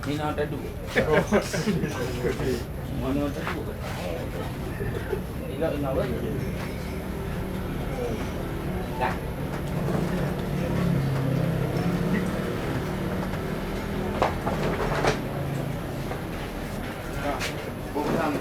Ni nak ada dua. Mana ada dua? Tidak nak apa? Dah. Bukan.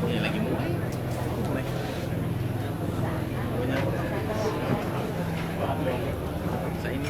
Ini lagi mulai. Saya ini.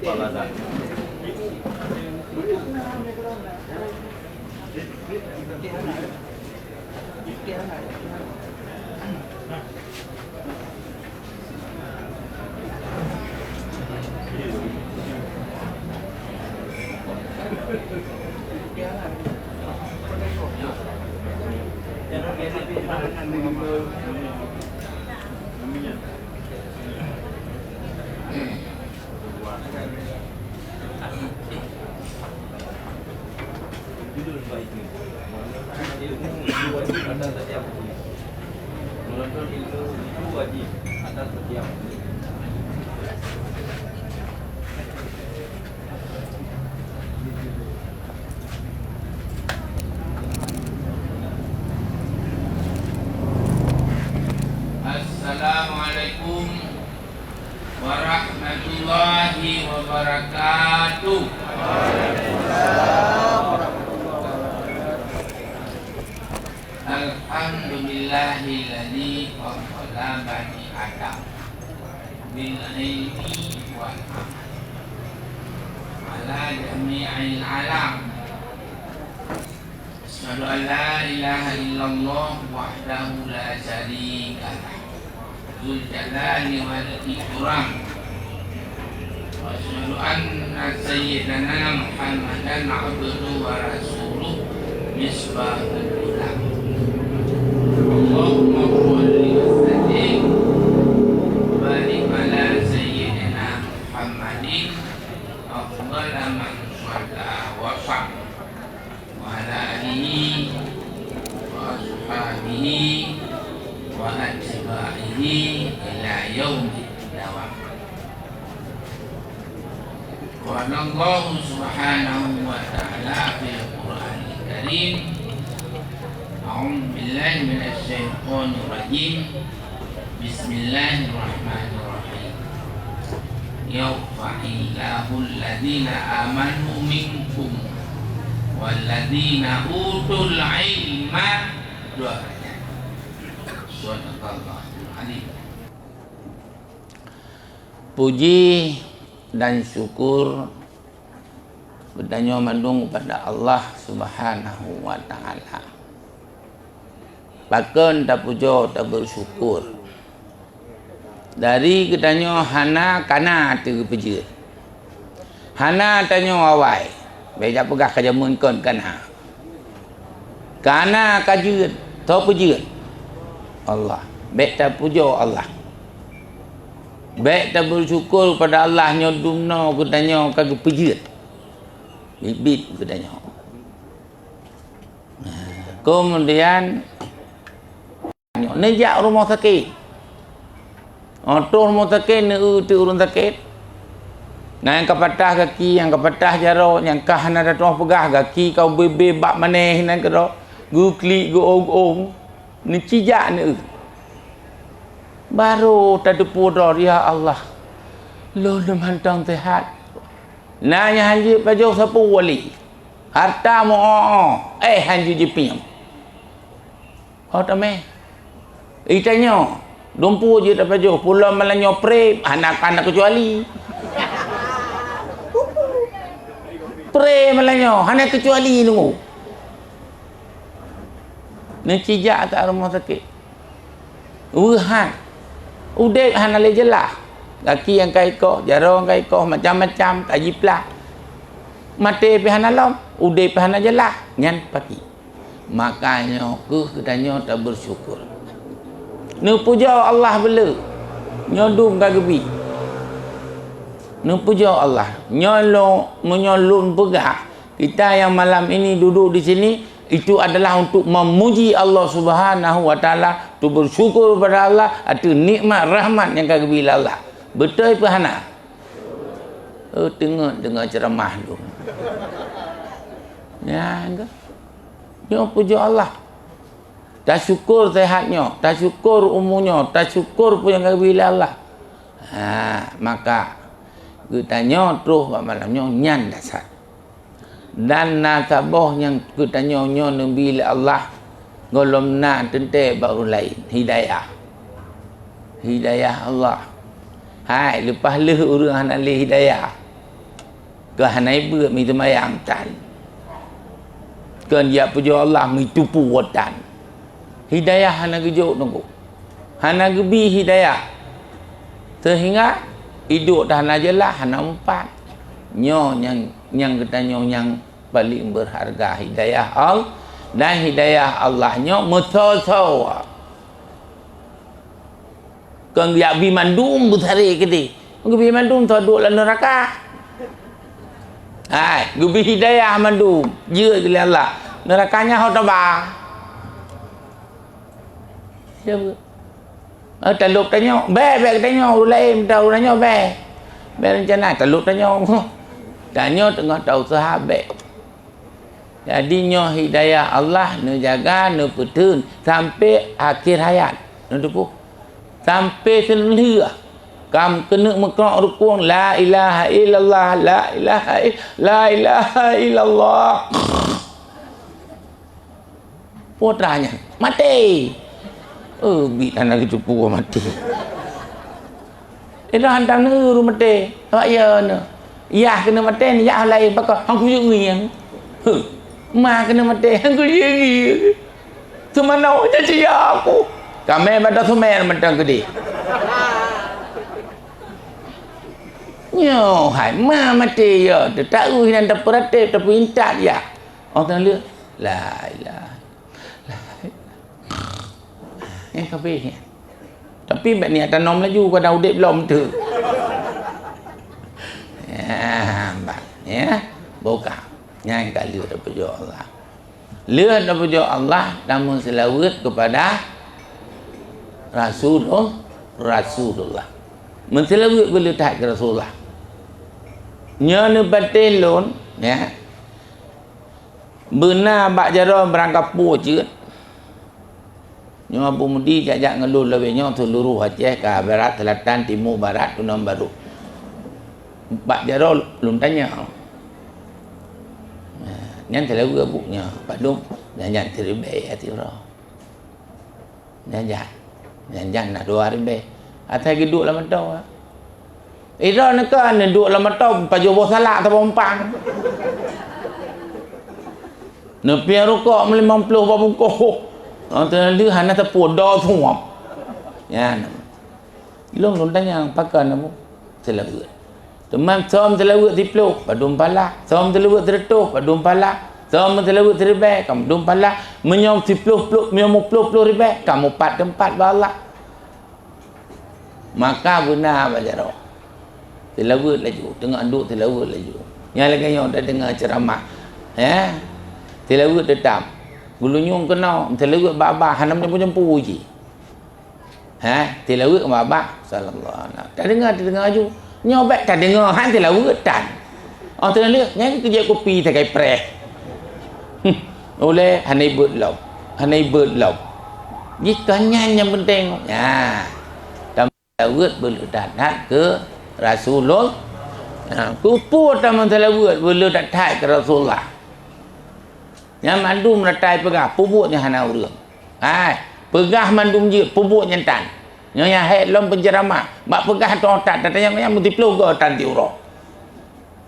Pak Lazar. Assalamualaikum warahmatullahi wabarakatuh. Alhamdulillahilladzi faddala bani Adam bil ilmi wal amal ala jami'il alam. Asyhadu an la ilaha illallah wahdahu la syarika lah dzul jalali wal ikram. Wa asyhadu anna sayyidana Muhammadan abduhu wa rasuluh misbahul huda. Allahumma shalli wa sallim wa barik ala sayyidina Muhammadin afdhala man shalla wa sallam wa ala alihi wa ashabihi wa atba'ihi ila yaumid dawam. Qala Allah subhanahu wa ta'ala fil Qur'anil Karim, a'udzu billahi minasy syaithanir rajim. Bismillahirrahmanirrahim. Yarfa'illahu alladhina amanu minkum walladzina utul ilma darajat. Subhanallahul alim. Puji dan syukur bertanya mandung kepada Allah Subhanahu wa ta'ala. Bahkan tak puja tak bersyukur. Dari ketanya hana kana terpeja. Hana tanya awai. Beja pegah kajamun kon kana. Kana kajut, tau puja Allah. Baik tak puja Allah. Baik tak bersyukur pada Allah nyo dumno ku tanya kagak pejit. Bibit ku tanya. Kemudian nejak rumah sakit. Tu rumah sakit ni tu urun sakit. Nah yang kepatah kaki, yang kepatah jarak, yang kah nak datang pegah kaki kau bebe bak maneh nan kero. Gu klik gu ong. Ni cijak ni. Baru tak pura ya Allah. Lu nemantang sehat. Nanya hanji pajo sapu wali. Harta mo hanji jipim. Kau tameh. Itanya dompu je tak pajo pula malanyo pre anak-anak kecuali. Pre malanyo hanya kecuali nunggu. Ni cijak tak rumah sakit. Wuhan. Udek hana le jelah. Kaki yang kai ko, jarong kai ko macam-macam kaji plah. Mate pi hana lom, udek pi hana jelah, nyan pagi. Makanya katanya tak bersyukur. Nu puja Allah bela. Nyodum gagebi. Nu puja Allah. Menyolun pegah. Kita yang malam ini duduk di sini itu adalah untuk memuji Allah Subhanahu wa taala, tu bersyukur kepada Allah atas nikmat rahmat yang kagak Allah. Betul apa hana? Dengar ceramah tu. Ya enggak. Nyo puja Allah. Tak syukur sehatnya, tak syukur umurnya, tak syukur pun yang kagak Allah. Maka katanya terus malamnya nyan dasar. Dan nasabah yang katanya nyo nabi Allah golom na tente baru lain hidayah Allah. Hai lepas le orang nak le hidayah ke hanai ber mi temayang tan kan dia puja Allah mi tupu watan hidayah hana gejuk tunggu hana gebi hidayah sehingga hidup dah hana jelah hana empat nyo yang katanya yang paling berharga hidayah Allah dan hidayah Allah nyo mesoso kan dia bi mandum besare kedi bi mandum toduk lan neraka hai gubi hidayah mandum je ke Allah nerakanya hau tabah siapa taluk tanya be tanya lain tahu tanya be rencana taluk tanya tengah tahu sahabat. Jadi nyo hidayah Allah nu jaga nu petun sampai akhir hayat. Nu tu sampai selesai. Kam kena mekrak rukun la ilaha illallah la ilaha illallah. Putranya mati. Bi anak itu puas mati. Itu hantam nu mati. Awak ya nu. Ya kena mati ni ya lain pakak hang kuyu ngiang. Ma kena mati hang kuyu ngi. Semana jadi aku. Kami pada semen mentang gede. Nyo hai ma mati ya tak tahu yang tak perhati tapi intat ya. Orang lihat la ilaha. Kabeh. Tapi bak ni atas nom laju kau dah udip belum tu. Ya, buka yang kali daripada Allah. Lihat daripada Allah namun selawat kepada Rasulullah. Menselawat boleh tak ke Rasulullah. Nyo batelon ya. Benar bak jara berangkap pu je. Nyo Abu Mudi jajak ngelul lebihnya seluruh Aceh ke barat, selatan, timur, barat, tu nom baru. Pak Jaro belum tanya. Nyan terlalu gabuknya. Pak Dum jangan terbaik hati orang. Jangan nak 2 hari baik. Atas geduk lama tau. Ira nak kan duduk lama tau paju bos salak atau pompang. Nepi rokok 50 bungkus. Orang tu hana tepuk dah semua. Ya. Long tanya pakai nama selawat. Teman som selawat tiplo padum pala, som selawat teretuh padum pala, som selawat terbaik kamu dum pala, menyom 10 menyom 10 ribu kamu 4 tempat bala. maka benar baca roh. Tilawat laju, tengah duduk tilawat laju. Yang lagi yang dah dengar ceramah, tilawat tetap. Gulunyung kena, tilawat babah, hanam jempu je. Tilawat babah, sallallahu alaihi wasallam. Tak dengar je. Nyobek tak dengar, tilawat tan. Orang tengah lihat, yang kerja kopi tak kaya preh. Oleh hanai bird law. Jika nyanyi yang penting, tilawat berledat ke Rasulullah. Kupur taman tilawat berledat ke Rasulullah. Yang mandum ratai pegah, pupuknya hana urang. Pegah mandum je, pupuknya tan. Yang hek lom penceramah, bak pegah tu otak, tanya yang multiplo go tan ti urang.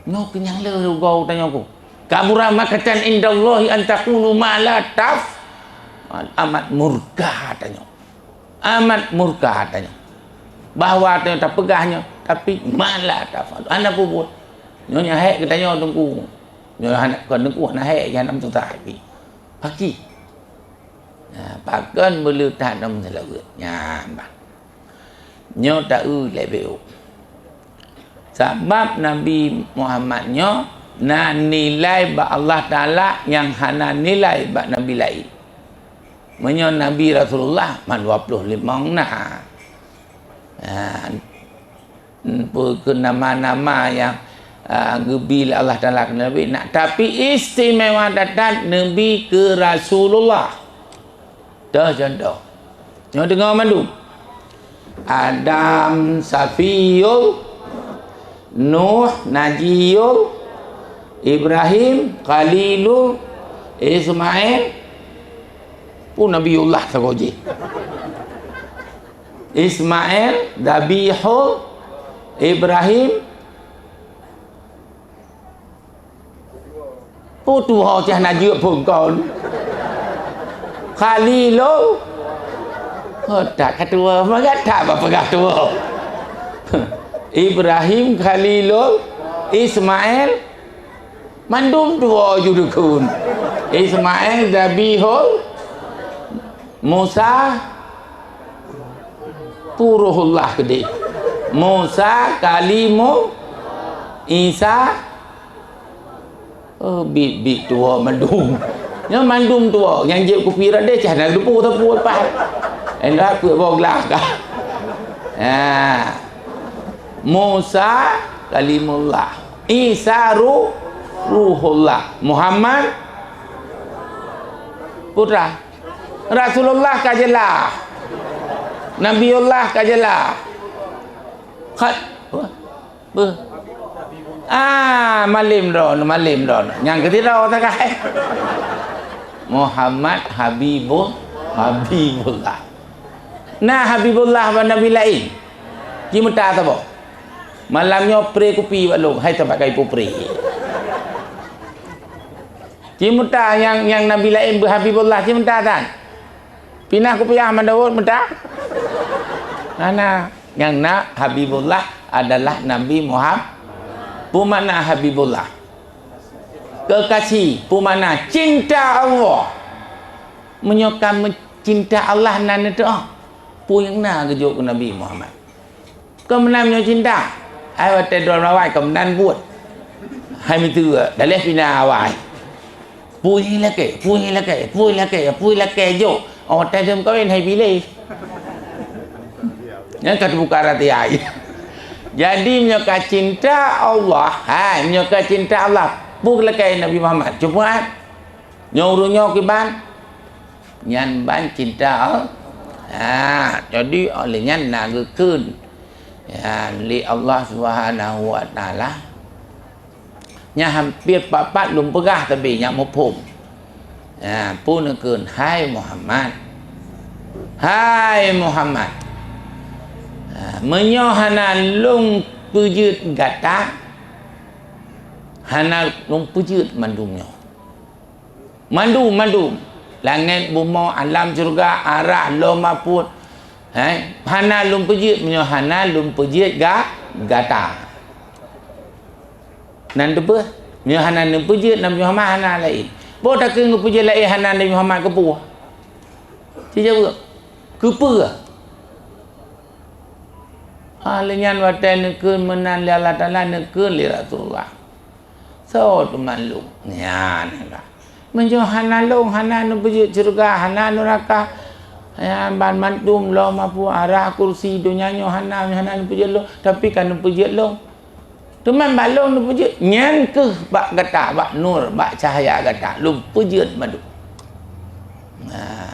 No kenyang le go tanya aku. Kabura makatan indallahi an taqulu ma la taf. Amat murka tanya. Amat murka tanya. Bahawa tanya tak pegahnya, tapi ma la taf. Anda pupuk. Nyonya hek ke tanya tunggu. Nyonya anak kon tunggu anak hek jangan tu tak pi. Pagi. Pakan meletak dalam selawat. Nyambang. Nyo tak lebeu. Sebab Nabi Muhammadnya nak nilai ba Allah Ta'ala yang hana nilai ba Nabi lain. Menyo Nabi Rasulullah man 25 nah. Ke nama-nama yang gebil Allah Ta'ala ke Nabi nak. Tapi istimewa datang Nabi ke Rasulullah. Dah contoh. Nyo dengar mandu. Adam, Safiyul, Nuh, Najiyul, Ibrahim, Khalilul, Ismail, pun Nabiullah sakoji. Ismail, Dabihul, Ibrahim, putu ho cah Najiyul pun kon. Khalilul, tak ketua, maka tak apa ketua. Ibrahim, Khalilul, Ismail, mandum dua judukun. Ismail, Zabihul, Musa, Puruhullah gede. Musa, Kalimu, Isa, bit tua mandum. Yang mandum tua, yang je kopi rada cah nak lupu tapu apa. Endak ke boglah kah. Musa kalimullah, Isa ruhullah, Muhammad putra, Rasulullah kajelah, Nabiullah kajelah. Malim don. Yang ketiga tak kah? Muhammad Habibullah. Nah Habibullah wa Nabi lain. Kimta tabo. Malamnya pre kopi balong hai tak pakai pupri. Kimta yang Nabi lain Habibullah kimta kan. Pinah kopi Ahmad Daud menta. Mana yang nak Habibullah adalah Nabi Muhammad. Pumana Habibullah. Kekasih, pumana cinta Allah. Menyokam cinta Allah nan itu. Pu yang na kejuk ke Nabi Muhammad. Kemenamnya cinta. Ai wate dua rawai kemenan buat. Hai mitu daleh pina awai. Pu lake jo. Oh tajam kawin hai pilih. Yang kat buka rati ai. Jadi menyokam cinta Allah, menyokam cinta Allah. Pu lake Nabi Muhammad. Coba nyuruhnya kiban. Nyan ban cinta Allah. Jadi olehnya nagakeun li Allah Subhanahu wa taala nya hampir papat lum pegah tapi nya mupum punekeun hai Muhammad menyohana lung pujut gata hana lung pujut mandumnya mandum langit bumi alam surga arah loma pun hana lum pujit menyo hana lum pujit gata nan depe menyo hana lum pujit Nabi Muhammad hana lain bo tak ke pujit lain hana Nabi Muhammad ke pu si jawab ke pe Lenyan watai nekun menan li Allah Ta'ala nekun li Rasulullah. So tu malu. Ya nak. Menjo hanalong hanan bujut surga hanan neraka. Ya ban mantum lo mapu arah kursi dunia nyo hanan bujut lo tapi kan bujut lo. Teman balong tu pujut nyan ke bak gata bak nur bak cahaya gata lu pujut madu.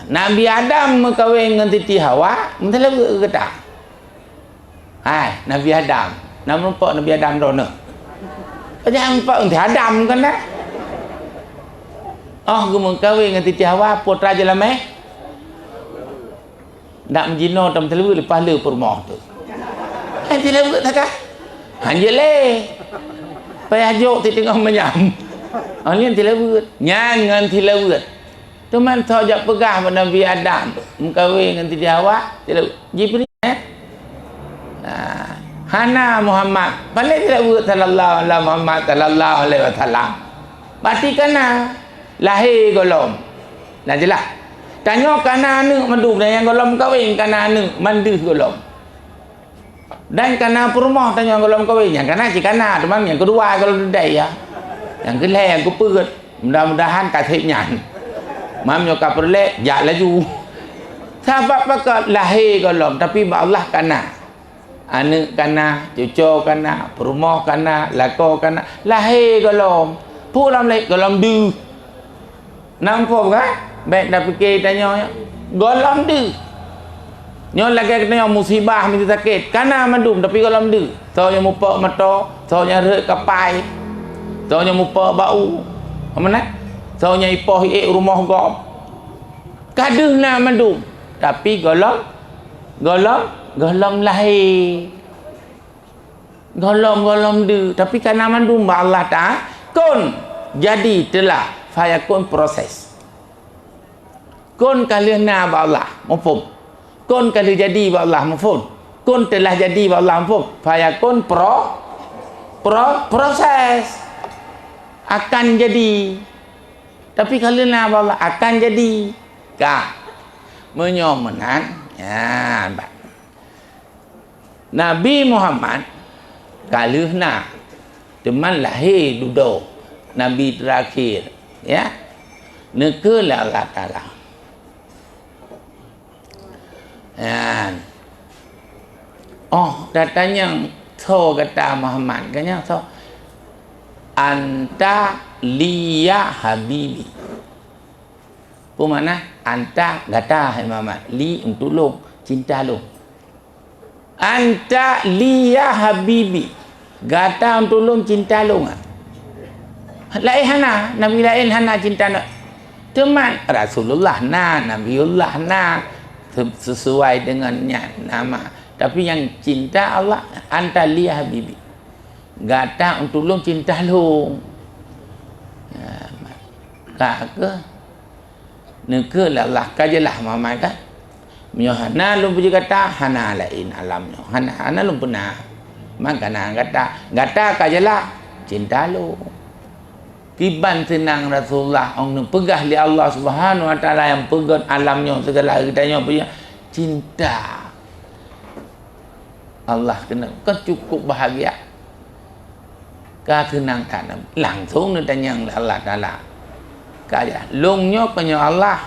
Nabi Adam kawin dengan Titi Hawa, mentala gata. Hai, Nabi Adam. Nama nampak Nabi Adam dona. Jangan nampak Nabi Adam kan dah. Oh, gumung kawin dengan Titi Hawa putra Jelameh. Nak menjino tam telu lepas le permoh tu. Telu tak kah? Hanya le. Payah jok ti tengah menyam. Alian telu nyangan telu. Teman tahu jak pegah pada Nabi Adam mengkawin dengan Titi Hawa, telu Jibril Hana Muhammad balik tidak buat sallallahu alaihi Muhammad sallallahu alaihi wasallam. Berarti kana lahir golom. Dah jelas. Tanya kana anu mandu dan yang golom kahwin kana anu mandu golom. Dan kana perumah tanya golom kahwin yang kana cikana teman yang kedua kalau dedai ya. Yang kelai yang kupeut. Mudah-mudahan katibnya. Mam nyokap perlek jak laju. Sebab pakak lahir golom tapi Allah kana. Anak kana, cucu kana, perumah kana, lako kana, lahir golom. Pulang lek golom du. Nampak kan? Baik dah fikir tanya golom du. Nyo lagi kena musibah mesti sakit. Kana mandum tapi golom du. So yang mupak mata, so yang rek kapai. So yang mupak bau. Mana? So yang ipoh rumah gom. Kaduh na mandum. Tapi golom lahir. Golom du. Tapi kana mandum Allah Ta'ala kun jadi telah fayakun proses. Kun kali na Allah mafhum. Kun kali jadi Allah mafhum. Kun telah jadi Allah mafhum. Fayakun proses akan jadi. Tapi kalau nak Allah akan jadi kah menyomenan ya Nabi Muhammad kalau nak teman lahir duduk Nabi terakhir ya negara Allah Ta'ala ya. Oh datanya so kata Muhammad kanya so anta liya habibi. Apa makna? Anta gata hai Muhammad. Li untuk long, cinta long. Anta liya habibi. Gata untuk long, cinta long. Lain hana, Nabi lain hana cinta nak. Teman Rasulullah na, Nabiullah na sesuai dengannya nama. Tapi yang cinta Allah anta liya habibi. Gata untuk long, cinta long. Tak ke negara Allah kajalah Muhammad kan hana lum puji kata hana lain alamnya hana lum pernah makana kata kajalah cinta lu tiban senang Rasulullah orang pegah li Allah Subhanahu wa taala yang pegang alamnya segala kitanya punya cinta Allah kena kan cukup bahagia ka tenang tanam langsung ni tanya Allah Taala kaya longnya punya Allah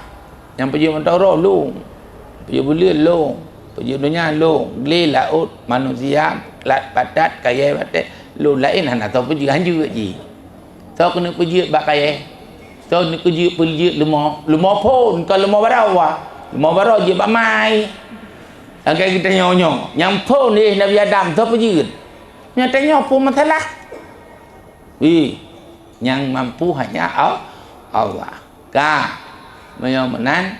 yang pergi mentara long pergi bulir long pergi dunia long geli laut manusia lat padat kaya padat long lain hana tahu pergi hanjur je tahu kena pergi bak kaya tahu ni pergi lemah pun kalau lemah barau je bak mai agak kita nyonyo yang pun ni Nabi Adam tahu pergi nyatanya pun masalah yang mampu hanya Allah. Ka menyomenan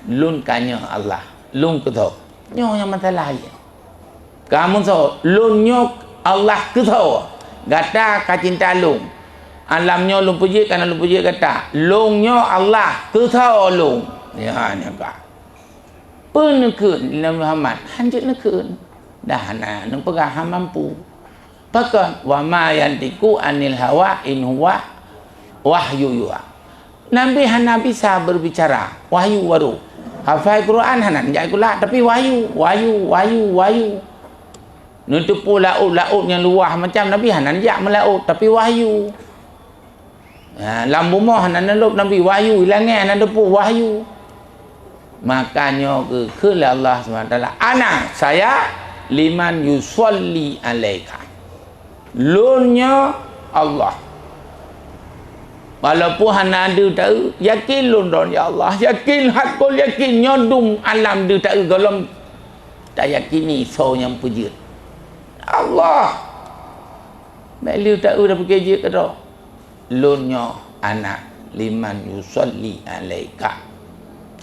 lun kanya Allah. Lun ketho. Nyo yang masalah ya. Kamu so lun nyok Allah ketho. Gata ka cinta lun. Alamnya lun puji kana lun puji kata. Lun nyo Allah ketho lun. Ya nya ka. Penekun Nabi Muhammad hanjut nekun. Dah na nang pegah mampu. Pakan wa ma yantiku anil hawa in huwa wahyu yuha. Nabi hana bisa berbicara wahyu waru. Hafal Quran hana njai kula tapi wahyu. Nutupu laut yang luah macam Nabi hanan jak melaut tapi wahyu. Lambu moh hanan lop Nabi wahyu, ilangan hanan depu wahyu. Makanya ke Allah SWT. Ana saya liman yusolli alaika. Lunnya Allah. Walaupun hana ada tahu, yakin lun don ya Allah, yakin hakul yakin nyodum alam dia tak golong tak yakini so yang puji. Allah. Beliau tak dah bekerja ke dah. Lunnya anak liman yusolli alaika.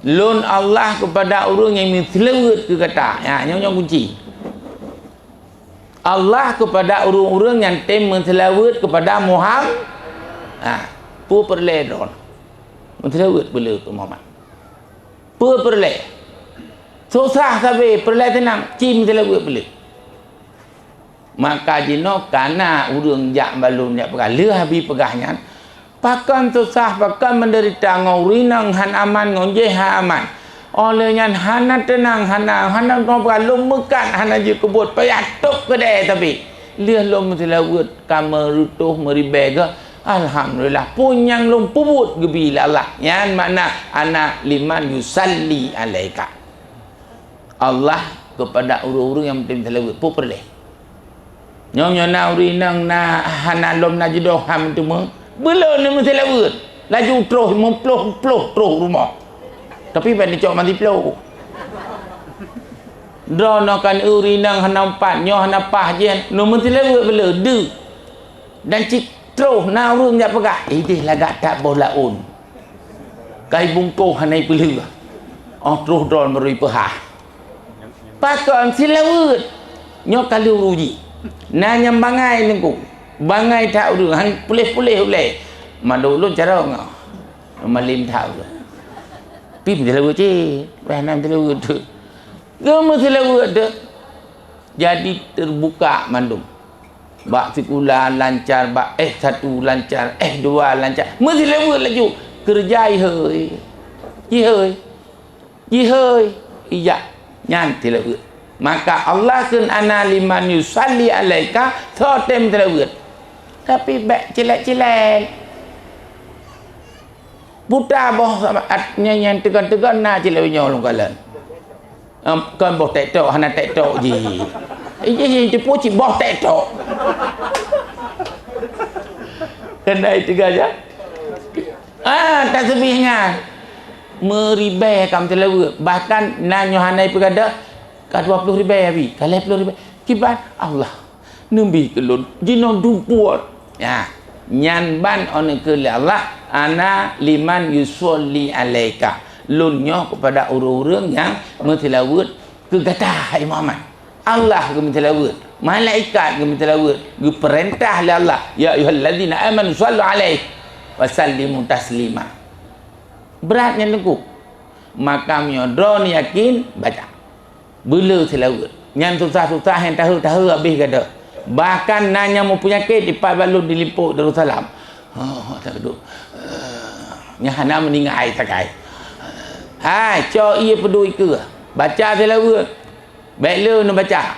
Lun Allah kepada orang yang menselawat ke kata. Ya, nyonya kunci. Allah kepada orang-orang yang tem menselawat kepada Muhammad. Pu perle don. Menselawat bela ke Muhammad. Pu perle. Susah sabe perle tenang, cim menselawat bela. Maka jino kana urang jak balun jak pegala habis pegahnya. Pakan susah, pakan menderita ngaurinang han aman ngonje ha aman. Olehnya hana tenang, hana no balum mekan, hana je kebut payatuk kedai tapi liah lom selawat kamar rutuh meribega. Alhamdulillah punyang lom pubut gebila Allah. Yang mana ana liman yusalli alaika. Allah kepada urang-urang yang penting selawat pu perleh. Nyonya na urinang na hanalom na jedoh ham tu meng belum ni mesti lewat laju terus memploh terus rumah tapi pada cok mati ploh drona kan urinang hanampat nyoh hanapah je no mesti lewat bela de dan cik terus na urang jak pegah idih lagak tak bolaun kai bungkuh hanai pelih terus dron meri pehah pakon silawat nyoh kali uruji nanya bangai nengku bangai tak urang hang pulih madulun cara ngau malim tahu pim telewu ce bahanam telewu tu gemu telewu tu jadi terbuka mandum bak sekolah lancar bak satu lancar dua lancar mesti lewu laju kerja ihoi iya nyan telewu. Maka Allah kun ana liman yusalli alaika totem terawat. Tapi bek cilek-cilek. Buta boh atnya yang tegan-tegan na cilek nyolong kalan. Kan boh tektok hana tektok ji. Ini cepu ci boh tektok. Kena itu aja. Tasbihnya meribai kam terawat. Bahkan nanyo hanai pegada ka 20 ribu habis ka 10 ribu kiban Allah nembi kelun jinon dumpuat ya nyan ban on ke Allah ana liman yusolli alaika lunnya kepada orang-orang yang mentilawat ke kata Muhammad Allah ke mentilawat malaikat ke mentilawat ke perintah Allah ya ayyuhallazina amanu sallu alaihi wasallimu taslima beratnya nengku maka nyodron yakin baca bela selawat yang susah-susah yang tahu habis kata bahkan nanya mau penyakit di balun dilipuk Darussalam tak duduk yang hana meninggal air sakai cok ia peduli ke baca selawat baik le nak baca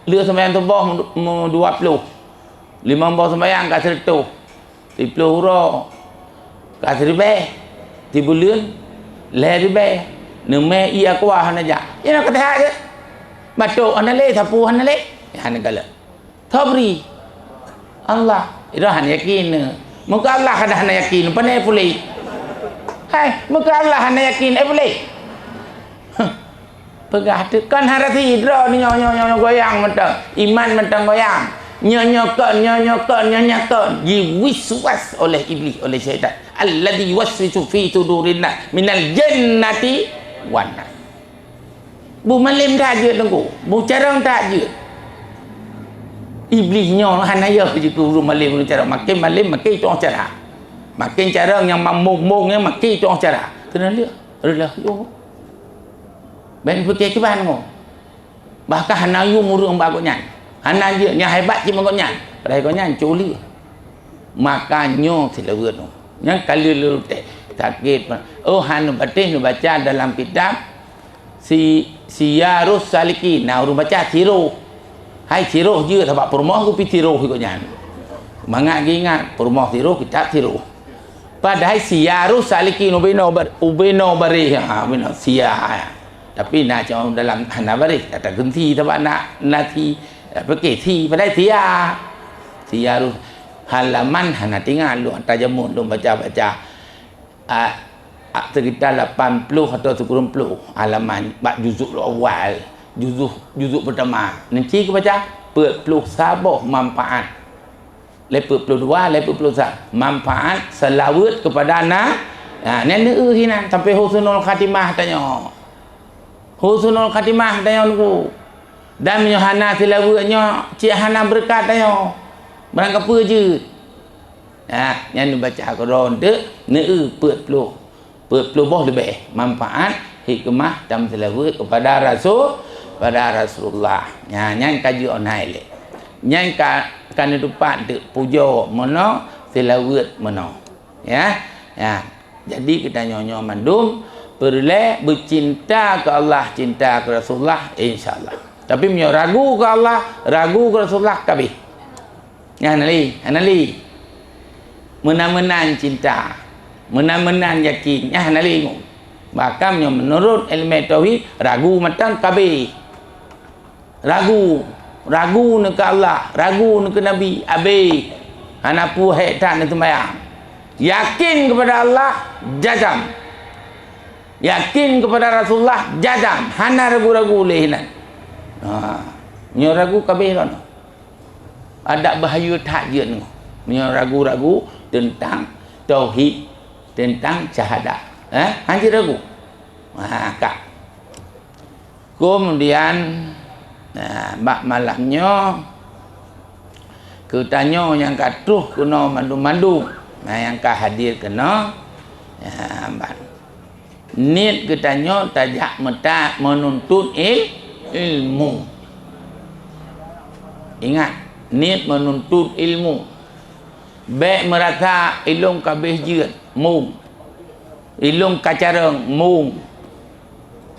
le sembahyang subuh 20 15 sembahyang kat 100 30 huruf kat 1000 3 bulan le ribe neme ia kuah hana ja ina kata ke batuk hana le sapu hana le hana gala thabri Allah ira hana yakin muka Allah hana yakin pane pulih muka Allah hana yakin pulih pegah tekan harati dra ni nyo goyang mentang iman mentang goyang nyanyakan diwiswas oleh iblis oleh syaitan alladhi yuwaswisu fi sudurin nas minal jannati wana bu malim tak je tengku bu carang tak je iblisnya hanaya je ku malim cara makin malim makin itu cara makin cara yang mamung-mungnya makin itu cara kenal dia adalah yo ben fikir ke ban ngo bahkan hanayu murung bagusnya hana je yang hebat je bagusnya pada bagusnya culi makanya selawat yang kali lu sakit hanu batih nu baca dalam kitab Siyarus Salikin urung baca siru Hai tiruh je sebab permoh ku pi tiruh ikut nyan. Mangat ingat permoh tiruh kita tiruh. Padahal siyaru salikin ubino bari ubino siya. Tapi nak jauh dalam hanabari kata genti sebab nak nanti pakai ti padahal siyaru halaman hana tinggal lu tajamun lu baca-baca sekitar 80 atau 90 halaman bab juzuk awal juzuk pertama nanti ke baca perpuluh sabah manfaat lepas 22 lepas 21 manfaat selawat kepada anak nenek hinan sampai husnul khatimah tanya husnul khatimah tanya aku dan hana selawatnya cik hana berkat tanya barang apa je yang baca Quran tu perpuluh boh lebih manfaat hikmah dan selawat kepada Rasulullah yang kaji online le yang kan depan tu puja mana selawat mana ya jadi kita nyonya mandum perlu bercinta ke Allah cinta ke Rasulullah insyaallah tapi menyo ragu ke Allah ragu ke Rasulullah kabeh anali menang-menang cinta menang-menang yakin anali bahkan menurut ilmu tauhid ragu matang kabeh ragu nak ke Allah ragu nak ke Nabi abe anapu haitan itu mayang yakin kepada Allah jazam yakin kepada Rasulullah jazam hana ragu-ragu lehinan nyo ragu kabeh kan ada bahaya takjun nyo ragu-ragu tentang tauhid tentang syahadat hancur ragu kak kemudian bak malamnya ketanya yang katuh kena mandu-mandu yang ka hadir kena niat ketanya tajak meta menuntut ilmu ingat niat menuntut ilmu baik merasa ilung kabeh jeut mung ilung kacareng mung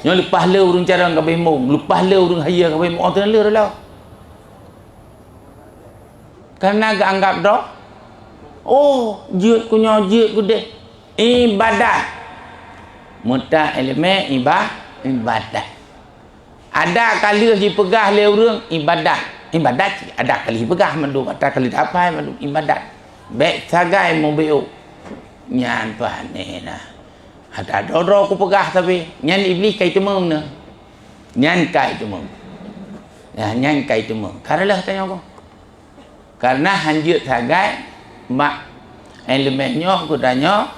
yang lepas le urang carang kabeh mung lepas le urang haya kabeh mung tu le dah karena gak anggap dah jeut kunya jeut gede ibadat muta elemen ibadat ada kali dipegah le urang ibadat ada kali pegah mandu ada kali apa mandu ibadat baik sagai mobil nyan pane nah ada doro ku pegah tapi nyan iblis kai temung ne nyan kai temung nyan kai temung karena tanya aku karena hanjut sagai mak elemennya ku tanya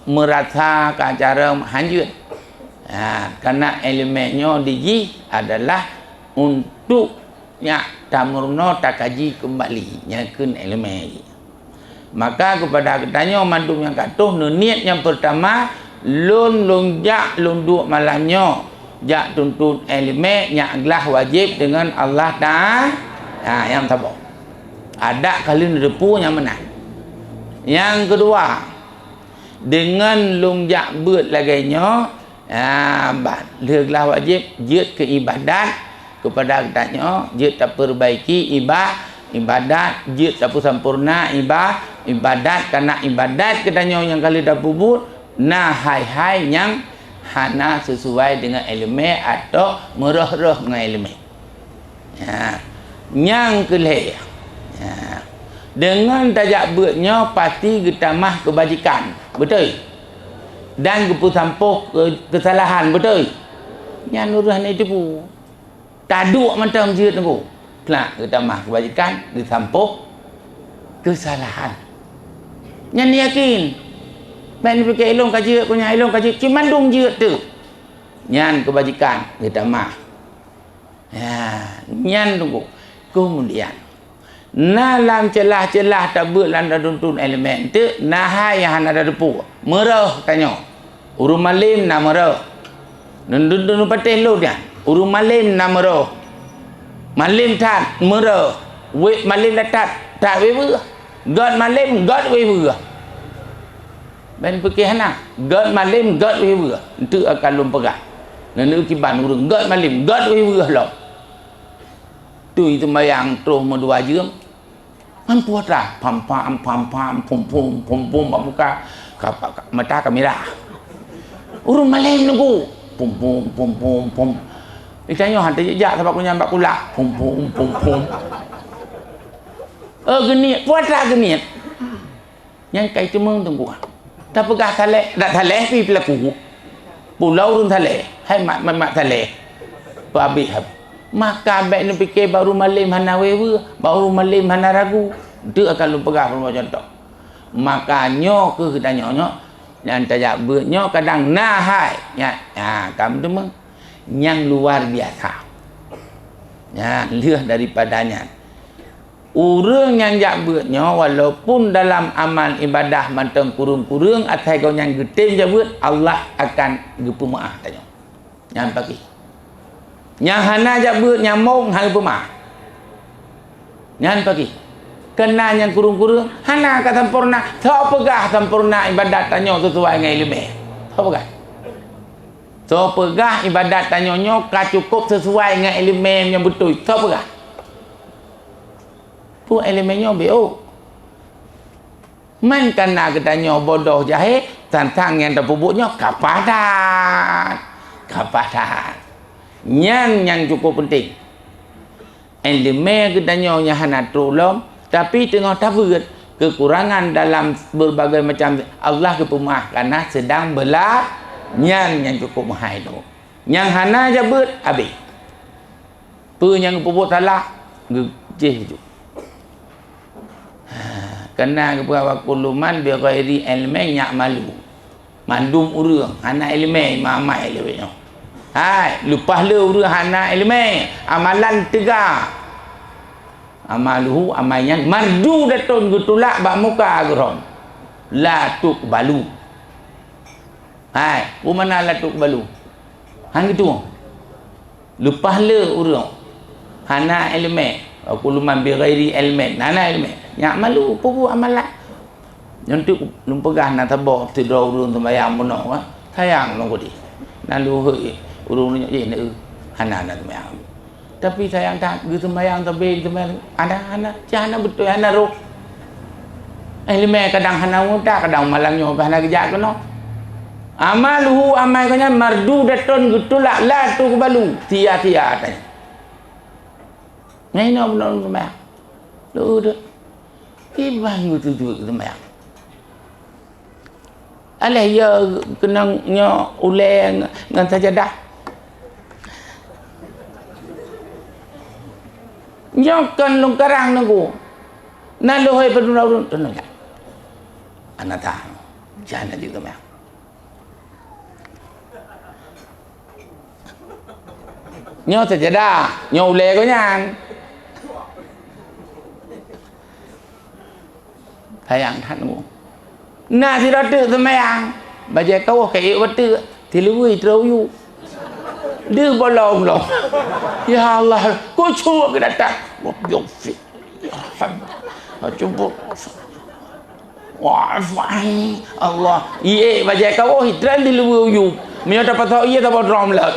merasa cara hanjut karena elemennya diji adalah untuk nyak tamurno takaji kembali nyakeun elemen maka kepada katanya mandum yang katuh niat yang pertama lun jak lun duk malamnya jak tuntut elemen yang adalah wajib dengan Allah Ta'ala yang tabok ada kali depu yang menang yang kedua dengan lun jak beut lagainya lerlah wajib jeut ke ibadat kepada katanya jeut tak perbaiki ibadat jeut tak sempurna ibadat karena ibadat katanya yang kali dah bubur hai yang hana sesuai dengan elemen atau merah-rah dengan elemen yang kelih dengan tajak beutnya pasti getamah kebajikan betul dan kepusampuh kesalahan betul yang nurah ni tipu taduk macam jeut tu kelak getamah kebajikan disampuh kesalahan yang yakin main fikir ilung kaji punya ilung kaji cimandung jeut tu nyan kebajikan getamah nyan tunggu kemudian dalam celah-celah tak berlanda tuntun elemen tu nahai yang ada depu merah tanya urung malim na merah dun patih lu dia urung malim na merah malim tat merah we malim tat tak we god malim god we ben fikir hana god malim god we itu akan lum pegah nanu kiban urung god malim god we lo tu itu mayang terus mendua jam mampu dah pam pam pum pum buka mata kamera urung malam nunggu pum itanya hantar jejak sebab aku nyampak pula pum genit puasa genit yang kai cemeng tunggu tak pegah talek dak talek pi pelaku pulau urung talek hai mak talek babik maka baik ni fikir baru malam hana wewe baru malam hana ragu dia akan lu pegah macam tu maka nyo ke tanya nyo dan tajak nyo kadang nahai ya kamu tu meng yang luar biasa ya lihat daripadanya urang yang jak nyo walaupun dalam amal ibadah manteng kurung-kurung atai kau yang getem jabut Allah akan gepu maaf tanya yang pagi yang hana jabut nyamong hal pemah yang pagi kena yang kurung-kurung hana ka sempurna tak pegah sempurna ibadat tanya sesuai dengan ilmu tak pegah tak pegah ibadat tanya nyo ka cukup sesuai dengan ilmu yang betul tak pegah pu ilmu nyo beo man kena katanya bodoh jahil tentang yang terpubuknya kapadan yang cukup penting elemen katanya yang hana tolong tapi tengah tabut kekurangan dalam berbagai macam Allah kepemah karena sedang yang cukup mahal itu yang hana jabut habis pu yang pupuk salah gejih tu kena kepada kuluman bi ghairi ilmi ya'malu mandum urang hana ilmi mamai lebihnya hai lepas le urang hana ilmi amalan tiga amaluhu amayan mardu datun gutulak bak muka geron la tuqbalu hai mana la tuqbalu hang gitu lepas le urang hana ilmi kuluman bi ghairi ilmi hana ilmi yak malu pupu amalan nanti lumpegah nak tabok tidur urung sembahyang mono sayang long kodi nalu he urung ni ne hana nak sembahyang tapi sayang tak ge sembahyang tabe sembahyang ada jana betul hana roh ilmu kadang hana muda kadang malamnya hana kerja kono amaluhu amai kanya mardu datun gutulak la tu balu tia-tia tanya ngai no benon sembahyang lu dah ibang tu sembahyang alah ya kenangnya ulai dengan sajadah nyokan long karang nangku nalohai pedunau tunang anata jangan juga mah nyo sajadah nyo ulai ko nyan sayang thanmu na si ratu sembahyang baca kau kai watu tilui teruyu dia bolong loh ya Allah ku cuba ke datang wabiufi cuba wa'afani Allah iya baca kau hidran tilui yu mio dapat tahu iya dapat drum lah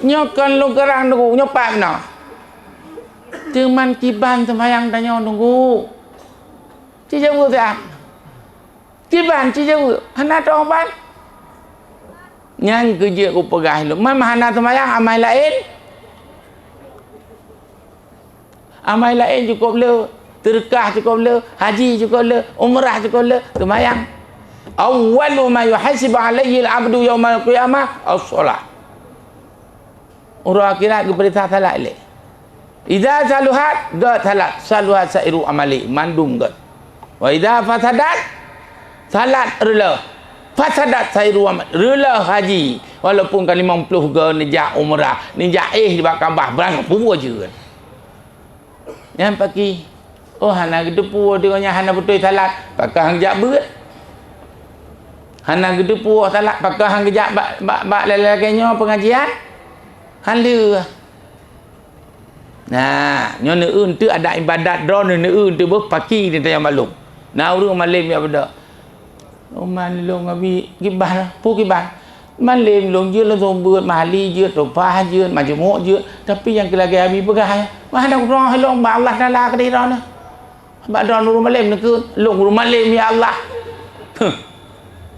nyokan lu kerang nunggu nyopak nah cuman kiban sembahyang tanya nunggu cijawu tak kiban cijawu hana toban yang kerja ku pegah lu mama hana sembahyang amai lain cukup le terkah cukup le haji cukup le umrah cukup le sembahyang awwalu ma yuhasibu alaihi al-abdu yaumal qiyamah as-shalah urang akhirat keperintah salat le idza saluhat gat saluhat sairu amali mandum gat wa idza fasadat salat rela fasadat sairu amal rela haji walaupun kan 50 ke nijah umrah nijah di bakabah berang pupu je kan yang pagi hana gedepu dia hana betul salat pakai hang jak berat hana gedepu salat pakai hang jak bak lelakanya pengajian hala nah nyo neun tu ada ibadat drone neun tu berpaki ni tayang malum nah urang malam ya benda malum abi gibah pu gibah Malim long je long buat mahli je topah je majmuk je tapi yang lagi habis pegah mana roh long ba Allah taala ke dah nah ba don rumah malim nak long rumah malim ya Allah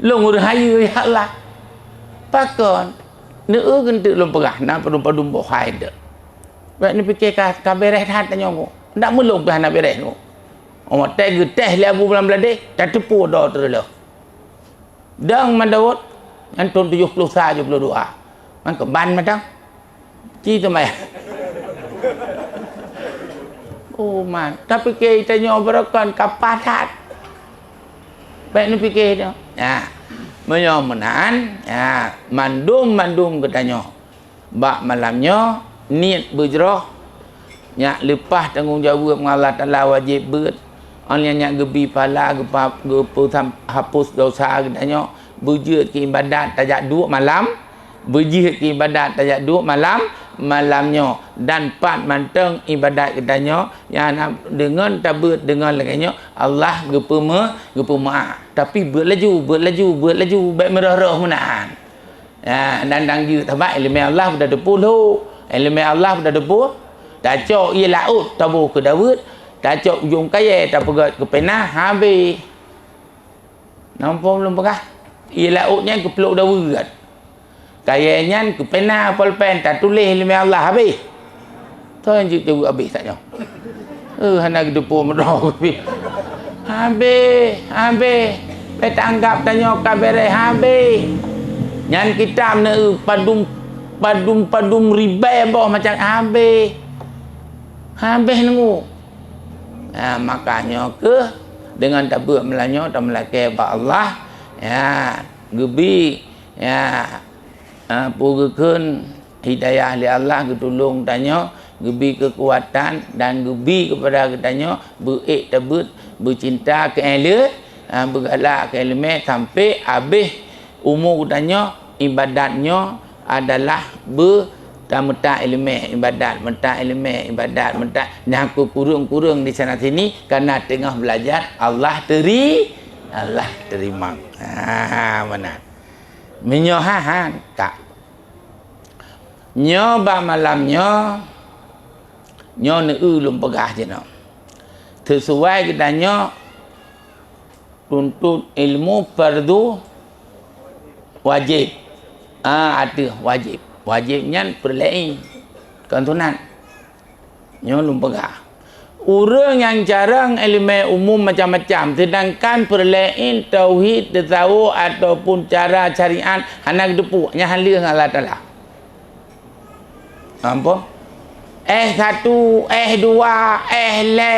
long rahayu ya Allah pakon neu kan tu long pegah na padum bo hai de ba ni fikir ka beres hat tanya ko ndak melong dah nak beres ko omat teh labu bulan belade tak tepu dah terlah dang mandawat antum 70 72 มันก็บันมาทั้งจี้ทำไมโอ้มันถ้าไปเกยจะยอมประกันกับปาทัดแบบนี้ไปเกยเนาะmenyom menan mandum katanya bak malamnya niat berjerah nyak lepas tanggungjawab Allah Taala wajib ber orang yang gebi pala gepu hapus dosa katanya berjihad ke ibadat tajak 2 malam berjihad ke ibadat tajak 2 malam malamnya dan 4 manteng ibadat katanya yang dengan tabut dengan laganya Allah gepu maaf tapi berlaju baik merah-rah menahan dan je tabak ilmu Allah dah depu lu ilmu Allah dah depu tak cok ia laut tabu ke Dawud tak cok ujung kaya tak pegat ke penah habis nampak belum pegah ia lautnya ke peluk Dawud kan kayaknya ke penah pulpen tak tulis ilmu Allah habis tu yang je habis tak jauh hana ke depu merah habis petanggap tanya kabere habis nyan kita ne padum ribai boh macam habis nunggu makanya ke dengan tabuk melanyo dan melaki ba Allah gebi pugukeun hidayah li Allah ketulung tanya gebi kekuatan dan gebi kepada katanya berik tabut bercinta ke ele bergalak ke ilmu sampai habis umur katanya ibadatnya adalah menta ilmu ibadat nah aku kurung di sana sini karena tengah belajar Allah terima mana menyohahan tak nyoba malamnya nyo lum pegah je no sesuai katanya tuntut ilmu fardu wajib ada wajibnya perlain kantunan nyo lum pegah orang yang jarang ilmu umum macam-macam sedangkan perlain tauhid tasawuf ataupun cara syariat hana depu nya halih Allah Taala apa 1 2 le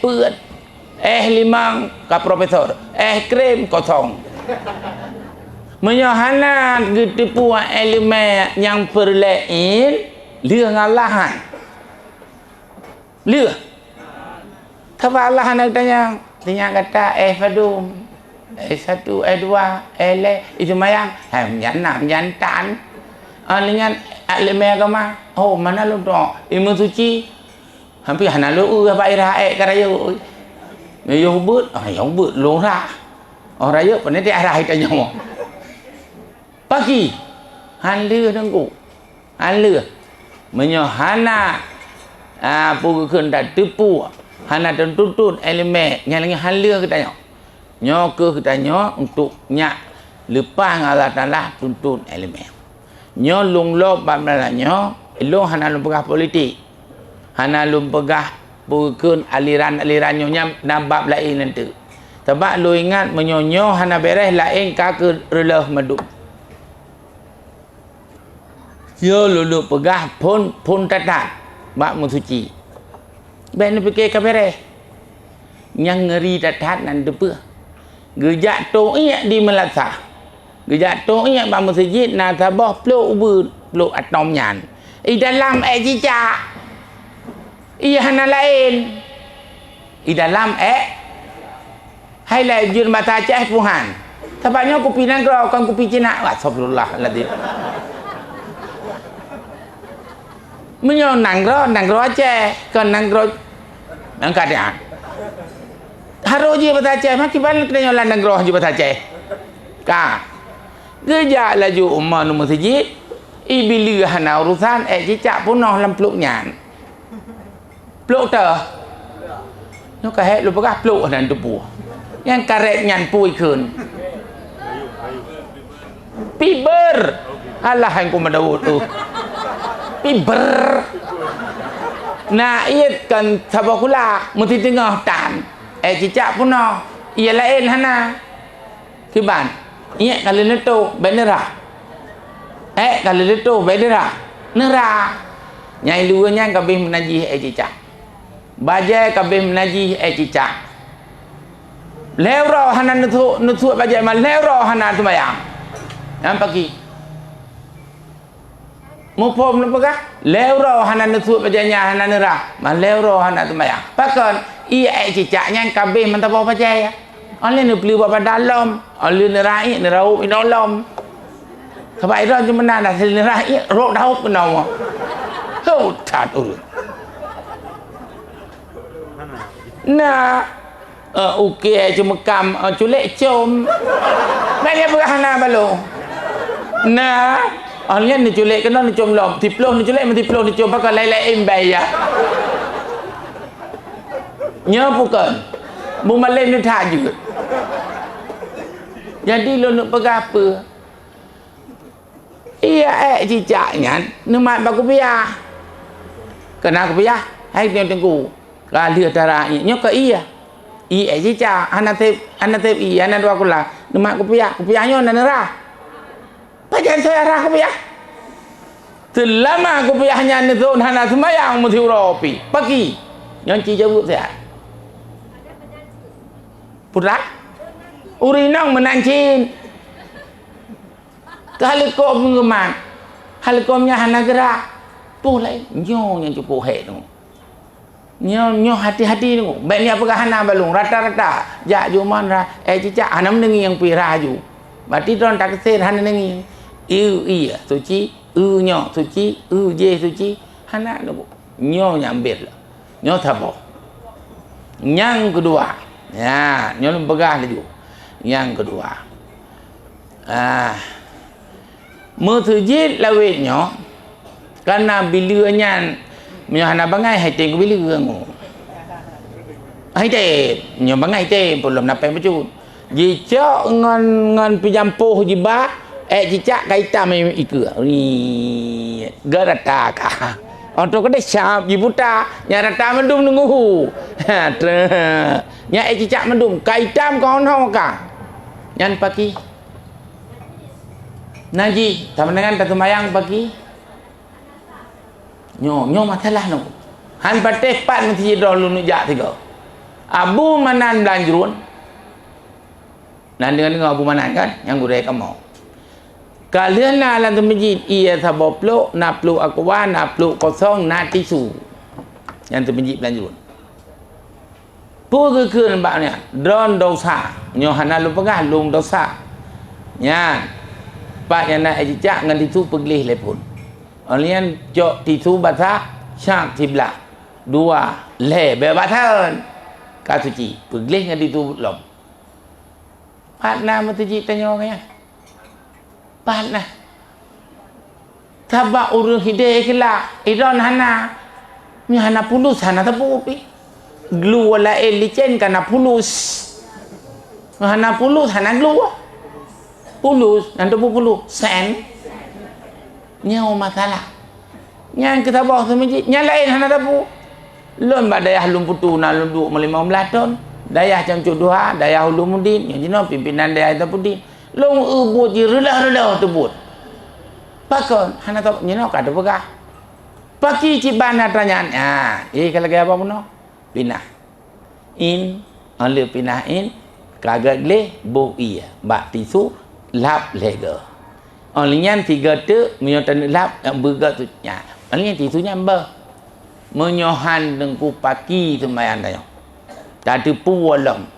put 5 ka profesor krem kosong menyohana getipu ilmu yang perlain liang Allah liang kapa Allah nak tanya kata fadum 1 2 le itu mayang yan tan dengan ilmu agama oh mana lu tu ilmu suci hampir hana lu apa irah karaya yo but lu ra orang raya pada dia arah tanya pagi hanleu nangku hanleu menyohana pugukeun dak tepu hana tuntut elemen yang lagi hanleu katanya nyo ke katanya untuk nyak lepas Allah Taala tuntut elemen nyo lung lob bamlanyo long hana lung pegah politik hana lung pegah pugukeun aliran nyonya nabab lain nanti sebab lu ingat menyonyo hana beres lain ka ke relah madu yo lu pegah pun tatat bak musuci ben fikir ka beres yang ngeri tatat nan depe gejak to iya di melasa gejak to iya bak masjid na tabah pluk atom nyan i dalam cicak iya hana lain i dalam hay là duyên mà ta chết vô hàn ta bảo nhau kopi nang gro con kopi Cina astagfirullahaladzim menyo nang gro che kon nang gro nang kadang haro je bata che ma kiban kena nang gro je bata che ka Gejak laju umar nu masjid. Bila hana urusan cicak punah lam peluk nyan. Peluk teh. Nó ka het lu pagah peluk nan tu pu. Yang karek nyan pui keun. Piber. Alah hang ku madawut tu. Piber. Na iet kan sabakula mesti tengah tan. Cicak punah. Ia lain hana. Kiban. Iet kalau neto benera. Kalau itu beda nerah. Nyai dua nya kabeh menajih cicak. Bajai kabeh menajih cicak. Lewro hanan nutu bajai mal lewro hanan tu bayang. Yang pagi. Mupom lepagah lewro hanan nutu bajainya hanan nerah. Mal lewro hanan tu bayang. Pakon cicak nya kabeh mentapa bajai ya. Oleh nu beli bapa dalam, oleh nerai nerau inolom. Sebab itu cuma nak selera rok dah pun nama. Kau tak tahu. Nah, okey cuma kam culek com. Mana berhana balu. Nah, orangnya ni culek kena ni com lom. Tiploh ni culek mesti tiploh ni com pakai lain-lain bayar. Nya bukan. Bumalai ni tak juga. Jadi lo nak pegang apa? Iya cicaknya nemat baku biar. Kena aku biar. Hai tengku. Kali darah nya ke iya. Cicak anak tep iya anak dua kula. Nemat aku biarnya nak nerah. Pajan saya arah aku biar. Selama aku biarnya ni tu hana semayang mesti uropi. Pagi. Yang cica buat saya. Putra. Urinang menancin. Halikom mengeman, halikomnya hana gerak, boleh nyonya cukup head tu, nyo hati-hati tu, banyak perkahana balung rata-rata, jak juman cicak hana mendengi yang piraju, berarti tuan tak kesir hana mendengi, iya suci, nyo suci, je suci, hana tu, nyo nyambil, nyo thabo, yang kedua, ya, nyo lepagah laju, yang kedua, Mertujid lawitnya karena bilanya hana bangai hai teng bila ngo. Hai teng nyo bangai teng belum napai pecun. Jicak ngan pijampuh jiba cicak kaita mai ikut. Ni garata ka. Untuk kada syap jibuta nyarata mendum nunggu. Ha nya cicak mendum kaitam kaon ka. Nyan pagi Naji, sama dengan tatu mayang pagi. Nyo masalah no. Han pateh pat mesti dulu nujak tiga. Abu Manan Belanjrun. Nan dengan Abu Manan kan yang gurei kamu. Kalian nak dalam masjid ia sabab peluk, nak peluk akwan, nak peluk kosong, nak tisu. Yang tu masjid Belanjrun. Pu ke nampaknya drone dosa. Nyo hana lupa gah lung dosa. Nya Pak yang nak cicak dengan tisu pergelih lepun. Orang jok tisu basah, syak tibla. Dua, le bebatan. Kasuci, pergelih dengan tisu lom. Pak nak mesti tanya orang ya. Pak nak. Tabak urung hidai kela. Iron hana. Ni hana pulus, hana tapu pi. Glu wala licen kana pulus. Hana pulus, hana glu. Pulus, nanti pulus, sen, nyawa masalah. Yang kita bawa ke masjid, yang lain hana tapu. Lon ba dayah lum putu na lum 2 ton, dayah camcu dua, dayah ulumuddin, yang jino pimpinan dayah tapudin. Long ubut je relah tebut. Pakon hana tapu jino kada pegah. Paki ciban tanyaan. Kalau gaya apa puno? Pinah. In, oleh pinah in, kagak le bu iya, bak tisu lap lega. Onlinyan 3 tu menyotan lap yang bergerak tu nya. Onlinyan tisunya ber. Menyohan dengku paki semayan tayo. Tadi puwalam.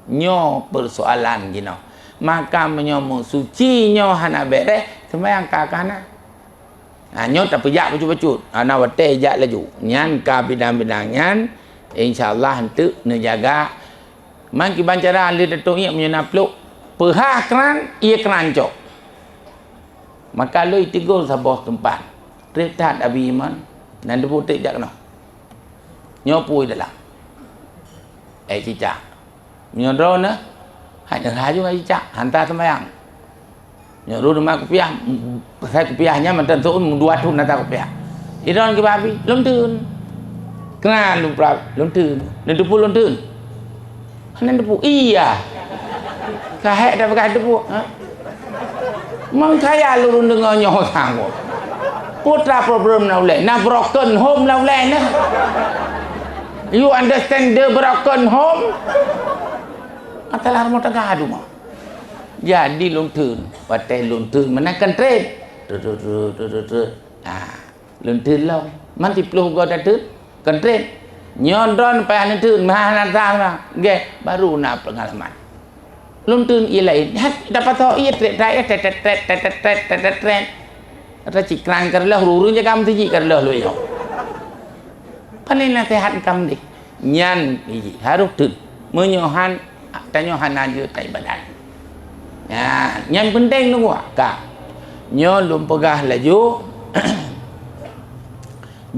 Nyo persoalan gino. Maka menyomu suci nyo hana beres semayang kakana. Nyo tak pejak bacut-bacut. Ana wate jak laju. Nyan ka bidang-bidang nyan insyaallah hentu nejaga. Man ki bancara ali datuk nya menyenapluk. Perhah keran, ia keran cok. maka lu itigol sa bos tempat trip tat abi man nan depu tik jak no nyopui dalam cicak nyodro na hanya haju ngai cicak hantar sembahyang nyoru rumah kopiah saya kopiahnya mantan tuun dua tu nata kopiah idon ke babi lom tun kenal lu prap lom tun nan depu lom tun nan depu iya kahek dah pakai depu ha mang kaya lu dengar nyoh sang putra problem now le na broken home now le na you understand the broken home atalah mau tengah adu mah jadi lung tun patai lung tun menakan trade lung tun long man 10 go dah tun kan trade nyondron pa nan tun mah ge baru na pengalaman lung tun ia lain dapat tahu ia trade ada cikran kerlah rurun je kam tiji kerlah lu yo panen nasihat kam dik nyan harus tun menyohan tanyohan aja tai badan ya nyan penting tu ka nyo lum pegah laju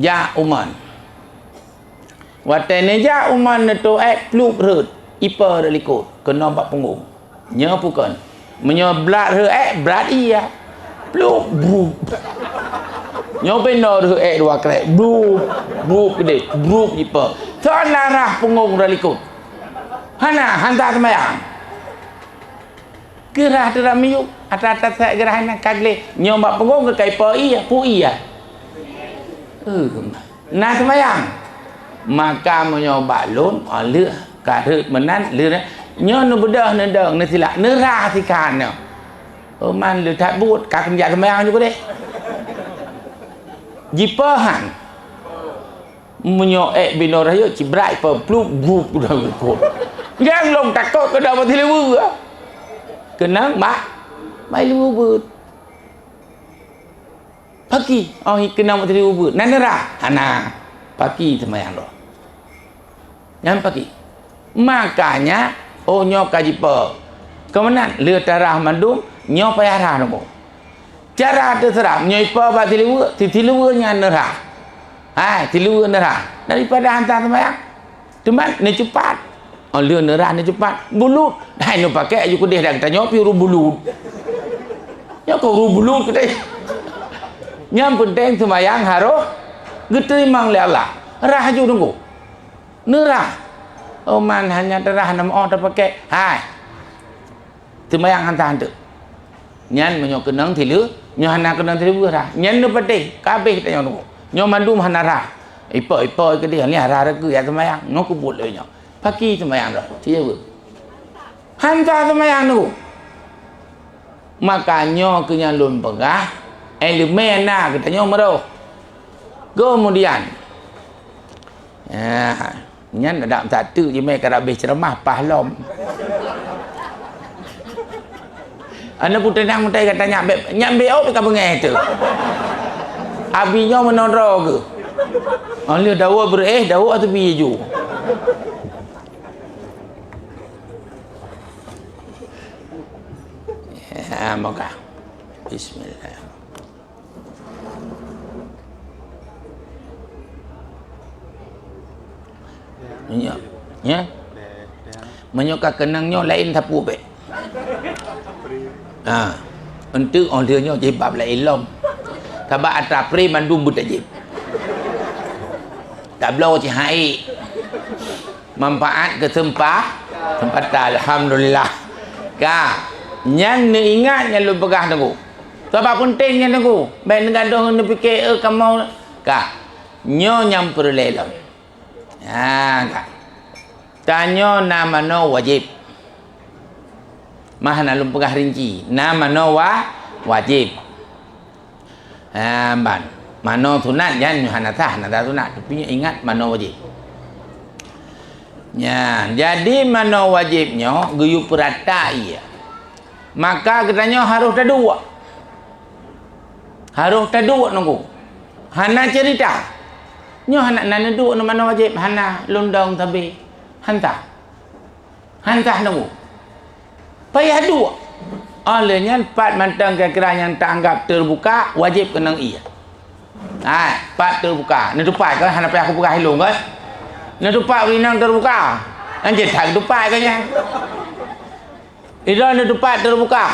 ja uman watene ja uman tu pluk rut ipa delikut kena bak punggung nyo bukan menyo blat re blat iya pluk bru nyo benar re dua krek bru gede bru ipa ton larah punggung delikut hana hantar sembahyang gerah tu ramiu atas gerah nak kagle nyombak punggung ke kai pai ya pu iya na sembahyang maka menyoba lun leu ka rut menan leu nyo nu bedah ne deng ne sila ne ra sikan ne man leu tak but ka kerja sembahyang juga deh jipahan menyo bino rayo cibrai pe pluk buk dah kot yang long takut ke dapat lewu kenang mak mai lewu but pagi kenang mat lewu but nanera ana pagi sembahyang doh yang pagi makanya nyo kaji pe kemenan le tarah mandum nyo payarah no cara terserah nyo pe ba lewu nya nera tilu nera daripada hantar sembahyang teman ni cepat lừa nera ni cepat bulut hai no pakai aja kudeh dah tanya piru bulut ya kau ru bulut kedai nyam penting sembahyang harus geterimang le Allah rah ju tunggu nera man hanya terah nam tak pakai hai sembahyang hantar tu nyan menyo kenang tilu nyo hana kenang tilu rah nyan no penting kabeh tanya tunggu nyo mandum hanara ipa ke dia ni hara ke ya sembahyang no kubut le nyo pagi sembahyang dah cia ber hantar sembahyang tu makanya kenya lun pegah elemen na katanya mero kemudian nyan ada satu je mai kada habis ceramah pahlom ana putai nang mutai katanya nyambe op ka bengai tu abinya menondro ke oleh dawa dawa atau biye ju maka bismillah ya menyoka kenangnya lain sapu be untuk olehnya jibab lain lom tabak atra pri mandum butajib tak belau cihai manfaat kesempatan alhamdulillah ka nyan ni ingat yang lu pegah tunggu sebab pentingnya tunggu baik negadoh ni fikir kamu ka nyo nyam perlelom ka tanyo nama no wajib mahana lu pegah rinci nama no wajib ban mano sunat jan hanatah sunat tapi ingat mano wajib ya jadi mano wajibnya guyu perata iya maka katanya harus ada dua nunggu hana cerita nyo hana nana dua no mano wajib hana lundang tabi hantah nunggu payah dua olehnya pat mantang kira-kira yang tak anggap terbuka wajib kena iya. Pat terbuka. Ni tupai kan hana aku buka hilung kan. Ni tupai winang terbuka. Anjir tak tupai kan yang. Itu ni tupai terbuka.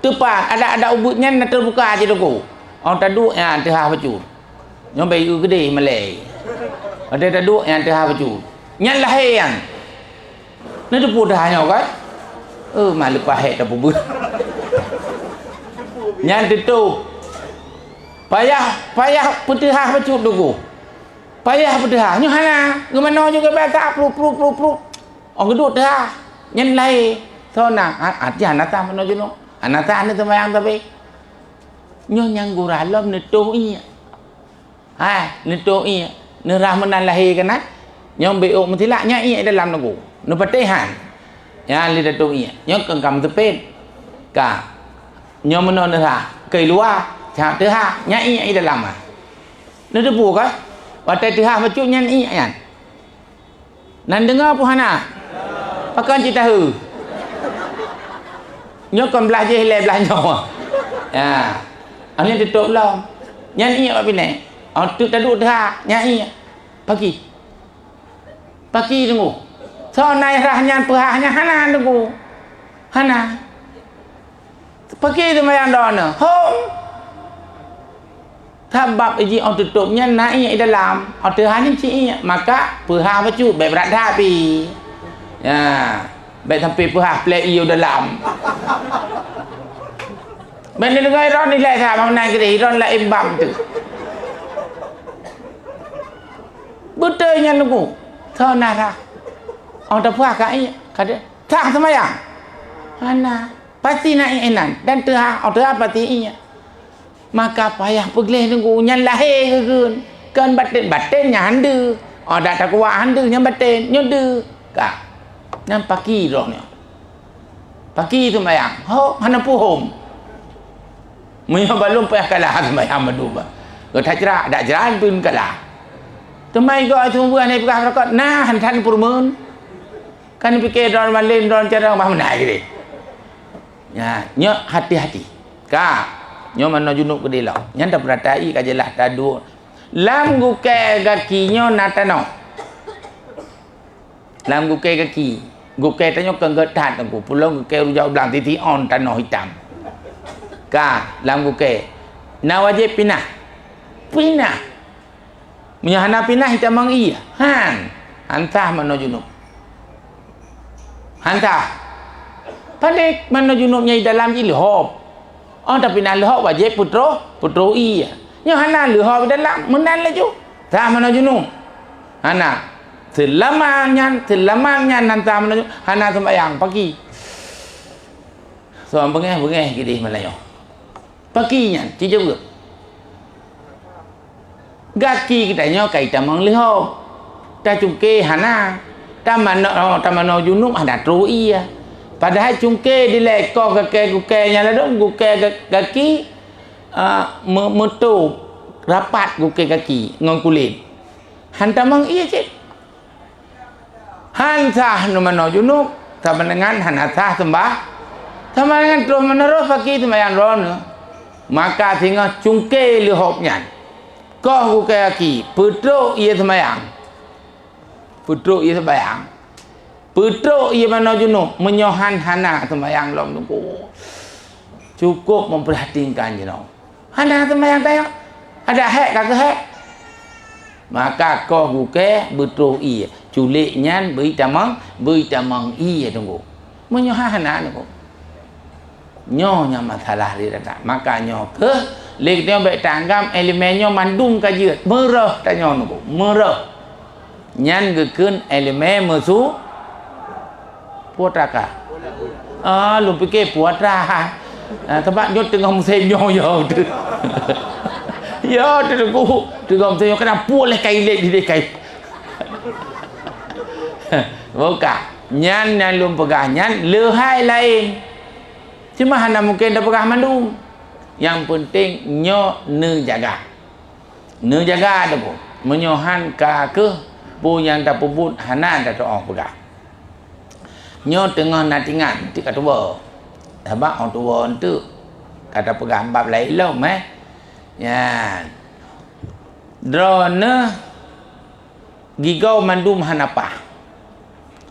Tupai ada ubutnya nak terbuka aja tu. Orang taduk yang terhah baju. Yang bayi gede Malay. Ada taduk yang terhah baju. Yang lahian. Ni tu pun dah hanya kan. Malu pahit dah pun. Yang tutup. Payah petihah baju tu. Payah petihah. Ni hana. Gimana juga baca pruk. Orang geduk dah. Yang lain. So nak. Hati anata mana je no. Anata ni semayang tapi. Nyo yang guralam ni tu iya. Ni tu iya. Ni rahmanan lahir kan. Nyo beok mentilak nyai dalam nagu. Ni petihan. Yang lidah tu iya. Nyo kengkam tepet. Ka. Nyo mana ni ha. Kei luar. Cak terhah. Nyai dalam ah. Ni debu kan. Waktu terhah macam nyai kan. Nan dengar pun hana. Pakai cerita hu. Nyo kan belajar hilai belanja. Ya. Ini tutup belum. Nyai apa bini? Tu taduk dah. Nyai. Pagi tunggu. So naik rahnya perahnya hana tunggu. Hana. Pagi tu mayang dona. Home. Sebab iji orang tutupnya naik dalam. Orang terhanya cik. Maka perah baju. Baik berat dah api. Ya. Baik sampai perah play iyo dalam. Benda dengan Iran ni lah sama menang kita. Iran lah imbam tu. Betulnya nunggu. Tahu narah. Orang tak puas kat iya. Kata, tak semayang. Mana? Pasti nak inan. Dan terhah. Orang terhah pasti iya. Maka payah pergelih nunggu. Yang lahir ke kan. Batin yang handa. Orang tak kuat handa. Yang batin. Yang ada. Kak. Yang pagi rohnya. Pagi tu mayang. Mana puhum. Mereka belum payah kalah semayang berdoa. Kalau tak cerah, tak cerah pun kalah. Temai kau semua ni perkara rokok. Nah, hantan purmun. Kan fikir orang malin, orang cara orang mana gitu. Ya, nyo hati-hati. Kak, nyo mana junub ke dia. Yang tak peratai kajelah tadu. Lam gukai kaki nyo natano. Lam gukai kaki. Gukai tanyo kenggetat aku. Pulau gukai rujau belang titi on tanah hitam. Ka lam gukai. Na wajib pinah. Pinah. Menyahana pinah hitam mang iya. Hantah mana junub. Hantah. Padek mana junubnya di dalam je lehop. Tapi nak lehop wajib putro iya. Nyahana lehop di dalam menan laju. Tah mana junub. Hana selamanya nanti mana junub. Hana sembahyang pagi. So bengeh gini Melayu. Paginya, tidak juga. Gaki kita nyo kai tamang liho. Ta cungke hana. Tamano junub ada trui ya. Padahal cungke di lekor gukai nya ladong gukai kaki metu rapat gukai kaki ngon kulit. Han tamang iya cik. Han sah nomano junub tamanangan han sah sembah. Tamanangan terus menerus pagi sembahyang rono. Maka tinggal cungke lihopnya. Kau gukai kaki. Putruk ia semayang. Putruk ia semayang. Putruk ia mana junub. Menyohan hana semayang lom tunggu. Cukup memperhatikan je no. Hana semayang tayang. Ada hek kata hek. Maka kau gukai betul ia. Culiknya beri tamang ia tunggu. Menyohan hana tunggu. Nyonya masalah dia tak. Maka nyo ke lek dia baik tanggam elemennya mandung kajian. Merah tanya nunggu. Merah. Nyan gekun elemen mesu putraka. Lu fikir putra. Tempat nyo tengah musim nyo yo tu. Ya tu ku tengah musim nyo kena boleh kai lek di kai. Buka. Nyan lum pegah nyan lehai lain. Cuma hanya mungkin dah pegah mandung. Yang penting nyo ne jaga. Ne jaga dah pun. Menyohan ka ke pun yang dah puput hana dah tu orang pegah. Nyo tengah nak tinggal ti kata Sebab orang tua tu kata pegang bab lain lom ya drone gigau mandum hanapa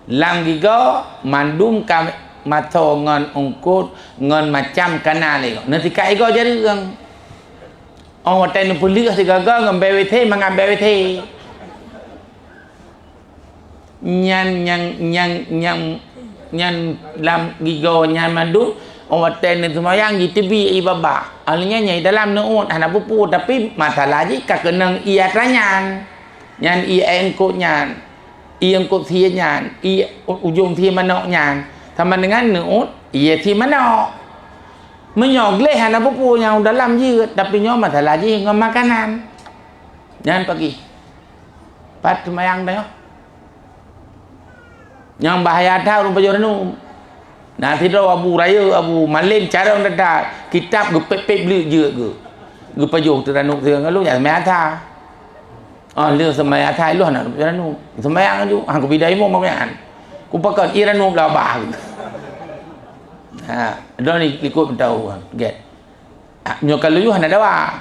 lang gigau mandum kam mato ngon ungkut ngon macam kana le nanti kai go jadi orang hotel ni polis gagal ngon BWT mangan BWT nyan lam gigau nyan mandum hotel ni semayang di tepi ibabah alnya nyai dalam nuut anak pupu tapi masalah ji kakenang ia tranyan nyan ia engkut nyan ia engkut thia nyan ia ujung thia manok nyan sama dengan nuut ia thia manok menyok leh anak pupu yang dalam ji tapi nyo masalah ji ngom makanan nyan pagi pat semayang dah yang bahaya dah rupa joranu nah tidak abu raya abu malim cara orang dah kitab gepep beli je ke gepajuk teranuk thường lu nhà mẹ tha lương semaya tha lu nak teranuk semaya ju aku bidai mo makan ku pakai iranuk la ba đó ni ikut tahu get nyo kalau ju hana dawa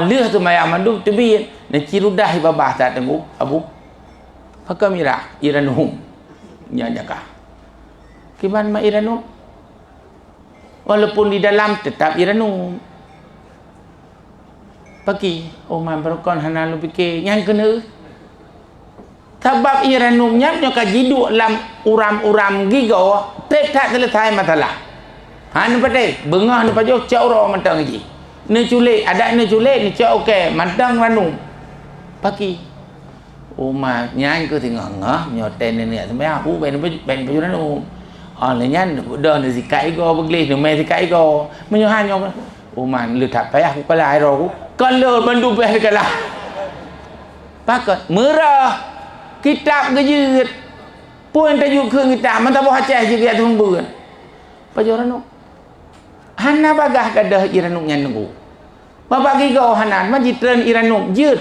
lương semaya mandu tebi ne cirudah ibabah tak tengok abu pakai mira iranuk nyanyaka kiban ma iranum walaupun di dalam tetap iranum pagi man berkon hana lu fikir yang kena sebab iranumnya nyo ka jidu lam uram-uram gigo tak selesai masalah han pate bengah ni pajo cak ro mantang ji ne cule ada ne cule ni cak okey mantang ranum pagi ma nyang ke tengah nyo ten ni sampai aku ben pajo ranum là nhân đơn thì cái go bưng lên thì mê thì cái go mới nhớ hai nhau mà lượt thật phải aku có lại rồi con lừa bên đu về cái là bác ơi mưa kitab cái gì pun ta juga kitab mana bawa cah juga tu bukan pajoran hana bagah kadah iranuk nyangu bapa gigo hanan majid tren iranuk jut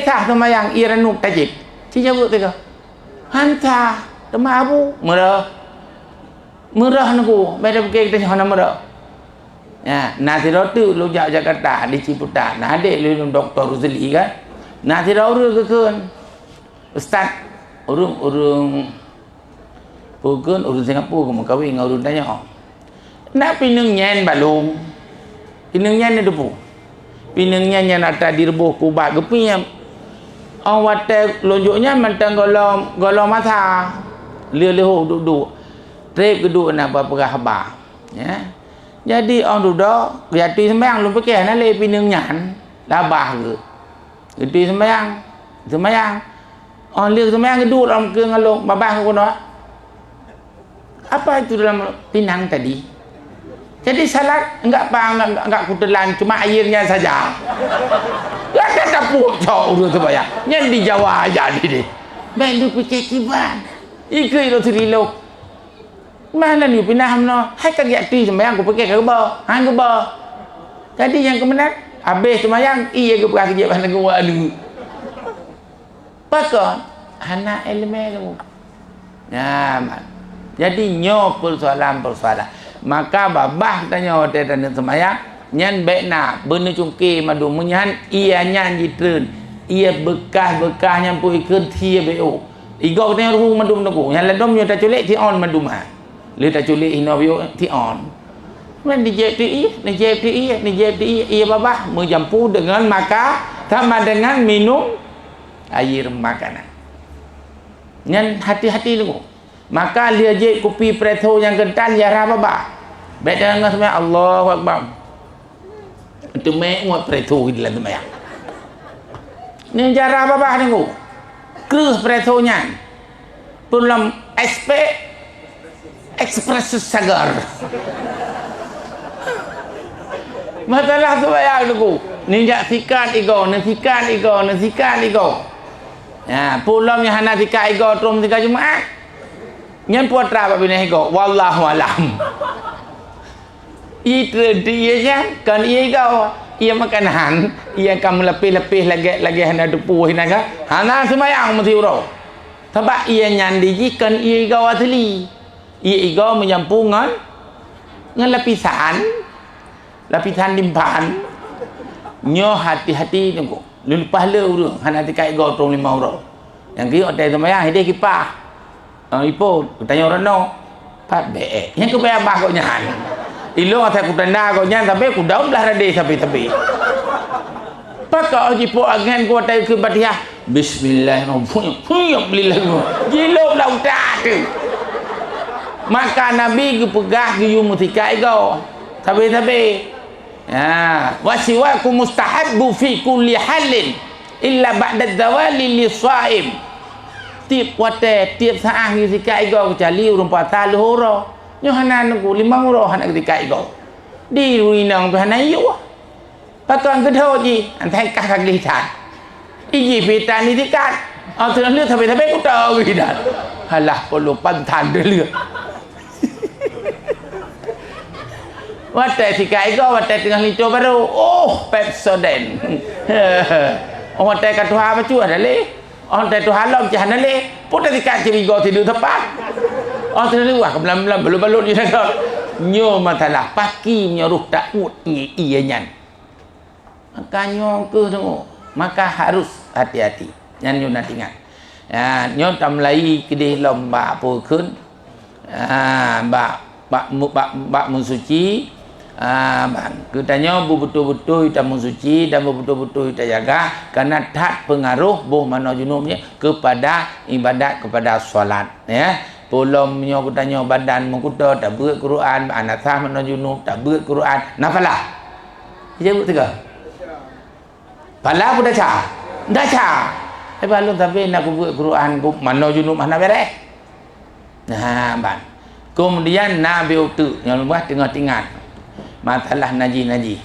thah sama yang iranuk tajib si jawab tu hanta tema abu murah naku beda pakai kita hana murah ya nasi roti lu jak Jakarta di Ciputat nah adik lu Dr. Ruzli kan nasi roti ke ustaz urung pukun urung Singapura kamu kawin urung tanya nak pinang nyen balung pinang nyen ni depu pinang nyen yang ada di rebuh kubat gepiam awat lonjoknya mentang golong mata leh duduk trip kedua nak berperah habar ya jadi orang duduk yati sembahyang lu pakai nak le pinang nyan labah ke yati sembahyang orang lihat sembahyang kedua dalam ke ngalung babah ke kono apa itu dalam pinang tadi jadi salat enggak kutelan cuma airnya saja ya kata pucuk urut sembahyang nyan di Jawa aja ni baik lu fikir kiban ikut lu terilo mana ni pindah no hai kan yati sembahyang ku pakai ke bawah hang ke bawah jadi yang kemenat habis sembahyang iya ke pergi je mana ke walu pakon anak elemen tu ya jadi nyo persoalan maka babah tanya hotel dan sembahyang nyan baikna bener cungki madu menyan ia nyan jitreun ia bekah yang pui keun thia beo igok tanya ru madum naku yang ladom nyo ta colek ti on madum ha le ta culik inobio ti on men di JPI ia babah menjampu dengan maka sama dengan minum air makanan nyan hati-hati lu maka dia je kopi preto yang kental ya ra babah beda dengan semua Allahu akbar itu muat preto di dalam sembahyang ni cara babah tengok krus pretonya pulam SP Express Sagar masalah sembahyang tu ninjak sikat ego ya pulang yang hana sikat ego trum tiga Jumaat nyan putra apa bina ego wallahu alam itu dia kan ego ia makanan ia kamu lebih lagi hana dupu hana sembahyang mesti uro sebab ia nyandi jikan ego asli ia ego menyampungan Dengan lapisan dimpan. Nyo hati-hati tengok. Lalu pahala urang hana tikai go tong 5 orang. Yang kira hotel sembahyang hidih kipah. Ipun tanya orang no. Pat be. Yang ke bayar bah kau nyan. Ilong atas ku tanda kau nyan sampai ku daun belah radih sampai tepi. Pak kau jipo agen ku hotel ke Batiah. Bismillahirrahmanirrahim. Gilok lau tak tu. Maka Nabi ke pegah ke yumutikai kau. Tapi. Wasiwaku mustahabbu fi kulli halin illa ba'da zawali li shaim. Tiap waktu tiap saat ketika ego cali urang patah lohoro. Nyo hanan ku 5 orang hanak ketika ego. Di ruinang tu hanan yo. Pakang kedho ji antai kah kagli chat. Iji pitan ni tikat. Tu ลือกทำไมกูตอกิdan. Halah perlu pantan dia ลือก. Watai tikai go watai tengah lincur baru. Oh, Pepsodent. Watai kat Tuhan apa cuah dah le. Watai Tuhan lom jahan dah le. Putar tikai ciri go tidur tepat. Tu le wah kebelam-belam balut-balut je dah. Nyo masalah paki nyoruh tak ut iya nyan. Maka nyo ke tengok. Maka harus hati-hati. Nyan nyo nak ingat. Nyo tam lai kedih lomba apa kun. Bak mensuci. Katanya betul-betul kita mensuci dan betul-betul kita jaga karena tak pengaruh boh mana junubnya kepada ibadat, kepada solat ya. Polomnya katanya badan mengkuta tak berat Quran, anasah mana junub tak berat Quran, nafalah. Dia buat tiga. Pala pun dah cah. Dah cah. Balon tapi nak buat Quran mana junub mana beres. Nah, ban. Kemudian Nabi utu yang buat tengah-tengah. Masalah naji.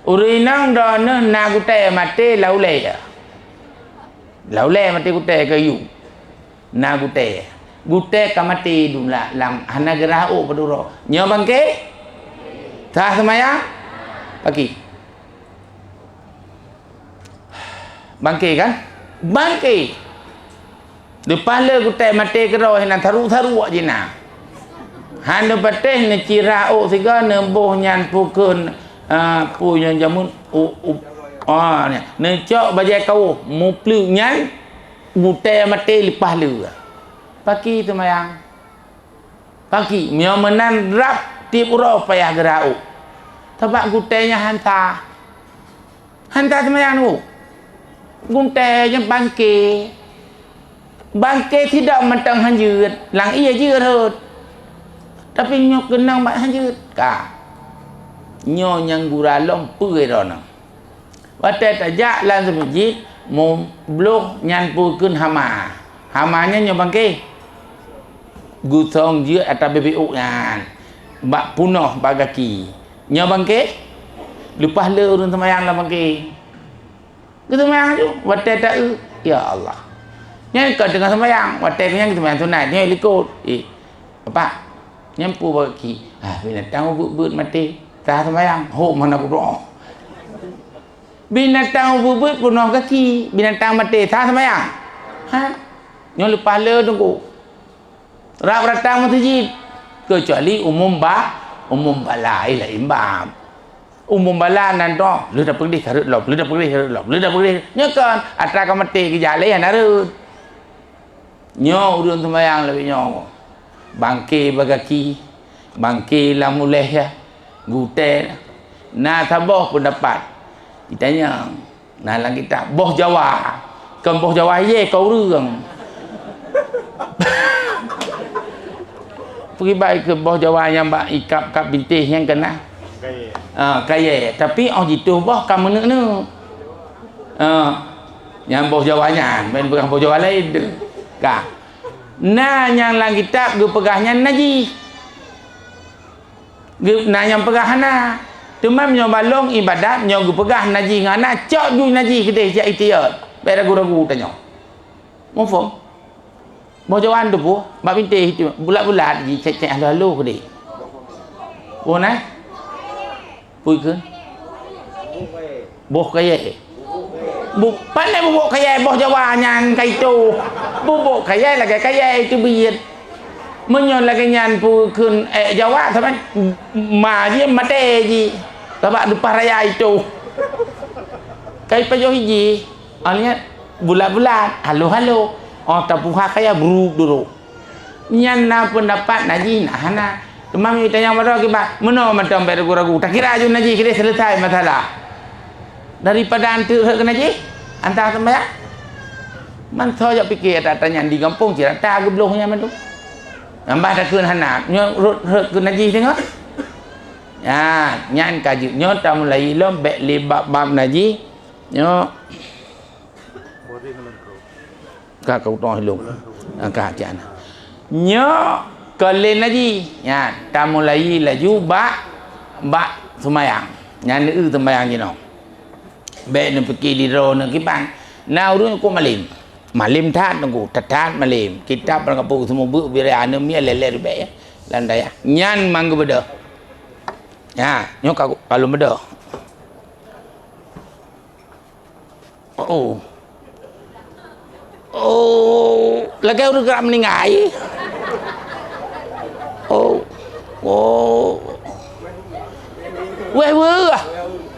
Urinang dana na gute mate laule ya. Laule mate gute kayu. Na gute. Gute kamati dula lang hanagerah o paduro. Nyo bangke? Sah semaya? Pagi. Bangke kan? Bangke. Depan le gute mate kero hina taru-taru je na. Handa pateh ne cirao siga ne boh nyan pukun pu yang jamun ne cok bajai kau mu pleu nyan bute mate lipah lu pagi tu mayang pagi mio menan rap tiap uro payah gerau tabak gutenya hanta semayang tu gutenya bangke tidak mentang hanjut lang iya jeut tapi nyo kenang mak hanjut ka nyo yang guralom pui rono wate tajak lan semajid mo blok nyan pukun hamanya nyo bangke gutong je atas BBU nyan bak punoh bagaki nyo bangke lepas le urun semayang lah bangke gitu semayang tu wate tak ya Allah nyan kau tengah semayang wate nyan semayang sunat nyo likut apa nyampu bagi binatang ubut mati tak sembahyang ho mana kurang binatang ubut punah kaki binatang mati tak sembahyang nyo lepas le tunggu rak ratang masjid kecuali umum bala ila imbam umum bala nan to lu dah pergi karut lop nyo kan atra ka mati ke jale hanaru nyo urun sembahyang lebih nyo bangke bagaki bangke la muleh ya gute na taboh pun dapat ditanya na lang kita boh Jawa kan boh Jawa ye kau reung pergi baik ke boh Jawa yang bak ikap kap bintih yang kena kaya tapi oh jitu boh kam meneu yang boh Jawanya men bukan boh Jawa lain ka na yang lang kitab gu pegahnya naji gu na yang pegahana tumam nyo balong ibadat nyo gu pegah naji ngana cok ju naji kedeh jak itiat bera guru tanyo mufum mo jawan tu bu bab binte itu bulat-bulat ji cek lalu kedeh bona pui ke boh kaya pandai bubuk kaya boh Jawa yang kaitu bubuk kaya lah kaya itu biyet menyon lagi nyan pu kun Jawa teman ma dia mate ji tabak depan raya itu kai pajo hiji alnya bulat-bulat halo oh tapuha kaya buruk dulu nyan na pendapat naji nah hana demam kita yang baru kita meno macam ragu-ragu tak kira aja naji kira selesai masalah daripada antu ke naji antah sembahyang man saya fikir tanya di kampung cerita gublohnya man tu nambah tak kun hana nyo ke naji tengok ya nyan kaji nyo ta mulai lom bek libab bab naji nyo ka kau toh lu ka jana nyo kalen naji ya ta mulai laju ba sembahyang nyan sembahyang je no bek ne pergi di ro ne kibang nau ru ko malim that nunggu tatat malim kitab orang kampung semua bu biara ne mi lele be landai nyan mangga beda ya nyo kalau beda lagi udah gerak meninggal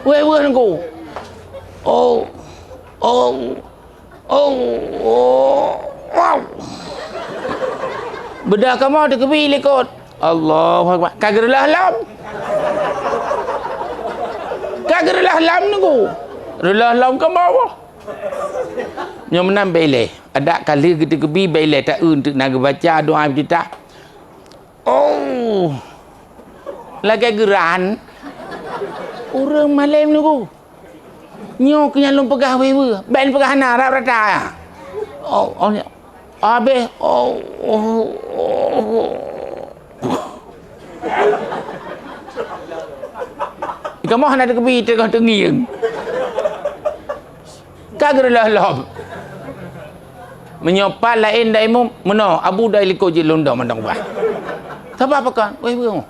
weh nunggu wow beda kamu ada kebi lekot Allahu Akbar kagerlah lam nunggu relah lam ke bawah nyo menam bele ada kali kita kebi bele tak untuk nak baca doa kita lagi geran orang malam nunggu nyo kena lom pegah wewe ben pegah na rata ya abe kamu hana kebi tengah tengiang kagerlah lom menyopal lain daimu meno abu dai liko je londo mandang bah sebab apa kan wewe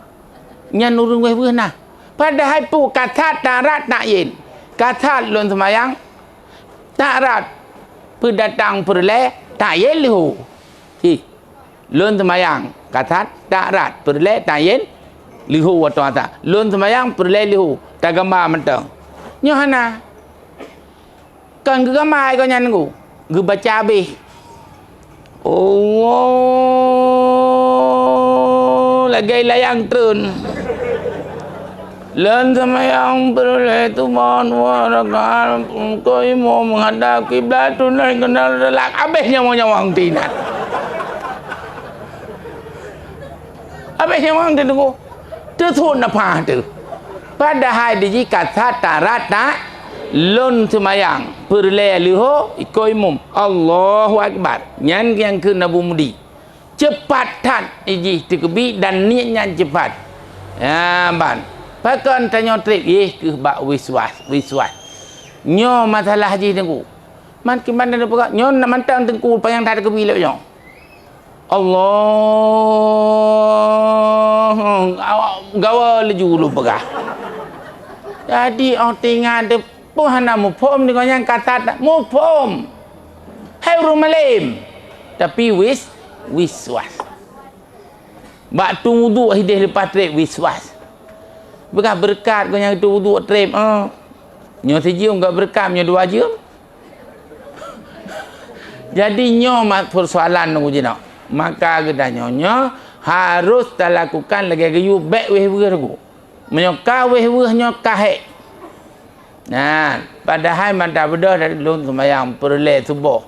nyan urung wewe nah padahal pu kata darat nak yin kata lon semayang darat pendatang perle tak yin lihu lon semayang kata darat perle tak yin lihu wa ta lon semayang perle lihu tagama mentang nyohana kan gegamai ko nyan ku ge baca be lagi layang turun Lan semayang beroleh tuman warakan koi mau menghadap kiblat tunai kenal relak habisnya mau nyawang tinat habisnya mau tunggu tu thun apa tu padahal di kata tarata lon semayang beroleh liho koi mum Allahu Akbar nyan yang ke nabu mudi cepatan iji tikebi dan niatnya cepat ya ban pakan tanya trip ke bak wiswas nyo masalah haji tengku man ki mana ada pegak nyo nak mantang tengku payang tak ada kebilak nyo Allah gawa leju lu pegah jadi tinggal de pohana mu pom ni yang kata mu pom hai rumalim tapi wiswas bak tu wudu hidih lepas trip wiswas bekas berkat kau yang itu wudu trip nyo sejium enggak berkat nyo dua jam jadi nyo persoalan nunggu jina maka kita nyo harus lakukan lagi gayu baik weh bergu menyoka weh nyo kahek nah padahal manta beda dari lun sembahyang perle subuh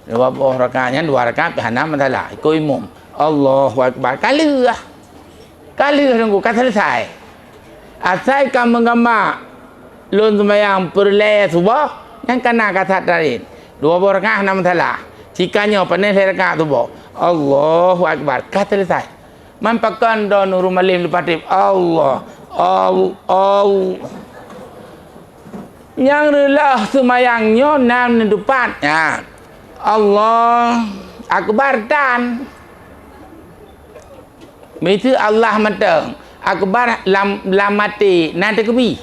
2 rakaatnya 2 rakaat hana masalah ikut imam Allahu Akbar kali nunggu kan selesai asal kamu gambar lon sembahyang perle subuh yang kena kata tadi 2 rakaat nama salah jikanya panen rakaat subuh Allahu Akbar kata selesai mampakan don rumah lim lepas Allah yang relah sembahyangnya nam depan ya Allah Akbar dan itu Allah matang Akbar lam mati nanti kebi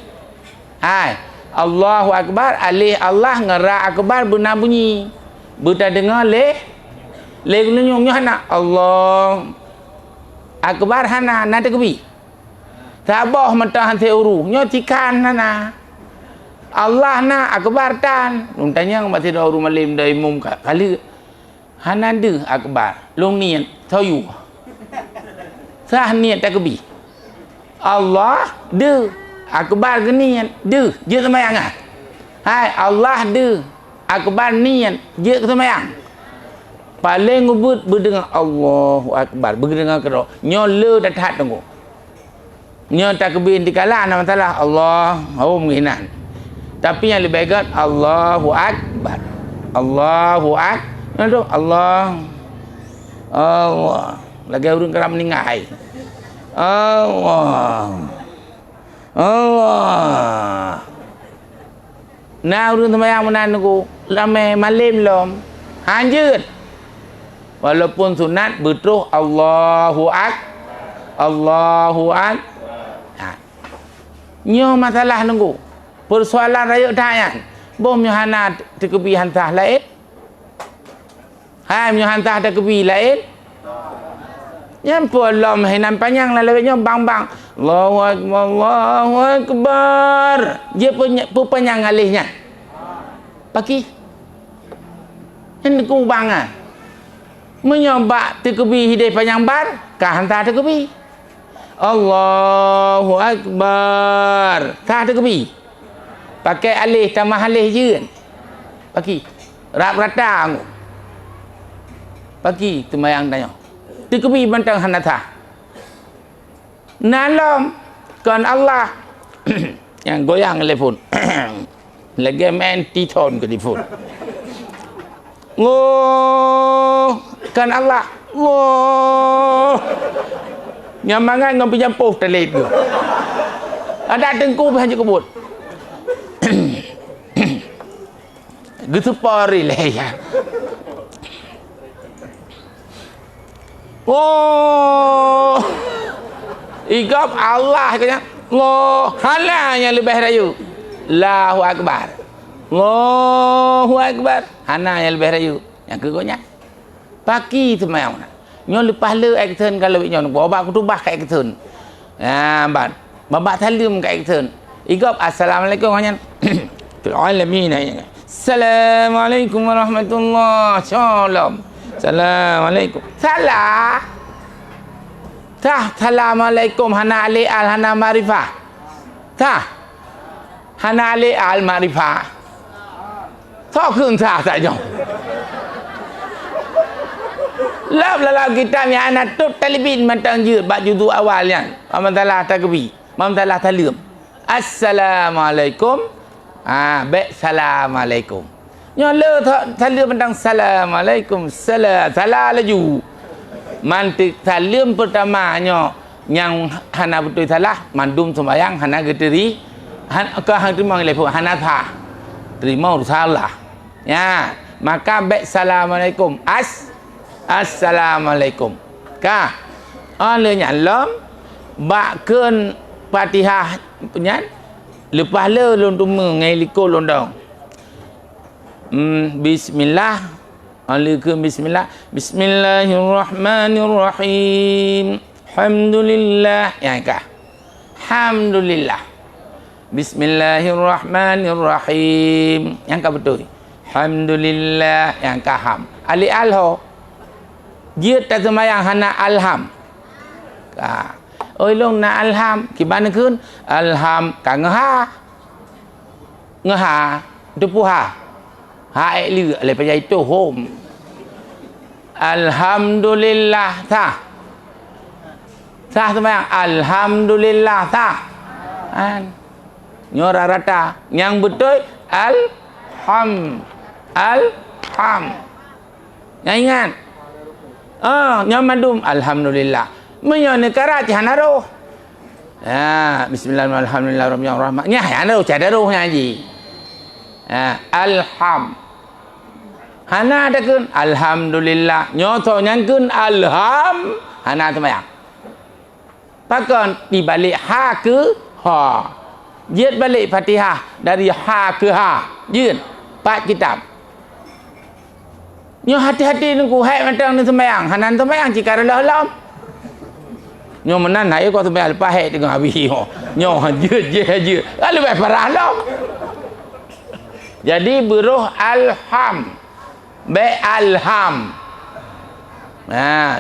hai Allahu Akbar alih Allah ngera akbar benar bunyi buta dengar le nyongnya nak Allah akbar hana na takbir tabah mentah hanti uru nyo tikan hana Allah na akbar tan nung tanya mati da uru malim da imum kali hana de akbar long niat thayu sah niat takbir Allah de akbar ke niat de je sembahyang ah hai Allah de akbar niat je ke sembahyang paling ubud berdengar Allahu akbar berdengar kero nyo le dathat tunggu nyo takbir dikala ana masalah Allah menginan tapi yang lebih baik Allahu akbar Allahu akbar Allah lagi urang keram ningai Allah nah urang sembahyang menan ku lame malim lom hanjut walaupun sunat betul Allahu nyo masalah nunggu persoalan raya dayan bom nyo hana tekebi hantah lain hai nyo hantah tekebi lain yang polom hinan panjang lalu nyo bang Allahu akbar dia punya panjang alihnya pagi ini ku bang menyoba tekebi hidai panjang bar kah hantah tekebi Allahu akbar kah tekebi pakai alih tambah alih je pagi rap ratang pagi temayang tanya tekebi bantang hanatha nalom kan Allah yang goyang telefon lagi main titon ke telefon kan Allah nyamangan ngompi jampuh telit tu ada tengku hanya kebut gitu pari lah ya igap Allah katanya hala yang lebih rayu Allahu akbar Allahu akbar hana yang lebih rayu yang kegonya pagi semayang nyo lepas le action kalau nyo bawa kutubah ka action bat babak salim ka action igap assalamualaikum hanya fil alamin assalamualaikum warahmatullahi shalom assalamualaikum salah tah assalamualaikum hana ali al hana marifah tah hana ali al marifah tak kun tah saja lab lagi kita yang anak tu talibin matang je baju tu awalnya masalah takbir masalah talim assalamualaikum baik assalamualaikum nyola talim tentang assalamualaikum salah laju mantik talim pertamanya yang hana betul salah mandum sembahyang hana geteri ke hang terima telefon hana tha terima salah ya maka baik assalamualaikum assalamualaikum kah oleh nyalam bakkeun Fatihah punya lepas le lon tu mengai liko londong bismillah alaikum bismillah bismillahirrahmanirrahim alhamdulillah ya kah alhamdulillah bismillahirrahmanirrahim yang kah betul alhamdulillah yang kah ham ali alho dia tak semayang hana alham oi long na alham gimana kun alham ka ngaha depuha li le pajai tu home alhamdulillah ta semayang alhamdulillah ta nyora rata yang betul alham yang ingat nyamadum alhamdulillah menyo negara jahanaro bismillahirrahmanirrahim nya hanaro cadaro nyaji alham hana adakun alhamdulillah nyoto nyangkun alham hana semayang pakon dibalik ha ke ha jid balik Fatihah dari ha ke ha jid pak kitab nyo hati-hati nunggu hai matang ni sembahyang hanan sembahyang jika Allah Nyo menan hai kau sampai lepas hai tengah habis nyo je lebih parah lah. Jadi beruh alham be alham.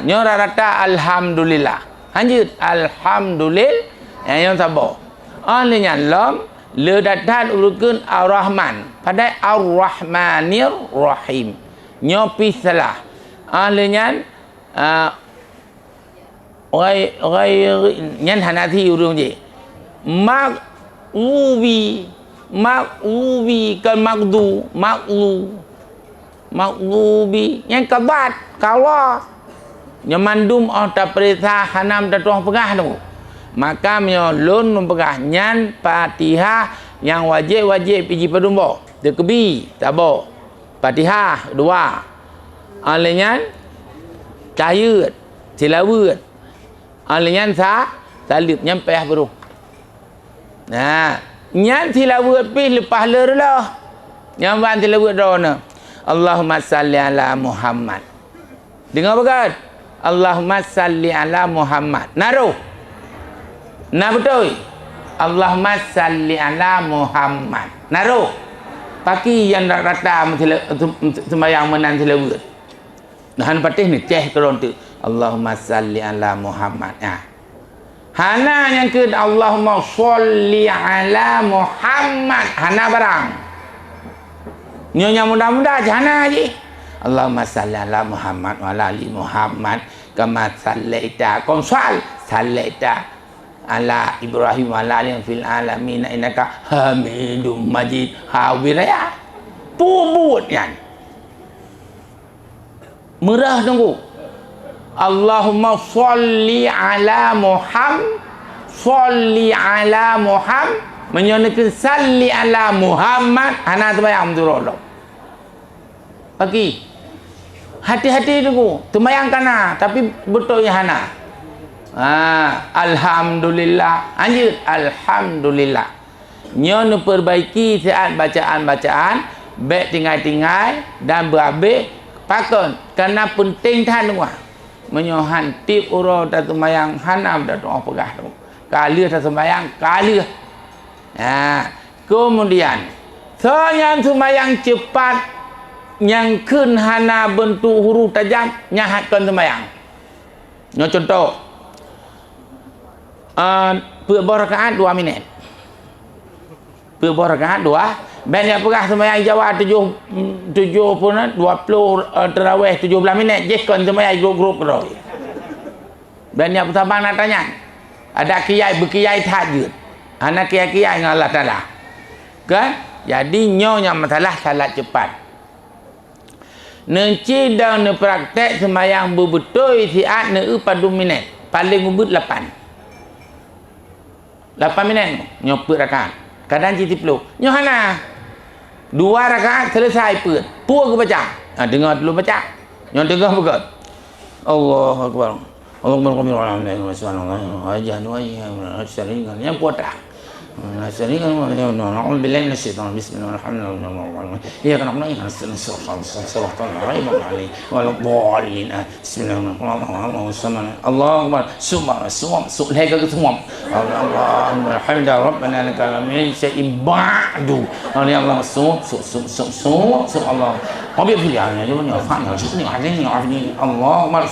Nyo rata alhamdulillah. Lanjut alhamdulillah yang sabar. Alnya lam le dadan urukun ar-rahman pada ar-rahmanir rahim. Nyo pi salah. Alnya nhân hành thi urung gì maklubi kan maklubi nhân kabat kalau nyamandum ta perintah hanam ta tuang pegah tu maka menyo lon pegah nyan Fatihah yang wajib piji padumbo dekebi tabo Fatihah dua alenyan cayut tilawat alenyan salib nyampe baru. Nah, nyan tilawat pi lepas lerlah. Nyamban tilawat dona. Allahumma salli ala Muhammad. Dengar bagat. Allahumma salli ala Muhammad. Naruh. Nah betul. Allahumma salli ala Muhammad. Naruh. Paki yang rata sembahyang menan tilawat. Nahan patih ni ceh keron tu. Allahumma salli ala Muhammad. Hana yang ke Allahumma salli ala Muhammad. Hana barang. Nyonya mudah-mudah hana je. Allahumma salli ala Muhammad wa ala ali Muhammad kama sallaita qamsal sallaita ala Ibrahim wa ala ali fil alamin innaka Hamidum Majid. Hawiraya. Pubut yan. Merah tunggu. Allahumma salli ala Muhammad salli ala Muhammad menyonekkan salli ala Muhammad hana terbayang betul pagi hati-hati tunggu terbayang kana tapi betulnya hana alhamdulillah anjir alhamdulillah nyon perbaiki saat bacaan-bacaan baik tinggal-tinggal dan berhabis pakon karena pentingท่าน menyohan tip uro dan sembayang hanam dan doa pegah tu kali dan sembayang kali kemudian yang sembayang cepat yang kun hana bentuk huruf tajam nyahatkan sembayang contoh beberapa rakaat 2 minit beberapa rakaat 2 banyak pegah sembahyang Jawa 20 terawih 17 minit je kan sembahyang grup roy. Banyak petabang nak tanya. Ada kiai berkiai tahajud. Anak kiai dengan Allah Taala. Kan? Jadi nyonya masalah salat cepat. Nenci dan praktek sembahyang bebetul siat ne 4 minit. Paling ubut 8 minit nyoput rakaat. Kadang jadi 10. Nyohana 2 rakaat selesai pun. Puas ke baca. Dengar dulu baca. Yang dengar betul. Allahu Akbar. Allahumma qamil wa alhamdulillah wa sallallahu alaihi wa sallam. Yang puas. Nasari kan na'udzu billahi minasyaitonir rajim. Bismillahirrahmanirrahim. Iya kan Allah yang Bismillahirrahmanirrahim. Bismillahirrahmanirrahim. Allahumma subhana subhana ke semua. Allahumma hamda rabbana lakal hamd syai'in ba'du. Allah Allah. Qabil filanya dia punya faham ni ni Allahumma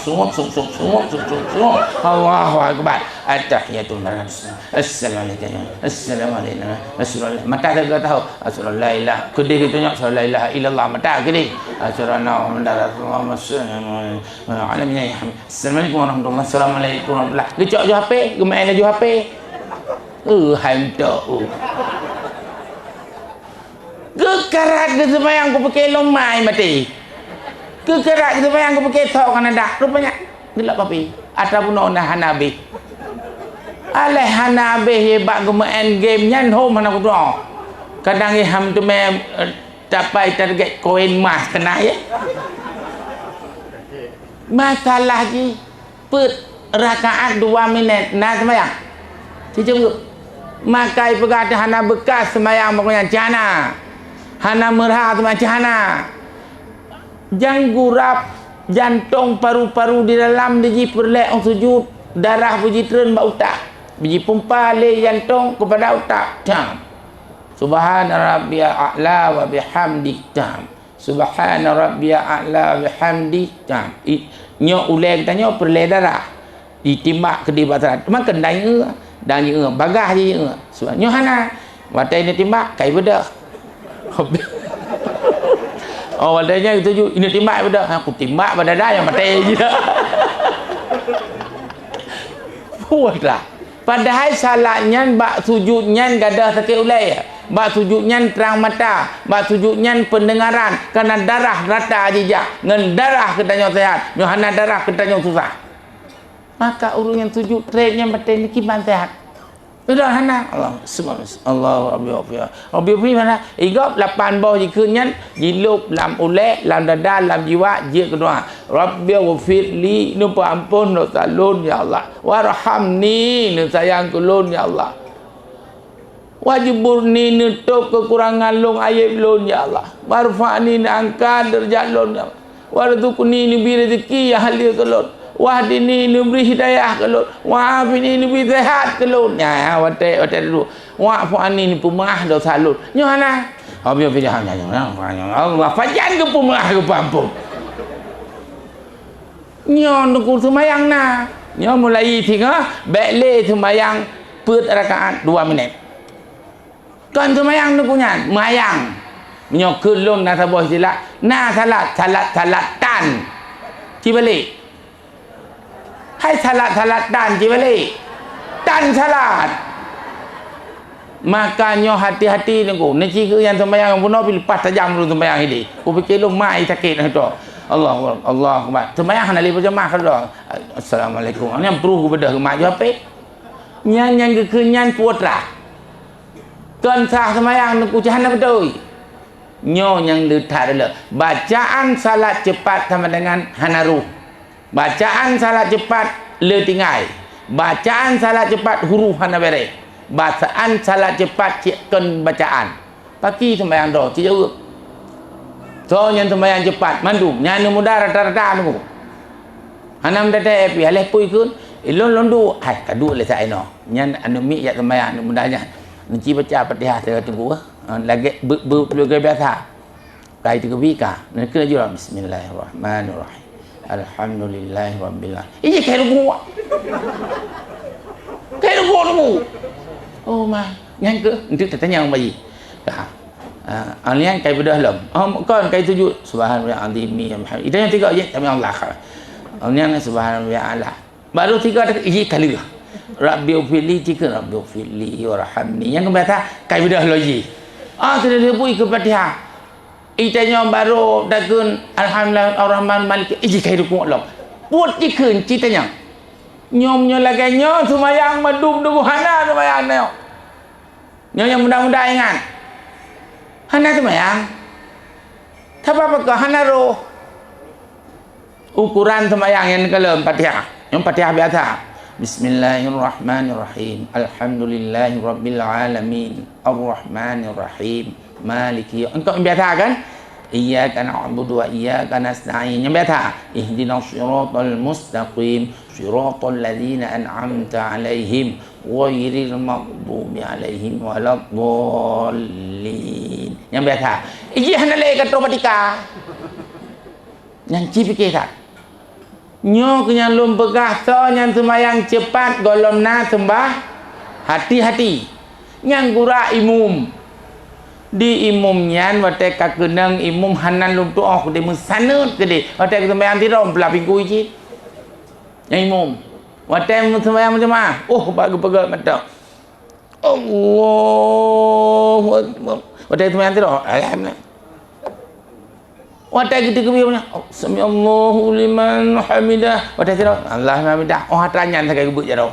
Allahu akbar. At-tahiyatul lillahi. Assalamualaikum. Assalamualaikum. Mata tak tahu. Assalamualaikum. La ilaha. Kedih kita nyak la ilaha illallah mata kedih. Assalamualaikum warahmatullahi. Assalamualaikum warahmatullahi. Gecok jo HP, gemain jo HP. Hantar. Kekarat ke sembahyang aku pakai lomai mati. Kekarat ke sembahyang aku pakai tok Kanada. Rupanya gelap papi. Ataupun ona Hanabi. Aleh Hanabi hebat gemain game nyan home mana aku doa. Kadang ham tu mem capai target koin emas kena ya. Masalah lagi put rakaat 2 minit nak sembahyang. Cuba makai pegada hana bekas sembahyang pokoknya jana. Hana merha tu macam hana. Jangan gurap jantung paru-paru di dalam dia perlek orang sujud darah puji turun bak utak. Biji pompa le jantung kepada utak. Jam. Subhana rabbiyal a'la wa bihamdi. Jam. Subhana rabbiyal a'la wa bihamdi. Jam. Nyo ulai kita nyo perle darah. Ditimbak ke di baterai. Makan dan bagah je sebab nyo hana. Watai ni timbak kai bedah. Oh, wadahnya itu ini timbak bedah. Aku timbak pada dah yang batai je. Puaslah. Padahal salatnya bak sujudnya gadah sakit ulai. Bak sujudnya terang mata, bak sujudnya pendengaran, kerana darah rata jejak. Ngan darah ketanya sehat, nyo hana darah ketanya susah. Maka urang yang sujud trainnya batin ni kiban sehat. Sudah hana Allah subhanahu Allah Rabbi mana igap 8 bawah jikanya jiluk lam ulek lam dada lam jiwa je kedua Rabbi ghfirli nu ampun nu salun ya Allah warhamni nu sayang kulun ya Allah wajiburni nu tok kekurangan long aib lun ya Allah warfa'ni nu angkat derajat lun ya Allah warzuqni nu bi rezeki ya halil kulun wahdini nu beri hidayah kelun wa'afini nu beri sehat kelun ya watai dulu wa'afani ni pemah dosa lun nyo hana habis fidah Allah fajan ke pemah ke pampung nyo nuku semayang na nyo mulai tiga bekle semayang put rakaat 2 minit kan semayang nuku nyan mayang nyo kelun na saboh sila na salat tan cibalik hai salat dan jibali dan salat makanya hati-hati nengku neci ke yang sembahyang puno lepas tajam dulu sembahyang ini ku fikir lu mai sakit itu Allah akbar sembahyang nak lepas jemaah kalau assalamualaikum ni perlu ku bedah ke mak apa nyan ke kenyan putra tuan sah sembahyang nengku jahan betul nyo yang letak dulu bacaan salat cepat sama dengan hanaru. Bacaan salat cepat le tinggal. Bacaan salat cepat huruf hana bere. Bacaan salat cepat cikkan bacaan. Pagi sembahyang doh ci jauh. So yang sembahyang cepat mandu nyan mudah rata-rata nu. Hanam date pi haleh pui kun. Ilon londu ai kadu le sai no. Nyan anu mi ya sembahyang mudahnya. Nanti baca Fatihah saya tunggu lagi biasa. Kai tiga bika. Nak kena jurang bismillahirrahmanirrahim. Alhamdulillah Rabbil Alamin. Ini kayak gua. Kayak gua dulu. Oh mah, yang ke? Nanti tanya orang bayi. Dah. Alian kayak bedah lam. Kan kayak tujuh. Subhanallah azimi. Itu yang tiga je. Tapi Allah. Alian subhanallah Allah. Baru tiga ada ini kali lah. Rabbi ufili jika Rabbi ufili warhamni. Yang kebiasa kayak bedah lagi. Sudah lebih ke Fatihah. Itanya baru dagun alhamdulillah ar-rahman malik iji kai ruku Allah buat dikeun citanya nyomnya lagi nyo sumayang madum dugu hana sumayang nyo yang mudah-mudah ingat hana sumayang apa ke hana roh ukuran sumayang yang kelem Fatihah yang Fatihah biasa bismillahirrahmanirrahim alhamdulillahi rabbil alamin arrahmanirrahim maliki engkau biasa kan iyyaka na'budu wa iyyaka nasta'in yang biasa ihdinas siratal mustaqim siratal ladzina an'amta 'alaihim ghairil maghdubi 'alaihim waladdallin yang biasa iji hanale ka tropatika yang cipike tak nyo kenyang lum pegah so yang semayang cepat golomna sembah hati-hati yang gura imum di imumnya watai kakenang imum hanan lum tu oh de musanut gede watai sembahyang tirom pelaping kuiji yang imum watai sembahyang macam mana oh bagi-bagi mata Allah watai sembahyang tirom alhamdulillah watai kita kebiasaan sami Allahu liman hamidah watai tirom Allah hamidah oh hatanya sakai gebuk jaro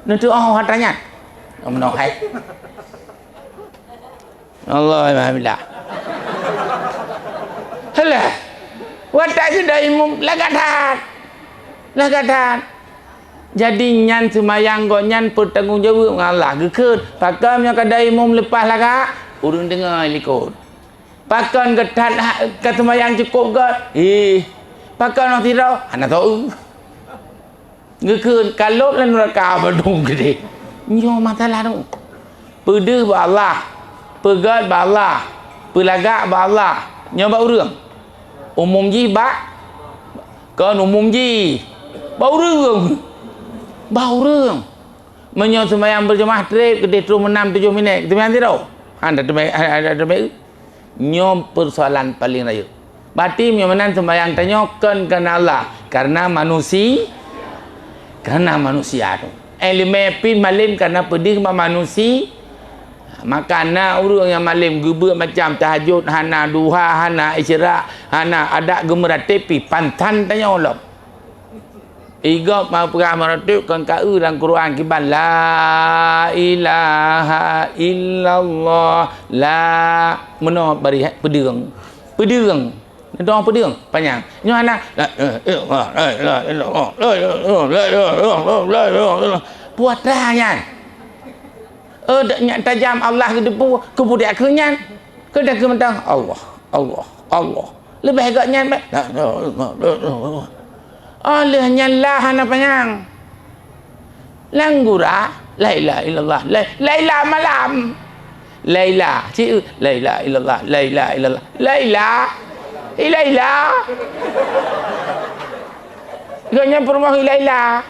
nanti oh hatanya menang hai Allah alhamdulillah. Halah. Watak sudah imum lagatan. Jadi nyan semayang go nyan bertanggungjawab dengan Allah. Gekeun pakam yang kada imum lepas laga urang dengar likut. Pakam ketat ke semayang cukup ke pakam nak tirau ana tahu. Ngekun kalau lan neraka badung gede. Nyo masalah tu. Pedih ba Allah. Pegat ba Allah. Pelagak ba Allah. Nyo ba urang. Umum ji ba. Kon umum ji. Ba urang. Ba urang. Menyo sembahyang berjemaah trip gede terus 6-7 minit. Kita nanti tau. Anda nyo persoalan paling raya. Berarti menan sembahyang tanya kena Allah karena manusia tu. Elemen pin malim karena pedih manusia. Makana orang yang malim geber macam tahajud, hana duha, hana isyarak, hana ada gemeratip pi pantan tanya Allah. Iga mau perang meratip kan kau dalam Quran kiban la ilaha illallah la meno bari pedeng. Dong pedeng panjang. Nyo ana buat dah nyan. Dak tajam Allah ke depu ke budak ke nyan. Ke dak ke mentang Allah. Lebih agak nyan baik. Oleh nyalah hana panjang. Langgura la ilaha illallah. Laila malam. Laila, cik la ilaha illallah. Laila. Gaknya permah Laila.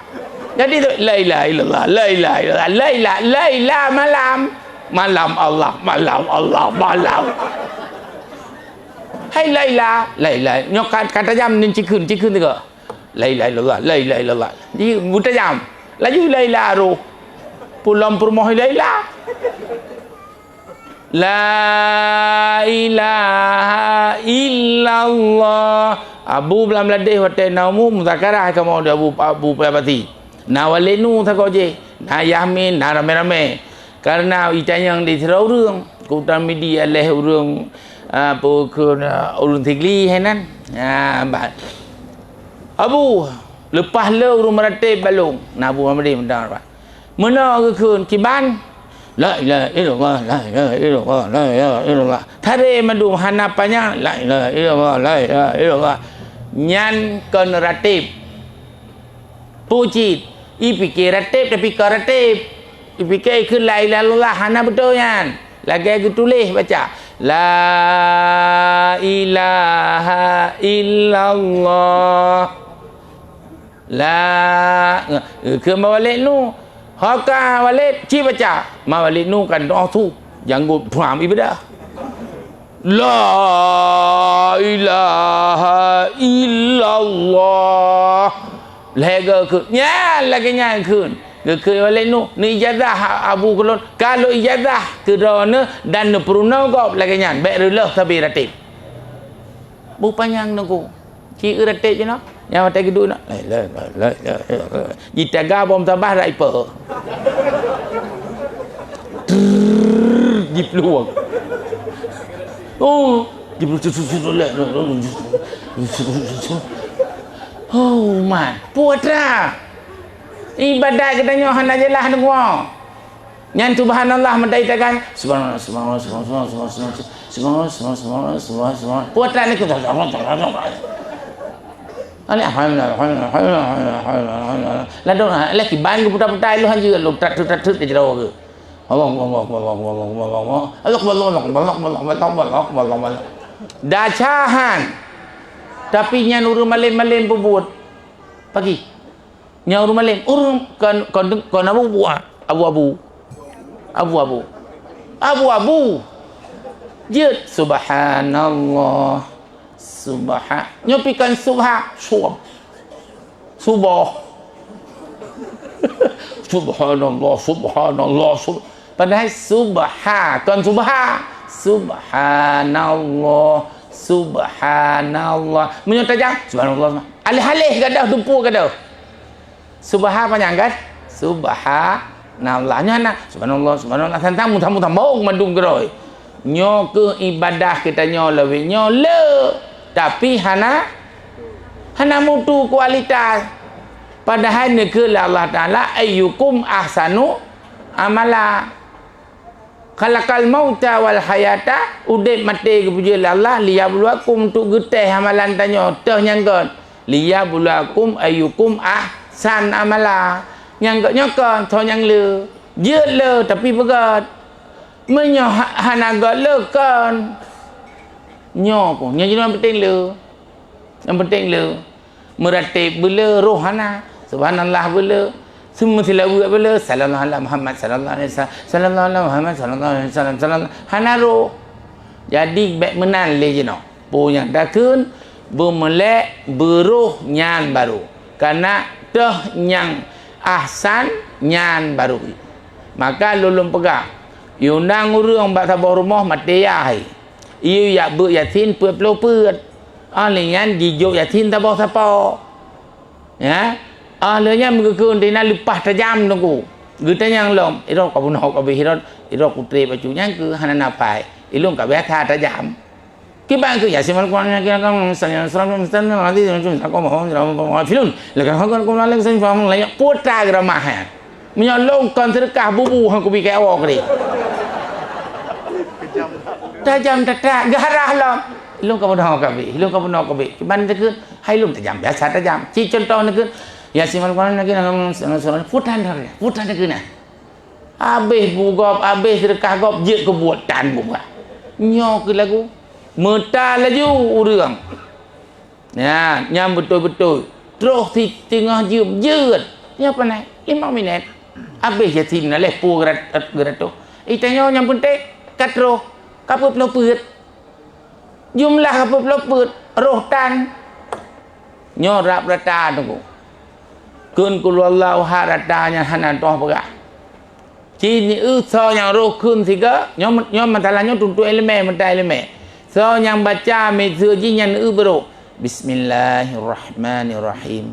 Jadi tu la ilaha illallah. Laila malam. Malam Allah. Hai Laila. Nyok kata jam ni cikun tu ke? La ilaha illallah. Di buta jam. Laju Laila ro. Pulang permah Laila. La ilaha illallah. Abu belam ladih hotel naumu muzakarah kamu ada abu pati. Na walenu thako je. Na yamin na rame-rame. Karena itan yang di serau urang, kutan media leh urang apa ke urang tigli henan. Abu lepas le urang meratib balung. Na Abu Muhammad mendak. Mana ke kun kiban? La ilaha illallah, la ilaha illallah. Tare madu hanapanya la ilaha illallah. Nyan kon ratib. Puji, ipikir ratib tapi kau ratib. Ipikir ke la ilaha illallah hana betul yan. Lagi aku tulis baca la ilaha illallah. La ke mawalik nu Haka walid ci baca mawalid nu kan doa tu janggut pram ibadah la ilaha illallah lega ke nya lagi nya kun ke walid nu ni ijazah abu kulon kalau ijazah kerana dan peruna kau lagi nya baik relah tapi ratib bu panjang nunggu ci ratib je no yang mata geduk nak la jitaga bom tabah rai pe di peluang di man putra ibadah katanya hana jelah nunggu nyan subhanallah medai tagan subhanallah putra ni kita alhamdulillah la dong la ki ban ku putar lu han juga lu tat je jero ke Allah dacahan tapi nyan urang malim pebut pagi nyan urang malim urang kon abu buah abu jid subhanallah nyopikan subhanallah padahal subhanallah menyotajang subhanallah alih-alih gadah dumpu gadah subhan panjang kan subhanallah nya subhanallah tentang mutam mandung geroi nyo ke ibadah kita nyo lebih nyo le tapi hana mutu kualitas padahal ni ke Allah Ta'ala ayyukum ahsanu amala khalaqal mauta wal hayata udip mati kepuji Allah liyabluwakum untuk geteh amalan tanya teh nyangkon liyabluwakum ayyukum san amala yang nyokon tho yang le je le tapi begat menyo hanaga le kan nyo pun yang jadi penting le yang penting le meratib bela rohana subhanallah bela semua tilawat bela sallallahu alaihi Muhammad sallallahu alaihi wasallam sallallahu alaihi Muhammad sallallahu alaihi wasallam hanaro jadi baik menan le je no po yang dakun bermelek beruh nyan baru karena dah yang ahsan nyan baru maka lulum pegang yundang urang bak tabah rumah mati ai iu ya bu yatin puet plo puet alian jijo yatin tabah sapa ya alenya mengekun dina lepas tajam tunggu kita yang lom iro ka buno ka bihirot iro putri bajunya ke hanana pai ilung ka betha tajam ki bang ke ya simal kuan ya kan san san nanti aku mau filun lekan kan ko lek san fam la putra gramah ya menyolong kan sedekah bubu hang ku bi kai awak ni tajam tatak garah lom ilung ka buno ka bi ilung ka buno ka bi ban te ke hai lum tajam biasa tajam ci contoh ne ke ya simal kuan lagi nang putan ke na habis bugop habis sedekah gop je ke buat tan buka nyo ke lagu meta laju urang ya nyam betul-betul terus di tengah jeut ni apa naik 5 minit habis yatim na leh pu gerat tu itanyo yang penting katro kapup lo peut jumlah kapup lo peut roh tan nyorap rata tu kun kulullahu haratanya hanan toh pegah cini so yang roh kun tiga nyom masalahnya tuntu elemen mata elemen so yang baca mezuji yang bro bismillahirrahmanirrahim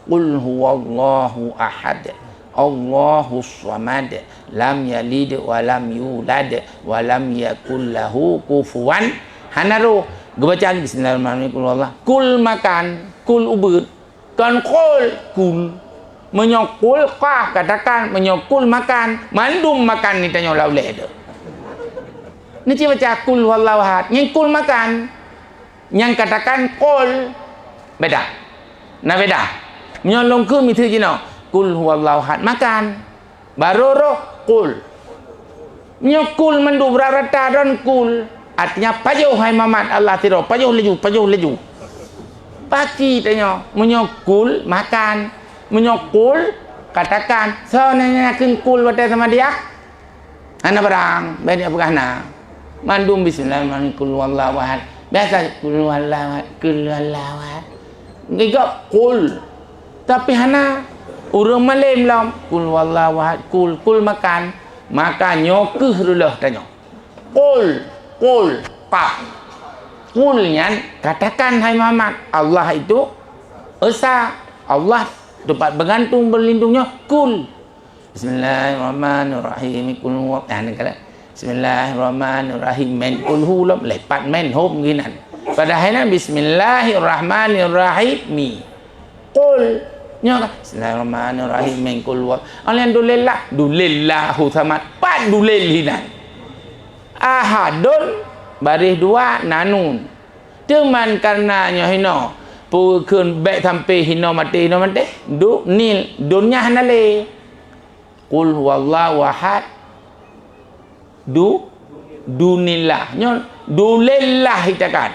qul huwallahu ahad Allahus samad lam yalid wa lam yulad wa lam yakul lahu kufuwan hanaru gebacaan bismillahirrahmanirrahim kul makan kul ubud kan kul menyokul kah katakan menyokul makan mandum makan ni tanya lauleh tu ni dia baca kul wallahu ahad yang kul makan yang katakan kul beda nah beda menyolong ke mitu je no kul wallahu ahad makan baru roh kul menyokul mandu berarata dan kul artinya pajuh hai mamat Allah tiro pajuh laju pagi tanya menyokul makan menyokul katakan so nanya kul pada sama dia ana barang banyak berkana mandum bismillahirrahmanirrahim kul wallahu ahad biasa kul wallahu ahad ngigap kul tapi hana urang malam lam kul wallahu ahad kul makan nyokeh dulu tanya kul pak kulnya katakan hai Muhammad Allah itu esa Allah tempat bergantung berlindungnya kul bismillahirrahmanirrahim kul huwa bismillahirrahmanirrahim men kul huwa lepat men hom ginan padahal bismillahirrahmanirrahim mi kul nya bismillahirrahmanirrahim men kul huwa alhamdulillah samad pat dulilinan ahadun baris dua nanun cuman karenanya hino pu keun baik sampai hino mati du nil dunya hanale qul huwallahu ahad dunillah nyo dulillah itakan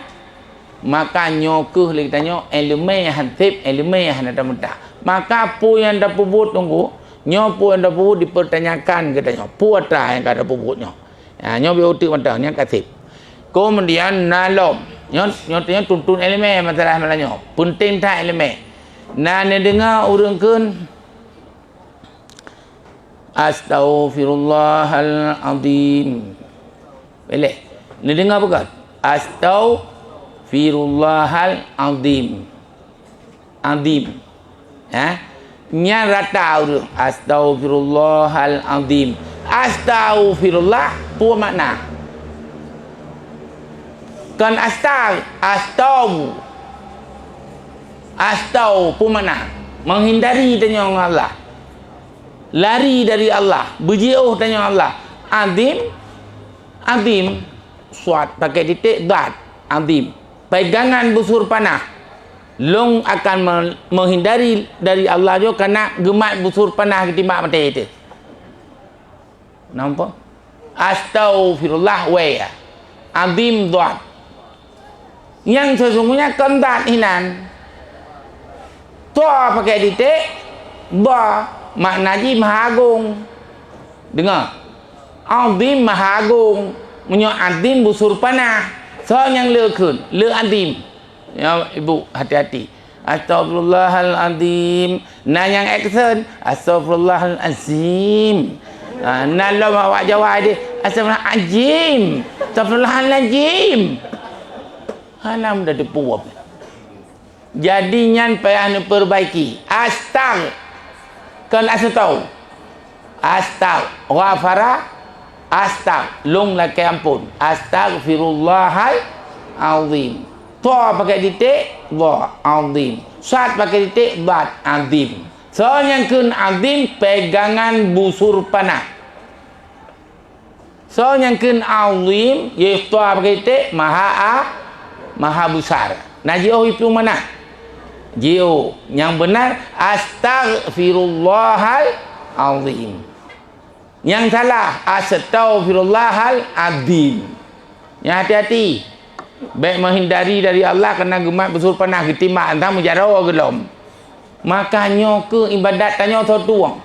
maka nyokeh lagi tanya elemen hantip elemen hanada mudah maka pu yang dah pubut tunggu nyo pu yang dah pubut dipertanyakan katanya pu ata yang kada pubutnya ya nyo bi utik matanya kasih kemudian nalom nyotanya tuntun elemen masalah malahnya penting tak elemen nah dengar urang keun astaghfirullahalazim boleh ni dengar bukan astaghfirullahalazim azim ya nya rata urang astaghfirullahalazim astaghfirullah apa makna kan astau pun mana menghindari tanya Allah lari dari Allah berjauh tanya Allah azim suat pakai titik dad azim pegangan busur panah long akan menghindari dari Allah jo kerana gemat busur panah ketimbang mati itu. Nampak? Astaghfirullah wa ya. Azim dhat. Yang sesungguhnya kendat hinan. Toa pakai titik, ba makna ji maha agung. Dengar. Azim maha agung. Menyo azim busur panah. So yang lekun, le azim. Ya ibu hati-hati. Astagfirullahalazim. Nah yang action astagfirullahalazim. Nah lo awak jawab dia astagfirullahalazim. Astagfirullahalazim. Halam dah depu apa. Jadi nyan payah nak perbaiki. Astag. Kan asal tahu. Astag. Ghafara. Astag. Long laki ampun. Astagfirullahalazim. Toa pakai titik, dha azim. Sad pakai titik, dhat azim. So yang kun azim pegangan busur panah. So yang kun azim, ye toa pakai titik maha besar. Najio itu mana? Jio yang benar astaghfirullahal azim. Yang salah astaghfirullahal azim. Yang hati-hati. Baik menghindari dari Allah kerana gemat besar panah ketimbang antara mujarah gelom. Makanya ke ibadat tanya satu wang.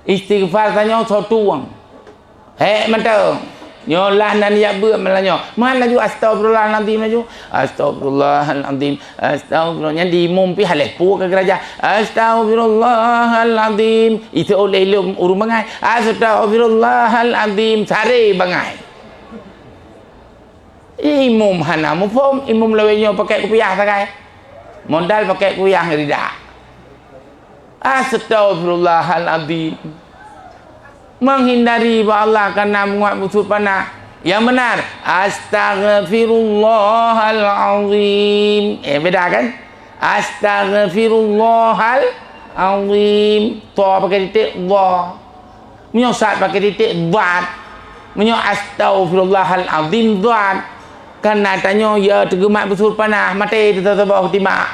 Istighfar tanya satu wang. Mata. Nyolah nan ya ber melanya. Mana laju astagfirullahalazim laju. Astagfirullahalazim. Astagfirullah yang di mumpi haleh pu ke gereja. Astagfirullahalazim. Itu oleh ilmu urung bangai. Astagfirullahalazim. Sare bangai. Imam hana mufum imam lawenya pakai kupiah sakai modal pakai kupiah rida. Astagfirullahalazim. Menghindari Allah karena menguat busur panah. Yang benar astaghfirullahalazim. Beda kan? Astaghfirullahalazim. Toa pakai titik dha. Menyosat pakai titik dhat. Menyo astaghfirullahalazim dhat. Karena tanya ya tergemat besar panah mati di atas bawah timak.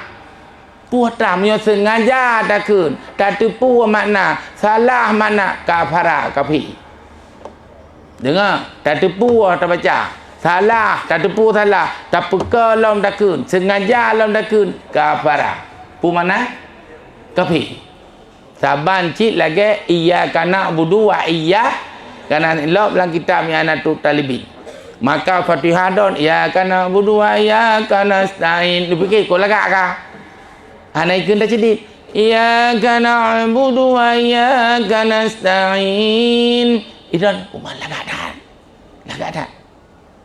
Puah tamnya sengaja takun. Tak tipu makna salah makna kafara kafi. Dengar, tak tipu tak baca. Salah, tak tipu salah. Tak peka lam takun, sengaja lam takun kafara. Pu mana? Kafi. Saban cik lagi iyyaka na'budu wa iyyaka nasta'in dalam kitab yang Anatul Talibin. Maka Fatihah don ya kana budu wa ya kana stain dipikir kau lagak kah anaikun dah cedit ya kana budu wa ya kana stain idan umal lagak dah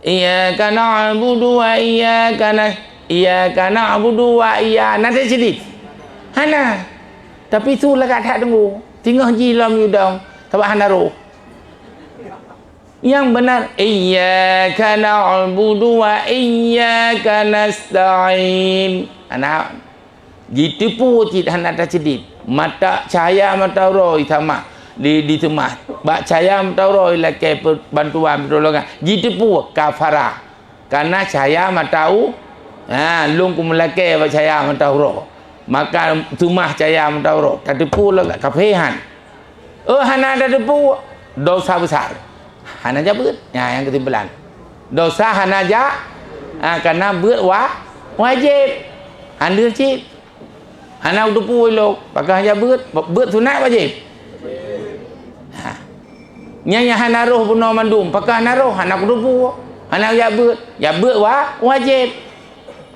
ya kana budu wa ya kana budu wa ya nanti cedit hana tapi tu lagak dah tunggu tinggal jilam yudang tabah hanaru. Yang benar iyyaka na'budu wa iyyaka nasta'in. Anak ditipu cit hendak cedit. Mata cahaya mata roh sama di temah. Bak cahaya mata roh laki bantuan pertolongan. Ditipu kafara. Karena cahaya mata lung ku melaki bak cahaya mata roh. Maka temah cahaya mata roh. Tertipu lah kafihan. Hana ada tipu dosa besar. Hana jabut yang ketimbalan dosa hana ja karena buat wajib anda cik hana udah pulo pakai hanya buat sunat wajib nya hana roh puno mandum pakai hana roh hana udah pu hana jabut wajib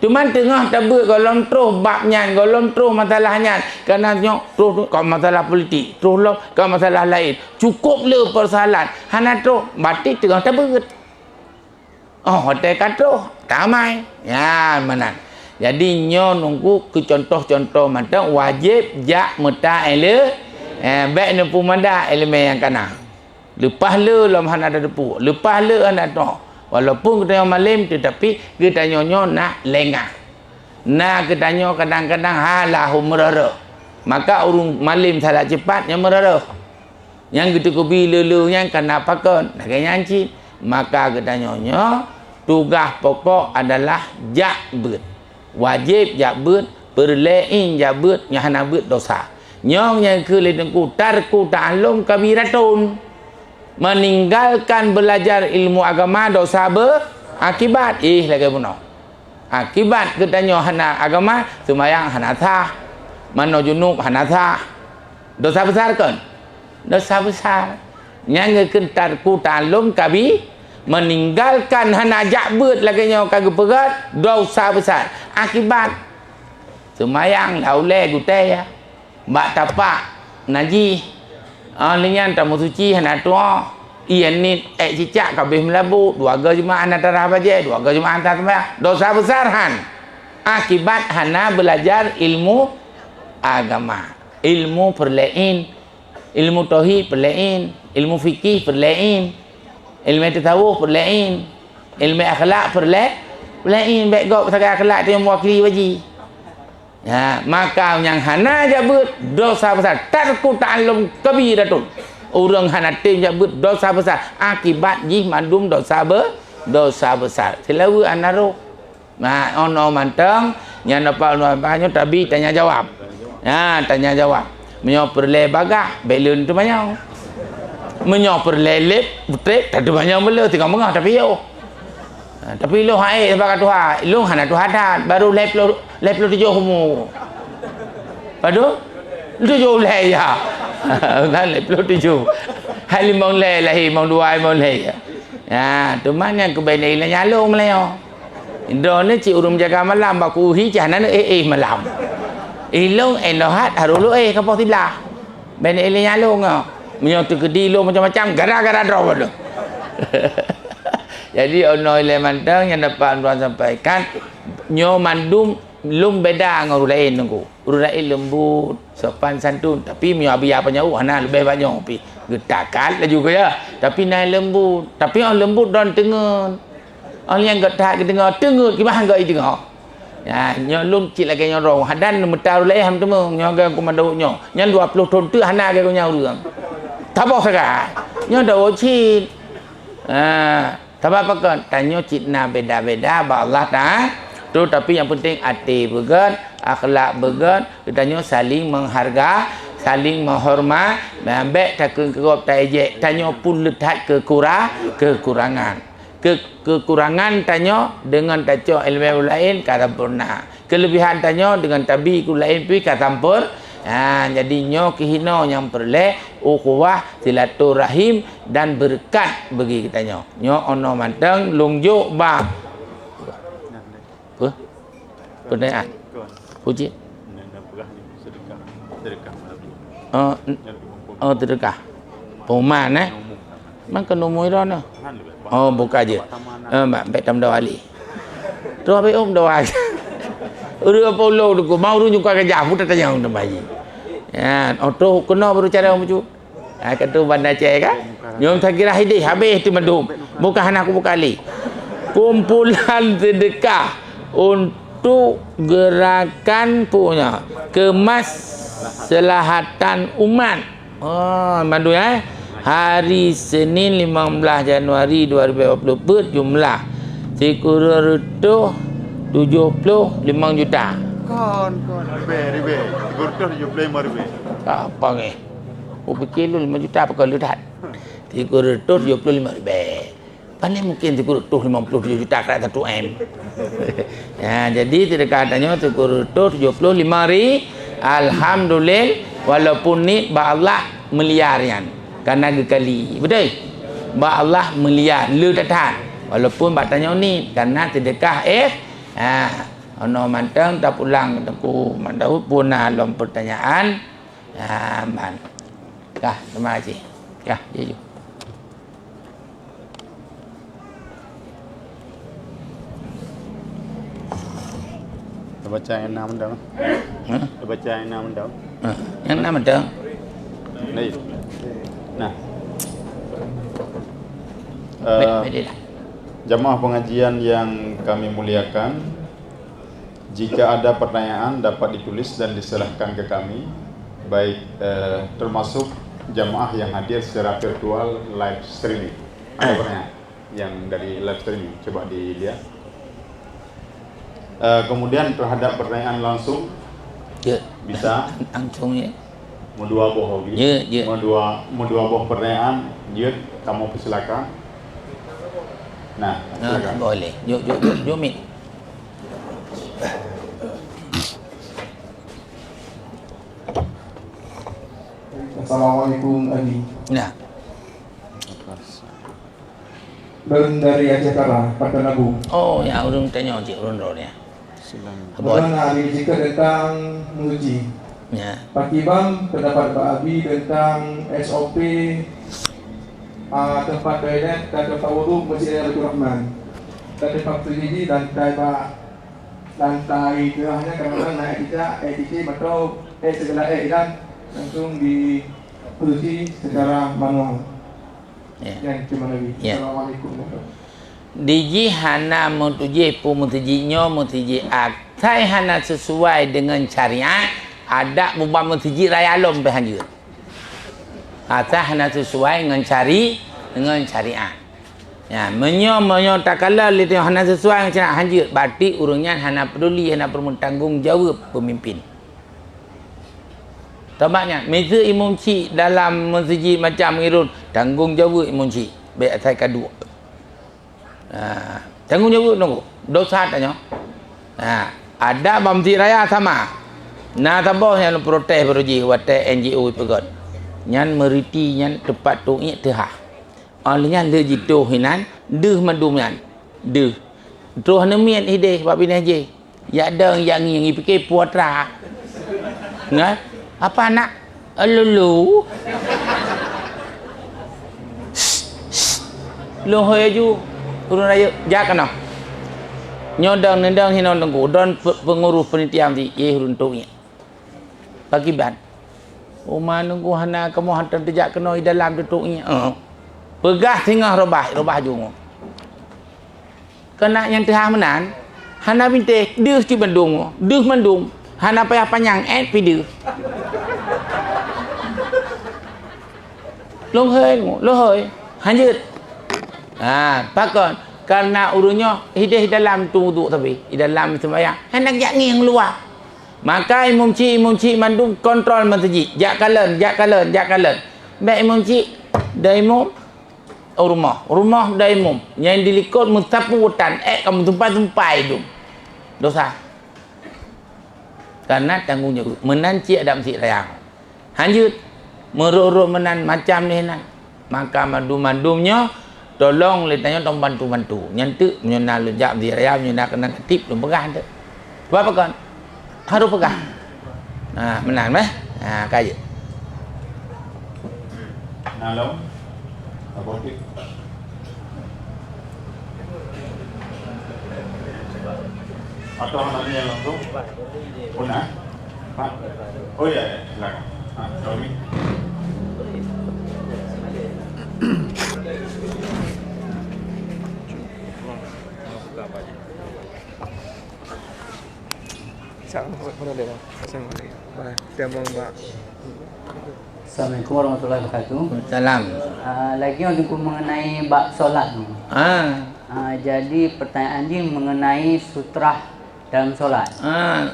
cuman tengah tabut golong terus babnya golong terus masalahnya kerana nyok terus kau masalah politik terus lo kau masalah lain cukup le persoalan hana terus batik tengah tabut hotel kata ramai ya mana jadi nyo nunggu ke contoh-contoh macam wajib jak meta ele baik nempu manda elemen yang kana lepas le lam hana ada depu lepas le hana tok. Walaupun kita malam tetapi kita nyonya nak lengah. Nak kita nyonya kadang-kadang halah merara. Maka urung malam salah cepat yang merara. Yang kita kubi lelu yang kena pakon. Nak nyanci. Maka kita nyonya tugas pokok adalah jakbet. wajib jabut perlein jabut yang hana but dosa nyong yang ke lidengku tarku ta'allum kabiratun meninggalkan belajar ilmu agama dosa berakibat lagi bunuh akibat katanya hana agama semayang hana sah mano junub hana sah dosa besar kan dosa besar yang tarku ta'allum kabi meninggalkan hana jabut lagi nyo kagak pegat dosa besar akibat semayang laule gute ya mbak tapak naji linyan tamu suci hana tua ian ni cicak kabeh melabu dua ga jemaah antara baje dua ga jemaah antara dosa besar han akibat hana belajar ilmu agama ilmu perlein ilmu tauhid perlein ilmu fikih perlein ilmu tasawuf perlein ilmu akhlak perlein baik gok pasal akhlak tu yang mewakili waji. Ya, maka yang hana jabut dosa besar tarku ta'allum kabiratun orang hana tim jabut dosa besar akibat jih mandum dosa besar selalu anaro ono manteng yang dapat banyak tabi tanya jawab tanya jawab menyo perle bagah belun tu banyak menyo perle lep trek tak ada banyak bela tengah mengah tapi tapi lo hai sebagai Tuhan lo hana Tuhan baru leplo 7 humu padu 7 le ya dan leplo 7 hai 5 le lahi 2 le ya tu mana kebaik ni nyalo meleo Indo ni cik urum jaga malam baku hi jahana malam ilong enohat harulu kapok tiblah ben ile nyalo ngo menyotu kedi lo macam-macam gara-gara draw tu. Jadi ono ile mantang yang dapat tuan sampaikan nyo mandum lum beda dengan orang lain nunggu. Orang lain lembut, sopan santun, tapi mio abi apa nyau hana lebih banyak pi. Getakan lah juga ya. Tapi naik lembut, tapi orang lembut dan tengen. Orang yang getak ke tengah tengut ki bahang gak tengah. Ya, nyo lum cik lagi nyo rong hadan metar lain ham temu nyo ga komando nyo. Nyo 20 ton tu hana ke nyo urang. Tapo saga. Nyo dah ocit. Tapi apa kan? Tanya citna beda-beda ba Allah tu tapi yang penting hati began, akhlak began, tanya saling menghargai, saling menghormat, ambek takun kerap tak ejek, tanya pun letak kekurangan. Kekurangan tanya dengan taco ilmu lain kata purna. Kelebihan tanya dengan tabi ku lain pi kata pur. Jadi nyo kehino yang perle ukhuwah silaturahim dan berkat bagi kita nyo ono manteng lungjuk ba pertanyaan puji sedekah poman man kan umur dah nah buka je mak bet tam dawali tu apa doa Uru polo tu mau ru nyuka kerja putar tanya untuk bayi. Ya, auto kena baru cara mucu. Kata bandar cek kan. Nyom tak kira hidup habis tu mandum. Bukan anak aku kali. Kumpulan sedekah untuk gerakan punya kemaslahatan umat. Mandu ya. Hari Senin 15 Januari 2020 berjumlah Sikururutuh 75 juta. Ribe. Gurtuh 75 ribu. Apa ni? Aku fikir lu 5 juta apa kalau dah. 375 ribu. Paling mungkin 350 juta kat 1 M. Ya, jadi tidak katanya 375 ribu. Alhamdulillah walaupun ni ba Allah miliarian. Karena gekali. Betul? Ba Allah miliar lu tak walaupun batanya ni karena sedekah ono manteng tak pulang aku mandau puna lom pertanyaan man kah terima kasih ya jujur baca yang nama dong baca yang nama dong yang nama dong nah jamaah pengajian yang kami muliakan, jika ada pertanyaan dapat ditulis dan diserahkan ke kami, baik termasuk jamaah yang hadir secara virtual live streaming. Ada pertanyaan yang dari live streaming, coba dilihat. Kemudian terhadap pertanyaan langsung Ya. bisa Langsung ya. Mendua boh hobi. Ya. Mendua boh pertanyaan, Jut, kamu persilakan. Nah, silakan. Boleh. Jom Min. Assalamualaikum Adi. Nah. Ben dari Aceh Tara, Patan Agung. Oh, ya urung tanya cik urun ro ya. Bukan ahli jika tentang menguji. Ya. Pak Ibam, pendapat Pak Abi tentang SOP tempat toilet dan tempat wudhu Masjid Al Rahman. Dan tempat ini lantai tengahnya kadang-kadang naik tidak, atau segala dan langsung diuji secara manual. Ya. Yang cuma lagi. Ya. Assalamualaikum. Diji hana mutuji pu mutuji nyo mutuji aktai hana sesuai dengan syariat ada mubah mutuji raya lom berhanjur. Aktai hana sesuai dengan syariat. Ya, menyo tak kala lihat hana sesuai dengan syariat hanjur. Berarti urungnya hana peduli hana perlu tanggung jawab pemimpin. Tampaknya meza imam cik dalam masjid macam irun tanggung jawab imam cik baik atas kedua. Tanggung jawab nunggu dosa tanya. Ada bamsi raya sama. Nah tabah yang protes beruji wate NGO pegot. Nyan meriti nyan tepat tu ni tehah. Olehnya le jitu hinan deh mandum nyan. Deh. Terus nemian hideh bab ini aje. Ya ada yang fikir puatra. Ngat apa nak lulu lohoi ju urun raya jak kana nyodang nendang hinon tengku don pengurus penitia ti ye runtuknya bagi ban uma nunggu hana kamu hantar tejak kena di dalam tutuknya pegah tengah robah jungu kena yang tehah menan hana binte deus ci bandung deus mandung hana payah panjang pidu lohoi hanjut pakon karena urunya hidup dalam tu tapi di dalam sembahyang hendak jak ngiang luar maka imam cik mandung kontrol masjid jak kalen baik imam cik dah imam rumah dah imam yang dilikut mustaputan kamu tumpai itu dosa karena tanggung jawab menanci ada masjid raya hanjut meruk menan macam ni nan maka mandum-mandumnya tolong letanya tolong bantu nyantuk menyona lejak masjid raya menyona kena tip lu pegang tu apa kan harus pegang menang meh kaya Nalong Abotik atau nanti yang langsung Una Pak oh ya silakan Romi Assalamualaikum warahmatullahi wabarakatuh. salam Lagi untuk mengenai bab solat. Jadi pertanyaan ini mengenai sutrah dalam solat.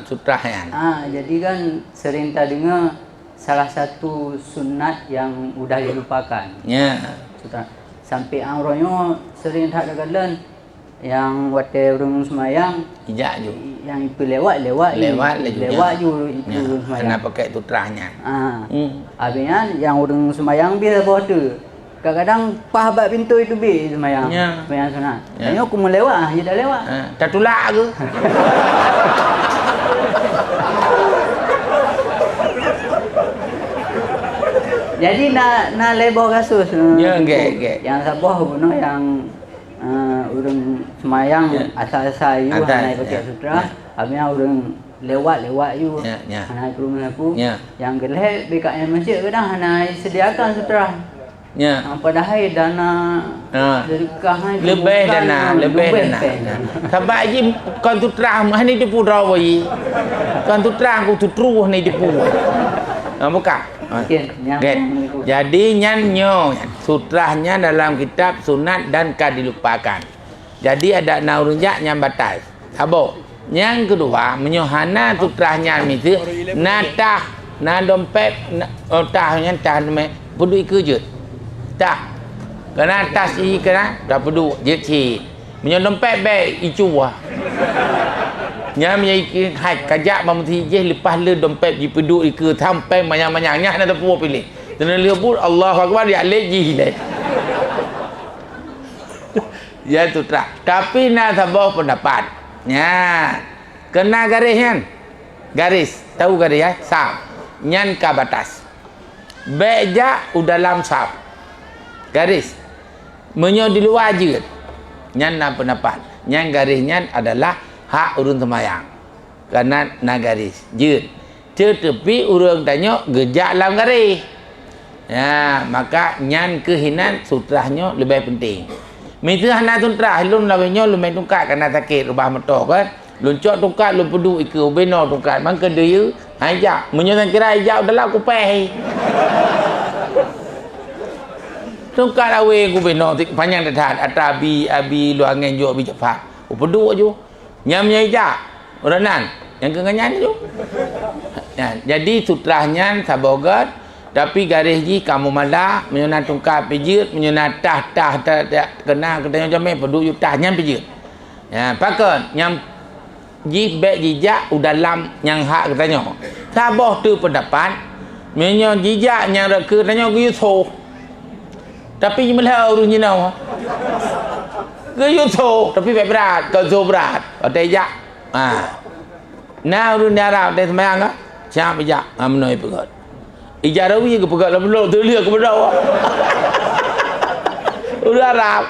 sutrah yang Jadi kan sering tak dengar salah satu sunat yang udah dilupakan. ya Sutrah. Sampai angronyo sering tak ada galan yang wate urung semayang ijak ju yang itu lewat ju itu semayang. kena pakai sutrahnya Habisnya yang urung semayang biasa bawa tu. Kadang-kadang pahabat pintu itu semayang. Ya. Semayang sunat. Ya. Tanya aku mau lewat, dia dah lewat. tak tulak ke Jadi nak lebar kasus. Ya, gek. Yang sabah guna yang urung semayang asal-asal you Atas, hanai pakai ya. sutra. Ya. Habisnya urung lewat you. Ya. Hanai ke rumah aku. Ya. Yang gelap bekaknya masjid kadang hanai sediakan sutra. ya Padahal dana sedekah lebih dana sebab je kan tu terang ni dia pura wei kan tu terang ku tu terus ni dia pura buka jadi nyanyo sutrahnya dalam kitab sunat dan kad dilupakan jadi ada naurunjak yang batas sabo Yang kedua, menyohana sutrahnya itu natah, na dompet, tahnya tah peduli kerja. Tah. Kena tas i kena dah peduli je ci. Menyo dompet baik icu wah. Nya menyai hai kajak mamti je lepas le dompet di peduli ke sampai manyang-manyangnya nak tepu pilih. Dan dia pun Allahu Akbar dia leji le. Ya sutra. Tapi nak sabah pendapat. Ya, kena garis kan? Garis, tahu garis ya? Sap. Nyan ka batas. Beja dalam sap. Garis. Menyo di luar je. Nyan na pendapat. Nyan garisnya adalah hak urun semayang. Karena na garis. Je. Tetapi urang tanya gejak dalam garis. Ya, maka nyan kehinan sutrahnya lebih penting. Mesti hana tuntrah lun lawenya lun main tungkat kena sakit rubah motor kan. Luncok tungkat lun pedu ikut beno tungkat mangke dia ajak menyo kira ajak dalam kupeh. Tungkat awe ku beno panjang dekat atabi abi lu angin jo abi cepat. Pedu aju. Nyam ajak oranan yang kenganyan tu. Ya, jadi sutrahnya sabogat tapi garis ji kamu malah menyunat tungkap pijit menyunat tah kena katanya jamai pedu yutah nyam pijit ya pakon nyam ji bek jijak dalam yang hak katanya sabah tu pendapat menyo jijak yang reke katanya ku yuso tapi malah urun nyinau ku yuso tapi berat ke zo berat ada jak nah urun darah ada semayang ah siap jak amnoi pegot Ijarawi ke pegat dalam belok tu lihat ke bawah. Udah Arab.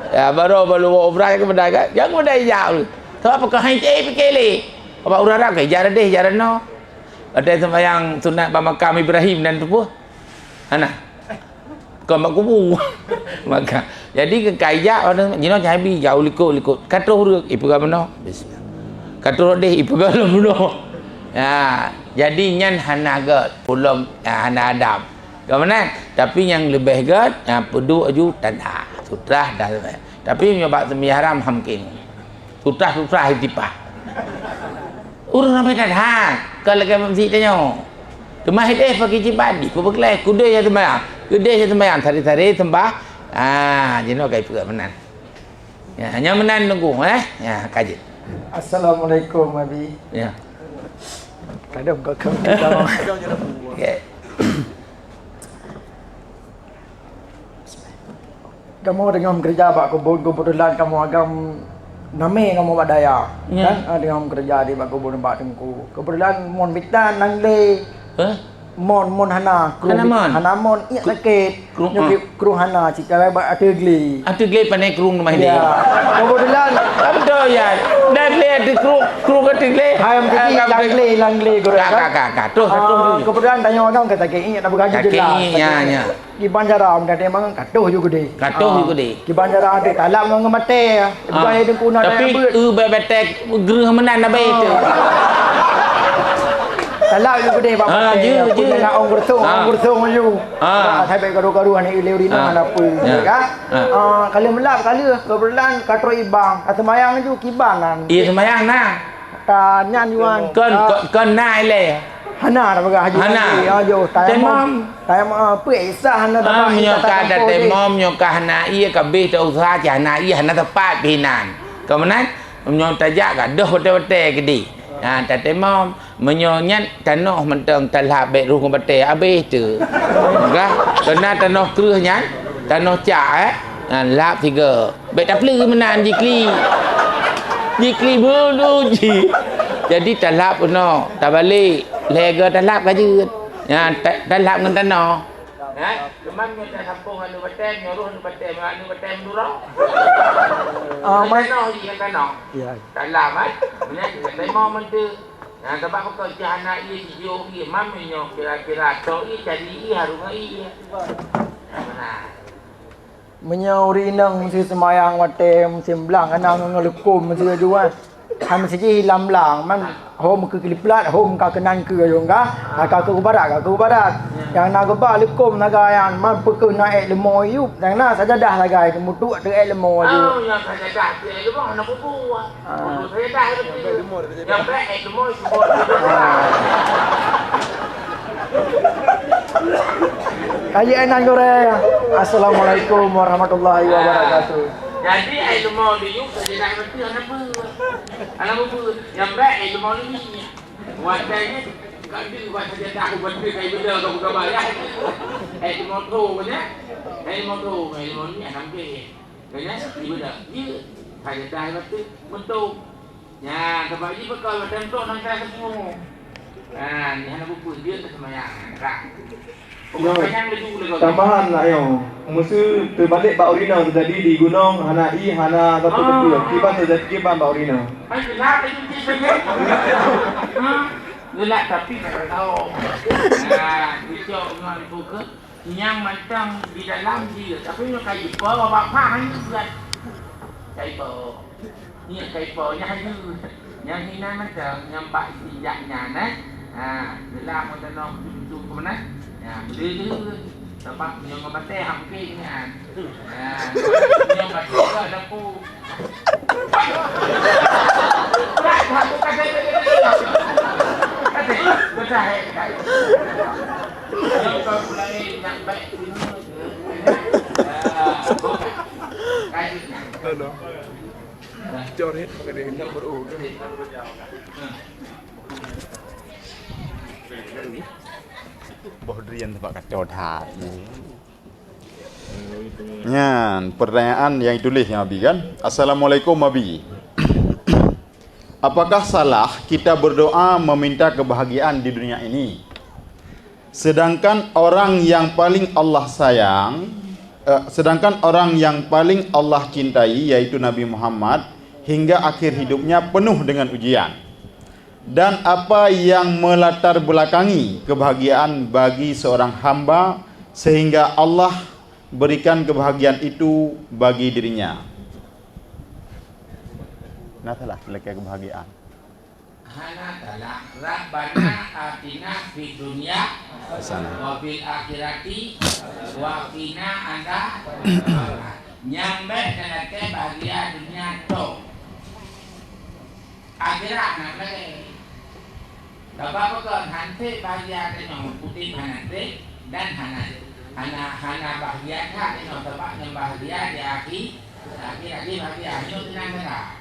Ya baru obrak ke benda kan. Jangan benda ijau. Sebab apa kau hanya fikir apa udah Arab ke ijarah deh ijarah no. Ada sembahyang sunat makam Ibrahim dan tu pun. Ana. Kau mak kubu. Maka jadi ke kaya orang jino cabi jauh likut. Kata huruf ibu kau mana? Bismillah. Kata deh ibu kau mana? Ya, jadi nyan hana gat pulang hana adam. Kemana? Tapi yang lebih gat pedu aju tanah sutrah dah. Tapi nyoba sembiharam hamkin. Sutrah hitipah. Urang sampai dah. Kalau ke masjid tanya. Kemah hideh pakai cibadi, ku beklai kuda ya sembahyang. Kuda ya sembahyang tari-tari sembah. Jino kai pula menan. Ya, hanya menan tunggu Ya, kaji. Assalamualaikum Abi. Ya. Kadang kau kita. Okay. Kamu dengan kerja pak kebetulan kamu agam name kamu badaya kan dengan kerja di pak kebun pak tengku kebetulan mon bitan nangle mon hana mon iya sakit kru hana cika ba ategli panai krung rumah dia kebetulan betul ya dan lihat di kru ketigli ayam kecil langle kakak terus kebetulan tanya orang kata ke ini tak begaji jelas nya di bandara ada memang katuh juga deh di bandara ada kalam ngemate bukan ada kuna tapi betek gerah menan apa itu kalau juga deh bapak je nak orang bersong you sampai garu-garu ni ileu dina apa kan kalau melap kali kebetulan katro ibang semayang ju kibangan iya semayang nah nyan yuan kon nai le hana dah bagah haji yo temom puisa hana dah nyoka ada temom nyoka hana iya kabeh tak usah hana iya hana tepat pinan kemudian menyonta jak dah hotel-hotel gede tak temom menyonyat tanah mentang talap baik ruh bate habis tu enggak kena tanah kerahnya tanah cak lap 3 baik tak perlu menan jikli dulu ji jadi talap pun tak balik lega talap kaje talap dengan tanah cuman kita kampung anu bate nyuruh anu bate murah mai tanah ya talap temom mentu sebab kerja anak ia hijau ia maminya kira-kira atau ia jadi ia harus ia menyauri nang mesti semayang wate mesti belang anang ngelukum mesti jual ham siji hilam lang man hom ke keliplat hom ka kenan ke yo ka ke barat yang naga balikum nagayan man peke na lemo yu yang na sajadah lagai mutu tu lemo yu yang sajadah tu lemo anak bubu sajadah yang baik lemo sebut kaji enan gore. Assalamualaikum warahmatullahi wabarakatuh. Jadi ilmu dia sajadah betul anak bubu yang baik ilmu ni wajahnya kan dia buat sajadah buat dia kayak benda kau buka bayar ilmu tu punya ilmu ni anak dia kena ibu dah dia sajadah betul ya sebab dia bekal macam tu nak saya semua ni anak bubu dia semayang tambahan lah yo. Musuh terbalik Pak Orina terjadi di Gunung Hanai Hana satu kedua. Kiban terjadi kiban Pak Orina. Gelap itu saja. Gelap tapi tak tahu. Bincang dengan buku yang macam di dalam dia. Tapi nak kayu bawa bapa hanya buat kayu. Ni kayu nya hanya yang ini macam yang pak sijaknya gelap macam nak tu ke mana? Ya, beli sebab yang mati hampir ni yang mati ada aku satu kata yang kau mulai nak baik ini coret pakai dia nak berurut Bohdrian tempat kacau dah. Pertanyaan yang ditulis yang Abi kan. Assalamualaikum Abi. Apakah salah kita berdoa meminta kebahagiaan di dunia ini? Sedangkan orang yang paling Allah cintai yaitu Nabi Muhammad hingga akhir hidupnya penuh dengan ujian. Dan apa yang melatar belakangi kebahagiaan bagi seorang hamba sehingga Allah berikan kebahagiaan itu bagi dirinya. Nah, telah lekas kebahagiaan. Rabbana atina fid dunya wa fil akhirati wa qina adzabannar. Nyambe dengan kebahagiaan dunia tu. Akhirat nak lagi. Sebab apa hantu bahagia dengan putih hantu dan hana bahagia tak dengan sebab yang bahagia di akhir bahagia itu tenang merah.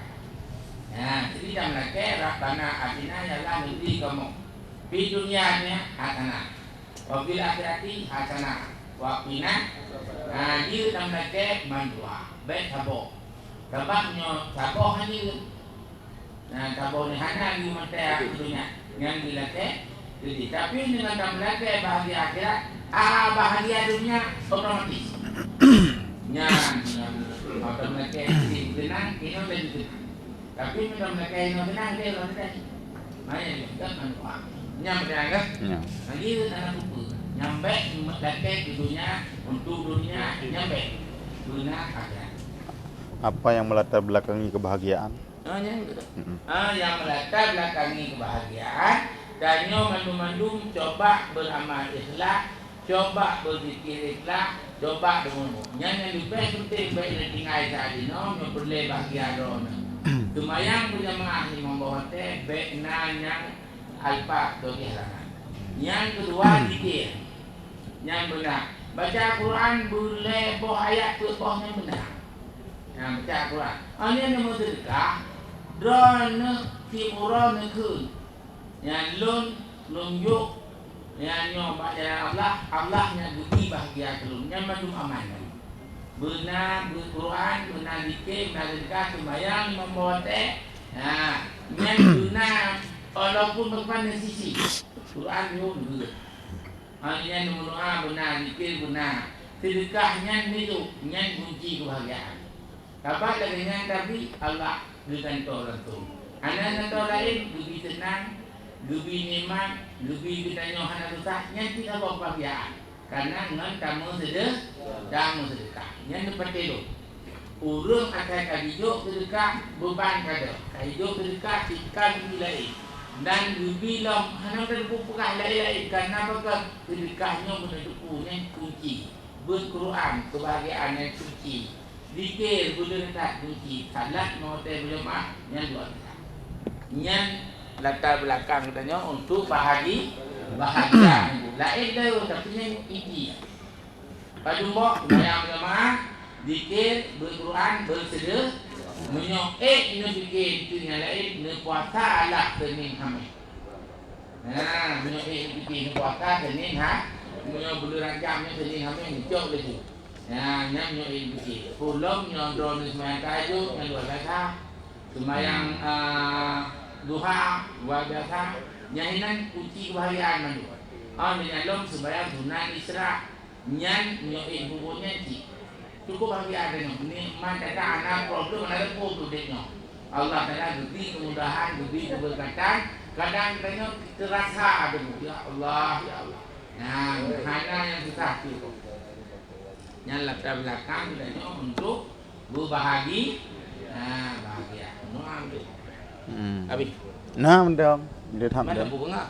Ya, jadi dalam lagi Rabbana atina ya Allah memberi kamu di dunia ni hasanah, wabil akhirati hasanah, waqina. Dia dalam lagi mandua, baik sabo. Sebabnya sabo hanya sabo ni hana di mata dunia. Yang dilatih, tapi dengan tamlake bahagia akhirat, bahagia dunia otomatis. Yang tamlake tenang, ini lebih. Tapi tamlake ini tenang dia orang mana juga manfaat. Yang berangkat, lagi anak buku. Nyampe lake di dunia untuk dunia nyampe dunia akhirat. Apa yang melatar belakangi kebahagiaan? Yang melatar belakangi kebahagiaan dan mandu-mandu coba beramal ikhlas, coba berzikir ikhlas, coba dengung. Yang lebih penting baik tinggal saat ini, yang boleh bahagia dona. Tumayang punya mengahi membawa teh baik yang alfa dogi halangan. Yang kedua zikir, yang benar. Baca Quran boleh boh ayat tu bohnya benar. Yang baca Quran. Ini nama sedekah. Drone timuran nekun yang lun yuk yang nyoba jalan Allah yang bukti bahagia kelun yang mandum aman benar Quran benar zikir benar sedekah sembahyang membawa teh yang benar walaupun berpandang sisi Quran yuk yang doa benar zikir benar sedekahnya hidup yang kunci kebahagiaan dapat dengan tapi Allah dengan orang tu. Anak lain lebih tenang, lebih nikmat, lebih kita nyohan susah. Yang tidak berbahagia. Karena dengan kamu sedekah, yang seperti itu. urang akan kahidup terdekat beban kada. Kahidup terdekat ikan lain. Dan bila hana terdekat perah lain-lain karena bakal terdekatnya menentukan kunci. Berquran kebahagiaan yang suci. Zikir boleh letak kunci. Salat notai berjemaah yang dua. Yang latar belakang katanya untuk bahagia. Lain dah tapi yang inti. Pada mbok bayang berjemaah, zikir, berquran, bersedekah, menyok ino zikir itu yang lain, ne puasa ala Senin Khamis. Menyok zikir ne puasa Senin menyok bulan jamnya Senin Khamis jauh lagi. Yang zikir. Pulang yang drone sembahyang tahajud, yang luar biasa. Sembahyang duha luar biasa. Nyahinan kunci kebahagiaan mandu. Menyalom sembahyang sunat Isra. Nyan nyoin bubunya ci. Cukup bahagia adanya. Ini man ada anak problem ada pun tu deknya. Allah Taala beri kemudahan, beri keberkatan. Kadang katanya terasa ada ya Allah, ya Allah. Nah, hanya yang susah tu. Yang latar belakang katanya untuk berbahagia. Nah, bahagia. Mau ambil. Habis. Nah, mendam. Dia tham Mana mendam. buku ngak?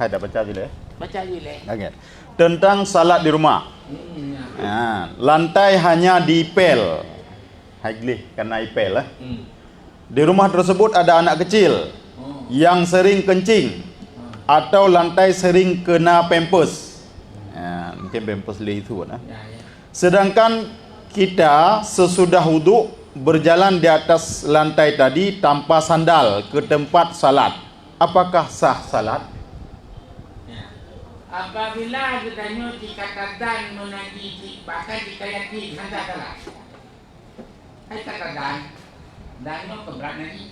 Hai dah baca je leh. Baca je leh. Okay. Tentang salat di rumah. Lantai hanya dipel. Haigli kena ipel lah. Di rumah tersebut ada anak kecil yang sering kencing atau lantai sering kena pampers. Mungkin pampers leh itu nah. Sedangkan kita sesudah wuduk berjalan di atas lantai tadi tanpa sandal ke tempat salat. Apakah sah salat? Apabila katanya dikatakan menanti bahkan dikayati hendak salah. Hai katakan dan keberat nanti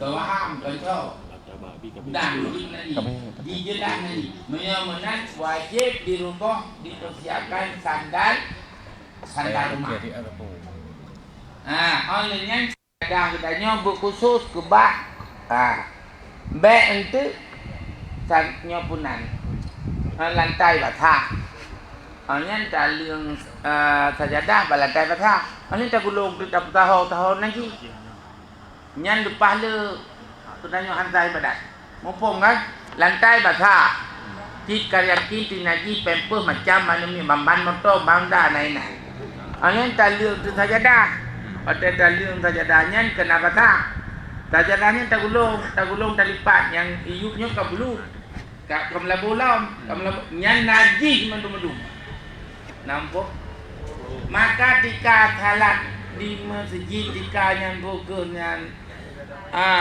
kewaham contoh dan nanti dijelas nanti menyamakan wajib di rumah dipersiapkan sandal rumah. Olehnya kadang katanya berkhusus kebak. Baik untuk sannya punan. Lantai basah. Ini tak liang sajadah lantai basah. Ini tak gulung tak tahun lagi. Yang lepas le tu tanya hantai badat. Mumpung kan lantai basah. Jika yakin tinaji pempes macam mana ni mamban motor bangda naik-naik. Ini tak liang tu sajadah. Ada tak liang sajadahnya kena basah. Sajadahnya tak gulung tak lipat yang iupnya ke bulu. Kamla bolam, nyan najis mandu-mandu. Nampak? Maka tika salat di masjid tika nyan bogo nyan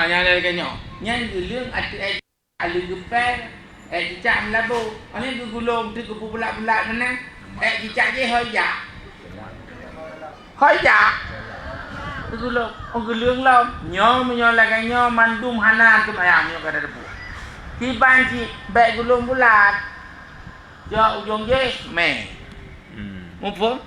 nyan laganya. Nyan gulung ati alu gepel cicak melabu. Ani gulung tu pula-pula mana? Cicak je hoyak. Hoyak. Gulung lam. Nyo laganya mandum hana tu ayam nyo kada debu. Tiban si baik gulung bulat. Jo ujung je meh. Mumpung.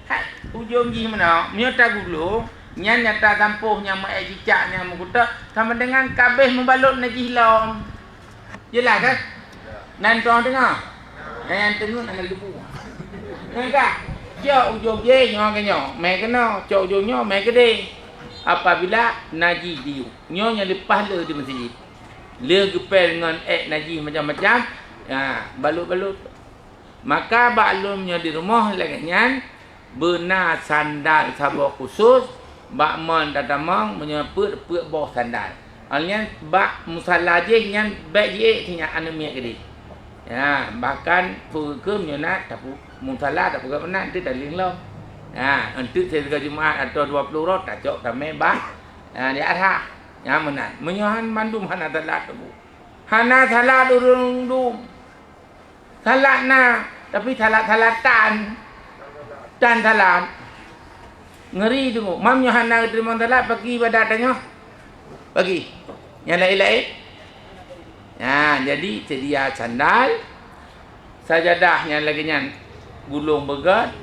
Hai ujung je mana? Nyata gulung, nyata kampuhnya mai cicaknya mukuta sama dengan kabeh membalut najis lam. Jelas kan? Nan tuan dengar. Yang tengok nak debu. Enggak. Jo ujung je nyo kenyo, meh kena, jo ujungnya meh gede. Apabila najis diu. Nyo yang lepas le di masjid. Dia gepel dengan najis macam-macam. Balut-balut. Maka baklumnya di rumah lagi benar sandal sabuk khusus. Bak mon datamang menyeput bawah sandal. Alnya bak musalajih yang baik je tinya anemia gede. Bahkan pukul nak tapu musalah tak pukul pernah itu tak linglong. Untuk saya Jumaat atau 20 rot tak cok tamai bak. Di atas. Yang mana? Menyohan mandum hana salat tu. Hana salat urung. Salat na, tapi salat-salatan. Dan salat. Ngeri tu. Mam nyohana terima salat bagi ibadat tanya. Bagi. Yang lain-lain. Jadi sedia sandal. Sajadah yang lagi nyan gulung begat.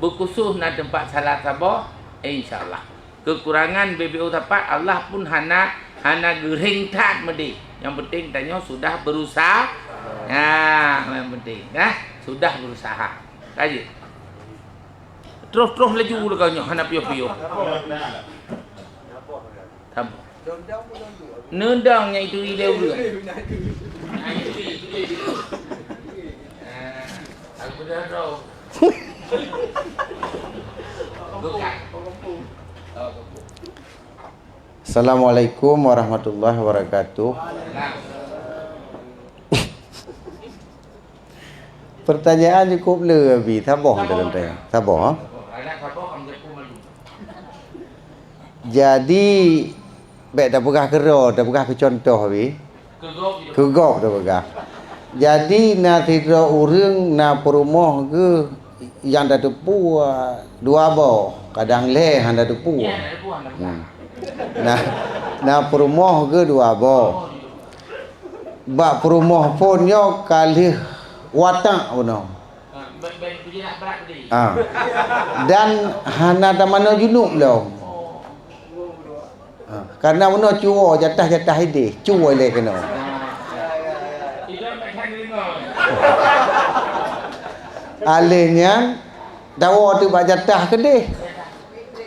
Berkhusus nak tempat salat sabah. InsyaAllah. Kekurangan BBU tepat Allah pun hana gering tat medi. Yang penting tanya sudah berusaha. Yang penting sudah berusaha. Kaji. Terus laju lah kau hana pio-pio. Tam. Nendangnya itu dia dulu. Aku dah tahu. Assalamualaikum warahmatullahi wabarakatuh. Pertanyaan cukup lebih taboh dalam tanya. Taboh. Jadi baik dah pegah kero, dah pegah ke contoh habis. Kegop dah pegah. Jadi na tidra urang na perumah ke yang dah tepu dua boh, kadang leh hang dah tepu. Nah perumah ke dua boh. Bak perumah pun yo kali watak benar. Dan hana tamano junub dah. Karena benar cuo jatah ide, cuo le kena. Alihnya dawa tu bak jatah ke deh.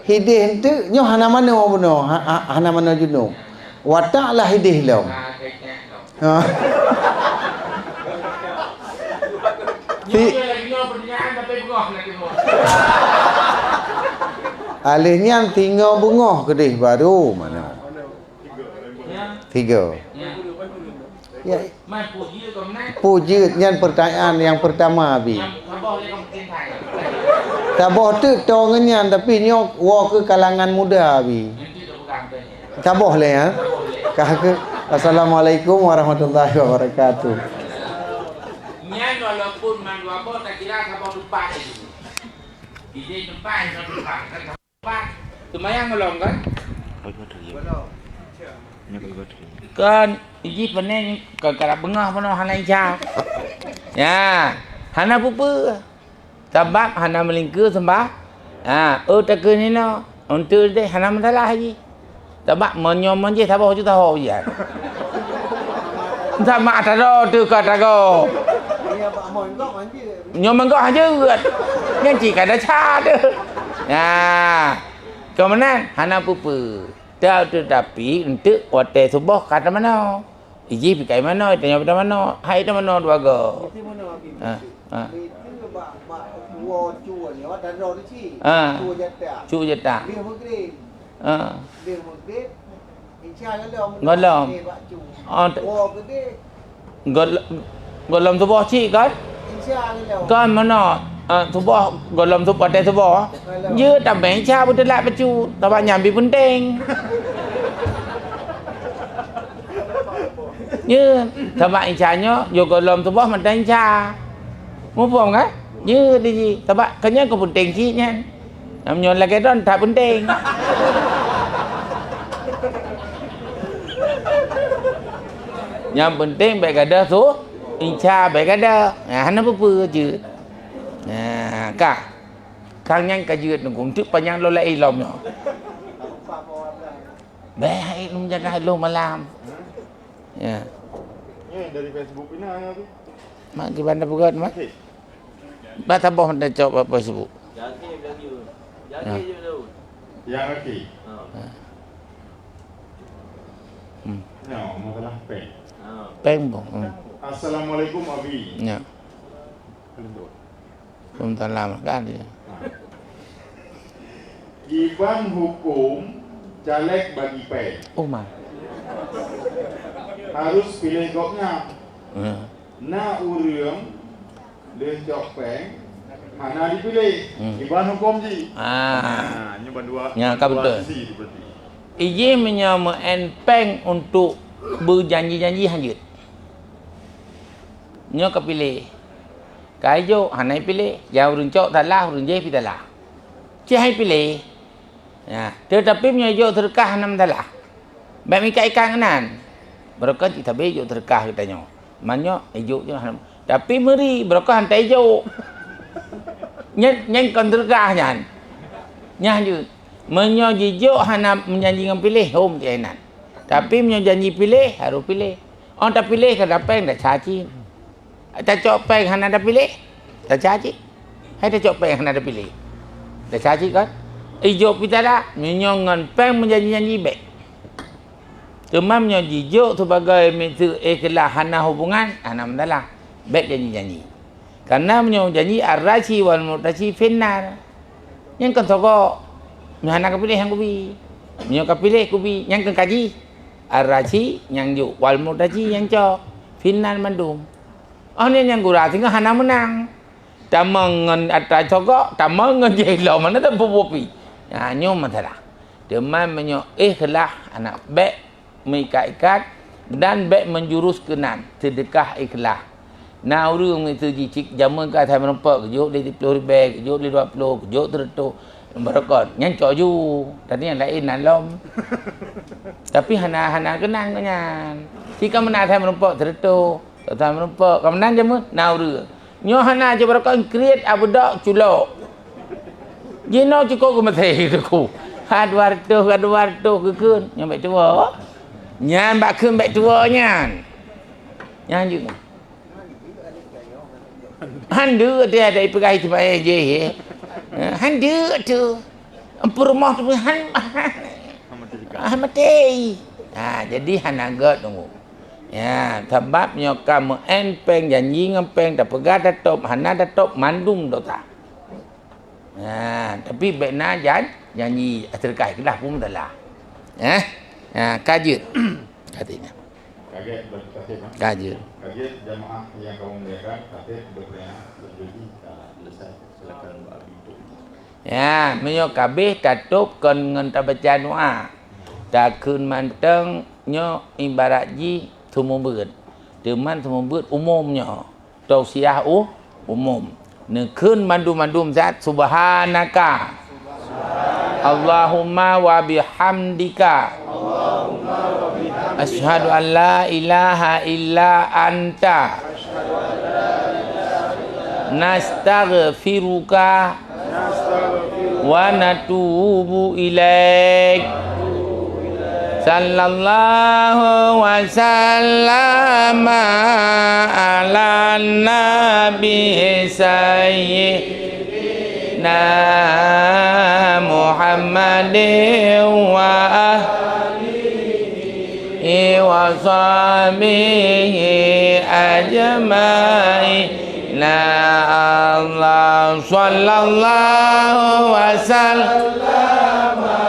Hidih tu nyo hana mano benar, hana mano junub. Wataklah hidih lau. Alihnya tinggal bengah kedih baru mana? 3. Ya. Puji yang pertanyaan yang pertama abi. Taboh tu tongennya tapi nyok wa ke kalangan muda abi. Taboh le ya. Assalamualaikum warahmatullahi wabarakatuh. Nyan walaupun mandua apa tak kira kapal lupa itu. Ide tempat nak lupa kan tempat. Tumayang ngelong kan? Kan iji penen kagara bengah pano hana ijab. Ya, hana pupa. Sebab hana melingkar sembah. Tak ni no. Untuk deh hana mendalah haji. Sebab menyomon je sabah tu tahu je. Sama ada tu kata go. Nyomon go aja. Yang cik ada cara. Ya. Kemudian hana pupa. Tetapi untuk hotel subuh kata mana? Iji pergi mana? Tanya pada mana? Hai dah mana dua go? Itu mana abi? Itu bak dua cuan ni, awak dah roh ni. Cuan jatah. Cuan jatah. Dia mungkin. Dia mungkin. Insya Allah. Golom. Oh gede. Golom subuh cik kan? Insya Allah. Kan mana? Subuh golom subuh hotel subuh. Dia tak benca betul lah pecu. Tak nyambi penting. Ya, sebab incanya yo golom subuh macam inca. Mumpung kan? Ya di sebab kanya ko penting siknya. Namanya lagi don tak penting. Yang penting baik ada tu, inca baik ada. Hana apa je. Kak. Kang yang kajut nunggu tu panjang lo lai lomnya. Baik lu menjaga lu malam. Ya. Dari Facebook ini hanya tu. Mak di bandar bukan mak. Ba taboh dah coba Facebook. Jaki je tu. Yang lagi. Ya, masalah peng. Peng bang. Assalamualaikum abi. Ya. Sebentar lama kan dia. Giban hukum caleg bagi peng. Oh mah. Harus pilih goknya. Na urang le cok peng. Mana dipilih? Giban hukum ji. Nyoba dua. Ya, betul. Iji menyama peng untuk berjanji-janji hanyut. Nyo kepilih. Kayo hanai pilih, jauh runcok dalah, runjai pi dalah. Cik hai pilih. Ya, tetapi menyo terkah nam dalah. Baik mi kai kanganan. Berokah kita bejo terkah katanya. Manyo ijo je. Tapi meri berokah hantai ijo. Nyen kon terkah nyan. Nyah je. Menyo jijo hana menjanji ngam pilih hom jenan. Tapi menyo janji pilih harus pilih. On tak pilih kada peng dak caci. Tak cok peng hana dah pilih. Tak caci. Hai tak cok peng hana dah pilih. Dah cari kan? Ijuk kita dah. Menyongan peng menjanji-janji baik. Cuma menyanyi juk sebagai minta ikhlas hana hubungan. Hana mendalah. Baik janji-janji. Karena menyanyi ar-rashi wal murtashi finnar. Yang kan sokok. Hana kepilih yang kubi. Menyanyi kepilih kubi. Yang kan kaji. Ar-rashi yang juk. Wal murtashi yang cok. Finnar mandum. Oh ni yang gurah. Tinggal hana menang. Tamangan atas sokok. Tamangan jahil. Mana tak pupupi. Ya, nyom masalah. Demam menyo ikhlas anak baik mengikat-ikat dan baik menjurus kenan sedekah ikhlas. Nah urang itu jicik jaman ka thai merempak kejut di 10 ribu kejut di 20 kejut teretuk berakon nyancok ju tadi yang lain nalom. Tapi hana kenang kenyan. Jika menang thai merempak teretuk thai merempak ka menang jaman nah urang. Nyo hana je berakon create abudak culok. Jino cukup ke mati tu. Hadwarto kekun yang baik tua. Nyan bak keun baik tua nyan. Nyan juga. Handu dia ada ipagai tu baik je. Handu tu. Ampur rumah tu mati. Jadi hanagat tunggu. Ya, sebab nyokam enpeng janji ngempeng tak pegat datop hana datop mandum dota. Tapi benar janji terkait lah pun dah. Kajet katanya. Kajet. Kajet jamaah yang kamu muliakan, kajet berjanji selesai silakan Mbak Abi itu. Ya, menyo kabeh tatup kon ngan ta baca doa. Tak kun manteng nyo ibarat ji sumubeut. Teman sumubeut umumnya. Tausiah umum. Nekun mandum-mandum zat subhanaka Allahumma wa bihamdika asyhadu an la ilaha illa anta nastaghfiruka wa natubu ilaik sallallahu wa sallama ala nabi sayyidina Muhammadin wa alihi wa sahbihi ajma'in Allah sallallahu wa sallama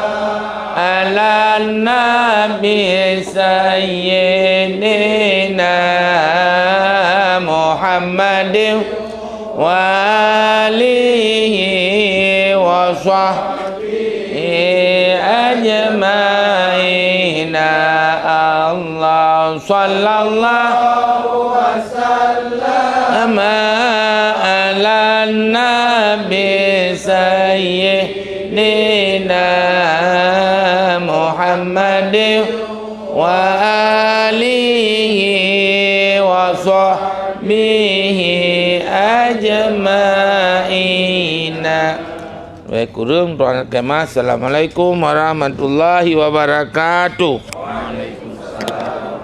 ala nabi sayyidina Muhammadin wa alihi wa sahbihi ajma'in Allah sallallahu wa sallama ala nabi sayyidina Muhammadin wa alihi wa sahbihi ajma'in. Baik kurung tuan kemah. Assalamualaikum warahmatullahi wabarakatuh. Waalaikumsalam.